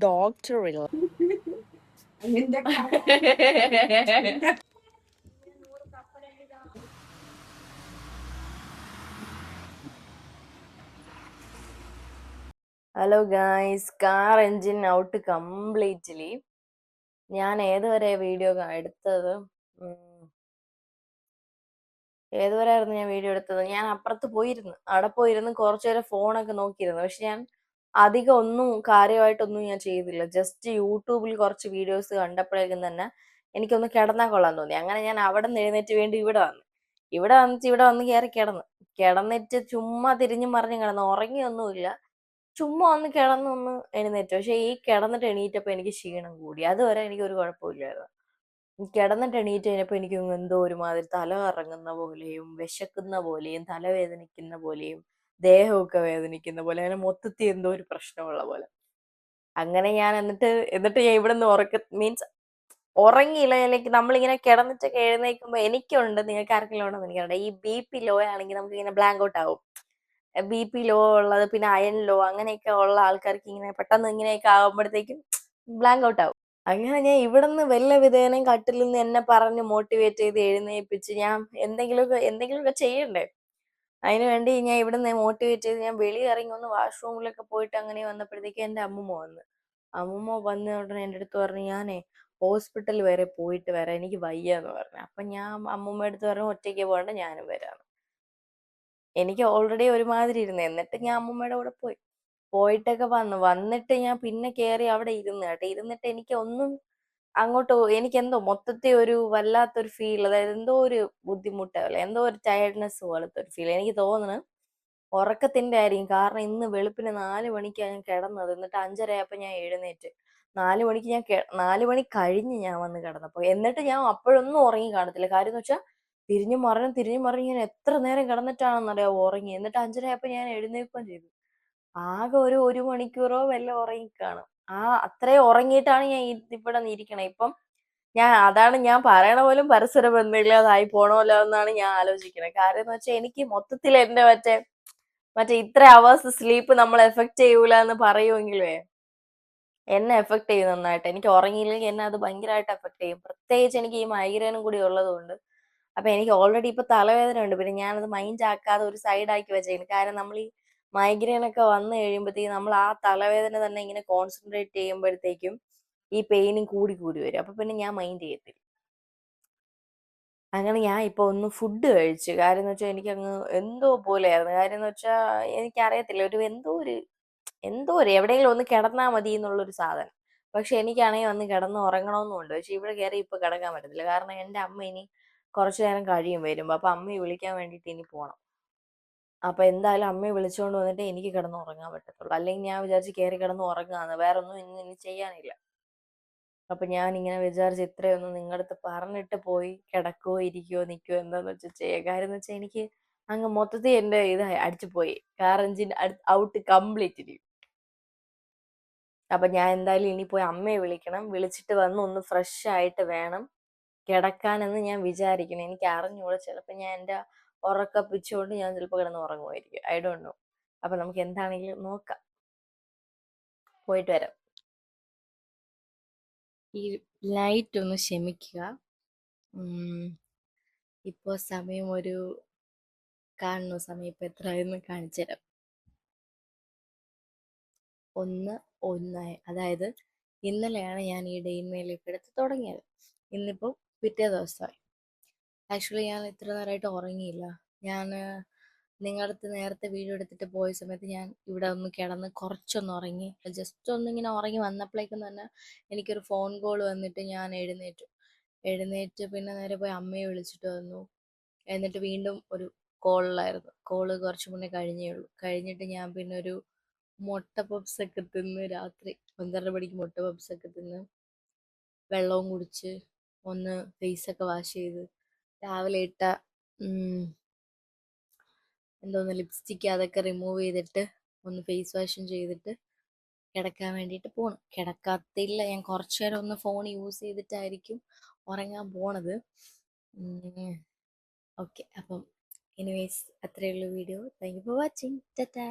ഡോക്ടർ ഇല്ല. Hello guys, car engine out completely. ഞാൻ ഏതുവരെ വീഡിയോ എടുത്തത്? ഏതുവരെയായിരുന്നു ഞാൻ വീഡിയോ എടുത്തത്? ഞാൻ അപ്പുറത്ത് പോയിരുന്നു. അവിടെ പോയിരുന്ന് കുറച്ചു നേരം ഫോണൊക്കെ നോക്കിയിരുന്നു. പക്ഷെ ഞാൻ അധികം ഒന്നും കാര്യമായിട്ടൊന്നും ഞാൻ ചെയ്തില്ല. ജസ്റ്റ് യൂട്യൂബിൽ കുറച്ച് വീഡിയോസ് കണ്ടപ്പോഴേക്കും തന്നെ എനിക്കൊന്ന് കിടന്നാൽ കൊള്ളാൻ തോന്നി. അങ്ങനെ ഞാൻ അവിടെ നിന്ന് എഴുന്നേറ്റ് വേണ്ടി ഇവിടെ വന്നു. ഇവിടെ വന്ന് കയറി കിടന്നിട്ട് ചുമ്മാ തിരിഞ്ഞും മറിഞ്ഞും കിടന്നു. ഉറങ്ങിയൊന്നുമില്ല. ചുമ്മാ ഒന്ന് കിടന്നൊന്ന് എഴുന്നേറ്റു. പക്ഷെ ഈ കിടന്നിട്ട് എണീറ്റപ്പോ എനിക്ക് ക്ഷീണം കൂടി. അതുവരെ എനിക്ക് ഒരു കുഴപ്പമില്ലായിരുന്നു. കിടന്നിട്ട് എണീറ്റ് കഴിഞ്ഞപ്പോ എനിക്ക് എന്തോ ഒരുമാതിരി തല കറങ്ങുന്ന പോലെയും വിശക്കുന്ന പോലെയും തലവേദനിക്കുന്ന പോലെയും ദേഹമൊക്കെ വേദനിക്കുന്ന പോലെ, അങ്ങനെ മൊത്തത്തിൽ എന്തോ ഒരു പ്രശ്നമുള്ള പോലെ. അങ്ങനെ ഞാൻ എന്നിട്ട് ഞാൻ ഇവിടെ നിന്ന് മീൻസ് ഉറങ്ങിയില്ല. എനിക്ക് നമ്മളിങ്ങനെ കിടന്നിട്ടൊക്കെ എഴുന്നേൽക്കുമ്പോൾ എനിക്കുണ്ട്, നിങ്ങൾക്ക് ആർക്കെങ്കിലും ഉണ്ടെന്ന് എനിക്കറിയാം, ഈ BP ലോ ആണെങ്കിൽ നമുക്ക് ഇങ്ങനെ ബ്ലാങ്ക് ഔട്ട് ആവും. BP ലോ ഉള്ളത്, പിന്നെ അയൺ ലോ, അങ്ങനെയൊക്കെ ഉള്ള ആൾക്കാർക്ക് ഇങ്ങനെ പെട്ടെന്ന് ഇങ്ങനെയൊക്കെ ആകുമ്പോഴത്തേക്കും ബ്ലാങ്ക് ഔട്ട് ആവും. അങ്ങനെ ഞാൻ ഇവിടുന്ന് വല്ല വിധേനയും കട്ടിൽ നിന്ന് എന്നെ പറഞ്ഞ് മോട്ടിവേറ്റ് ചെയ്ത് എഴുന്നേൽപ്പിച്ച് ഞാൻ എന്തെങ്കിലുമൊക്കെ ചെയ്യണ്ടേ. അതിനുവേണ്ടി ഞാൻ ഇവിടുന്ന് മോട്ടിവേറ്റ് ചെയ്ത് ഞാൻ വെളിയിറങ്ങി ഒന്ന് വാഷ്റൂമിലൊക്കെ പോയിട്ട് അങ്ങനെ വന്നപ്പോഴത്തേക്ക് എൻ്റെ അമ്മൂമ്മ വന്ന ഉടനെ എൻ്റെ അടുത്ത് പറഞ്ഞു, ഞാനേ ഹോസ്പിറ്റൽ വരെ പോയിട്ട് വരാം, എനിക്ക് വയ്യാന്ന് പറഞ്ഞു. അപ്പം ഞാൻ അമ്മൂമ്മ അടുത്ത് പറഞ്ഞു, ഒറ്റയ്ക്ക് പോകണ്ട, ഞാനും വരാം. എനിക്ക് ഓൾറെഡി ഒരുമാതിരി ഇരുന്നു. എന്നിട്ട് ഞാൻ അമ്മൂമ്മയുടെ കൂടെ പോയിട്ടൊക്കെ വന്നിട്ട് ഞാൻ പിന്നെ കയറി അവിടെ ഇരുന്നിട്ട് എനിക്ക് ഒന്നും എനിക്കെന്തോ മൊത്തത്തിൽ ഒരു വല്ലാത്തൊരു ഫീൽ, അതായത് എന്തോ ഒരു ബുദ്ധിമുട്ട് പോലെ, എന്തോ ഒരു ടയർഡ്നെസ് പോലത്തെ ഒരു ഫീൽ എനിക്ക് തോന്നുന്നു. ഉറക്കത്തിന്റെ ആയിരിക്കും. കാരണം ഇന്ന് വെളുപ്പിന് 4 മണിക്കാണ് ഞാൻ കിടന്നത്. എന്നിട്ട് 5:30 ആയപ്പോ ഞാൻ എഴുന്നേറ്റ്. 4 മണി കഴിഞ്ഞ് ഞാൻ വന്ന് കിടന്നപ്പോ. എന്നിട്ട് ഞാൻ അപ്പോഴൊന്നും ഉറങ്ങി കാണത്തില്ല. കാര്യം എന്ന് വെച്ചാൽ തിരിഞ്ഞു മറിഞ്ഞ് ഞാൻ എത്ര നേരം കിടന്നിട്ടാണെന്നറിയാവോ ഉറങ്ങി. എന്നിട്ട് 5:30 ആയപ്പോ ഞാൻ എഴുന്നേൽക്കുകയും ചെയ്തു. ആകെ ഒരു മണിക്കൂറോ വല്ല ഉറങ്ങിക്കാണും. അത്രയും ഉറങ്ങിയിട്ടാണ് ഞാൻ ഇവിടെ ഇരിക്കണേ. ഇപ്പം അതാണ് ഞാൻ പറയണ പോലും പരസ്പര ബന്ധമില്ലാതായി പോണമല്ലോ എന്നാണ് ഞാൻ ആലോചിക്കുന്നത്. കാര്യം എന്ന് വെച്ചാൽ എനിക്ക് മൊത്തത്തിൽ എന്റെ മറ്റേ ഇത്ര അവേഴ്സ് സ്ലീപ്പ് നമ്മൾ എഫക്ട് ചെയ്യൂല എന്ന് പറയുമെങ്കിലേ എന്നെ എഫക്ട് ചെയ്യും നന്നായിട്ട്. എനിക്ക് ഉറങ്ങിയില്ലെങ്കിൽ എന്നെ അത് ഭയങ്കരമായിട്ട് എഫക്ട് ചെയ്യും. പ്രത്യേകിച്ച് എനിക്ക് ഈ മൈഗ്രെയിനും കൂടി ഉള്ളതുകൊണ്ട്. അപ്പൊ എനിക്ക് ഓൾറെഡി ഇപ്പൊ തലവേദന ഉണ്ട്. പിന്നെ ഞാനത് മൈൻഡ് ആക്കാതെ ഒരു സൈഡ് ആക്കി വെച്ചേക്കും. കാരണം നമ്മൾ ഈ മൈഗ്രെയിൻ ഒക്കെ വന്നു കഴിയുമ്പോഴത്തേക്കും നമ്മൾ ആ തലവേദന തന്നെ ഇങ്ങനെ കോൺസെൻട്രേറ്റ് ചെയ്യുമ്പോഴത്തേക്കും ഈ പെയിനും കൂടി വരും. അപ്പൊ പിന്നെ ഞാൻ മൈൻഡ് ചെയ്യത്തില്ല. അങ്ങനെ ഞാൻ ഇപ്പൊ ഒന്ന് ഫുഡ് കഴിച്ചു. കാര്യം എന്ന് വെച്ചാൽ എനിക്കങ്ങ് എന്തോ പോലെയായിരുന്നു. കാര്യം എന്ന് വെച്ചാൽ എനിക്കറിയത്തില്ല, എന്തോ ഒരു എവിടെയെങ്കിലും ഒന്ന് കിടന്നാ മതി എന്നുള്ളൊരു സാധനം. പക്ഷെ എനിക്കാണെങ്കിൽ വന്ന് കിടന്ന് ഉറങ്ങണമെന്നുണ്ട്. പക്ഷെ ഇവിടെ കയറി ഇപ്പൊ കിടക്കാൻ പറ്റത്തില്ല. കാരണം എൻ്റെ അമ്മ ഇനി കുറച്ചു നേരം കഴിയും വരുമ്പോ. അപ്പൊ അമ്മയെ വിളിക്കാൻ വേണ്ടിയിട്ട് ഇനി പോണം. അപ്പൊ എന്തായാലും അമ്മയെ വിളിച്ചുകൊണ്ട് വന്നിട്ട് എനിക്ക് കിടന്ന് ഉറങ്ങാൻ പറ്റത്തുള്ളൂ. അല്ലെങ്കിൽ ഞാൻ വിചാരിച്ച് കയറി കിടന്ന് ഉറങ്ങാന്ന്. വേറെ ഒന്നും ഇനി ചെയ്യാനില്ല. അപ്പൊ ഞാൻ ഇങ്ങനെ വിചാരിച്ച് ഇത്രയൊന്നും നിങ്ങളുടെ അടുത്ത് പറഞ്ഞിട്ട് പോയി കിടക്കുവോ ഇരിക്കുവോ നിൽക്കുവോ എന്താന്ന് വെച്ചാൽ ചെയ്യുക. കാര്യം എന്ന് വെച്ചാൽ എനിക്ക് അങ്ങ് മൊത്തത്തിൽ എന്റെ ഇത് അടിച്ചു പോയി. Car engine out completely. അപ്പൊ ഞാൻ എന്തായാലും ഇനി പോയി അമ്മയെ വിളിക്കണം. വിളിച്ചിട്ട് വന്ന് ഒന്ന് ഫ്രഷ് ആയിട്ട് വേണം കിടക്കാനെന്ന് ഞാൻ വിചാരിക്കണം. എനിക്ക് അറിഞ്ഞൂടെ, ചിലപ്പോൾ ഞാൻ എൻ്റെ ഉറക്കപ്പിച്ചുകൊണ്ട് ഞാൻ ചിലപ്പോൾ കിടന്ന് ഉറങ്ങുമായിരിക്കും. I don't no. അപ്പൊ നമുക്ക് എന്താണെങ്കിലും നോക്കാം. പോയിട്ട് വരാം. ഈ ലൈറ്റ് ഒന്ന് ക്ഷമിക്കുക. ഇപ്പോൾ സമയം കാണുന്ന സമയം ഇപ്പൊ എത്രയെന്ന് കാണിച്ചു തരാം. 1:01. അതായത് ഇന്നലെയാണ് ഞാൻ ഈ ഡേ ഇൻ മൈ ലൈഫ് എടുത്ത് തുടങ്ങിയത്. ഇന്നിപ്പോൾ പിറ്റേ ദിവസമായി. ആക്ച്വലി ഞാൻ ഇത്ര നേരമായിട്ട് ഉറങ്ങിയില്ല. ഞാൻ നിങ്ങളുടെ അടുത്ത് നേരത്തെ വീഡിയോ എടുത്തിട്ട് പോയ സമയത്ത് ഞാൻ ഇവിടെ ഒന്ന് കിടന്ന് കുറച്ചൊന്ന് ഉറങ്ങി. ജസ്റ്റ് ഒന്നിങ്ങനെ ഉറങ്ങി വന്നപ്പോഴേക്കും തന്നെ എനിക്കൊരു ഫോൺ കോൾ വന്നിട്ട് ഞാൻ എഴുന്നേറ്റ് പിന്നെ നേരെ പോയി അമ്മയെ വിളിച്ചിട്ട് വന്നു. എന്നിട്ട് വീണ്ടും ഒരു കോളിലായിരുന്നു. കോള് കുറച്ച് മുന്നേ കഴിഞ്ഞേ ഉള്ളൂ. കഴിഞ്ഞിട്ട് ഞാൻ പിന്നെ ഒരു മുട്ട പപ്സ് ഒക്കെ തിന്ന് രാത്രി 12 മണിക്ക് മുട്ട പപ്സ് ഒക്കെ തിന്ന് വെള്ളവും കുടിച്ച് ഒന്ന് ഫേസൊക്കെ വാഷ് ചെയ്ത് രാവിലെ ഇട്ട എന്തോന്ന് ലിപ്സ്റ്റിക്ക് അതൊക്കെ റിമൂവ് ചെയ്തിട്ട് ഒന്ന് ഫേസ് വാഷും ചെയ്തിട്ട് കിടക്കാൻ വേണ്ടിയിട്ട് പോണു. കിടക്കത്തില്ല, ഞാൻ കുറച്ചു നേരം ഒന്ന് ഫോൺ യൂസ് ചെയ്തിട്ടായിരിക്കും ഉറങ്ങാൻ പോണത്. ഓക്കെ, അപ്പം എനിവേസ് അത്രയേ ഉള്ളൂ video. Thank you for watching. Tata.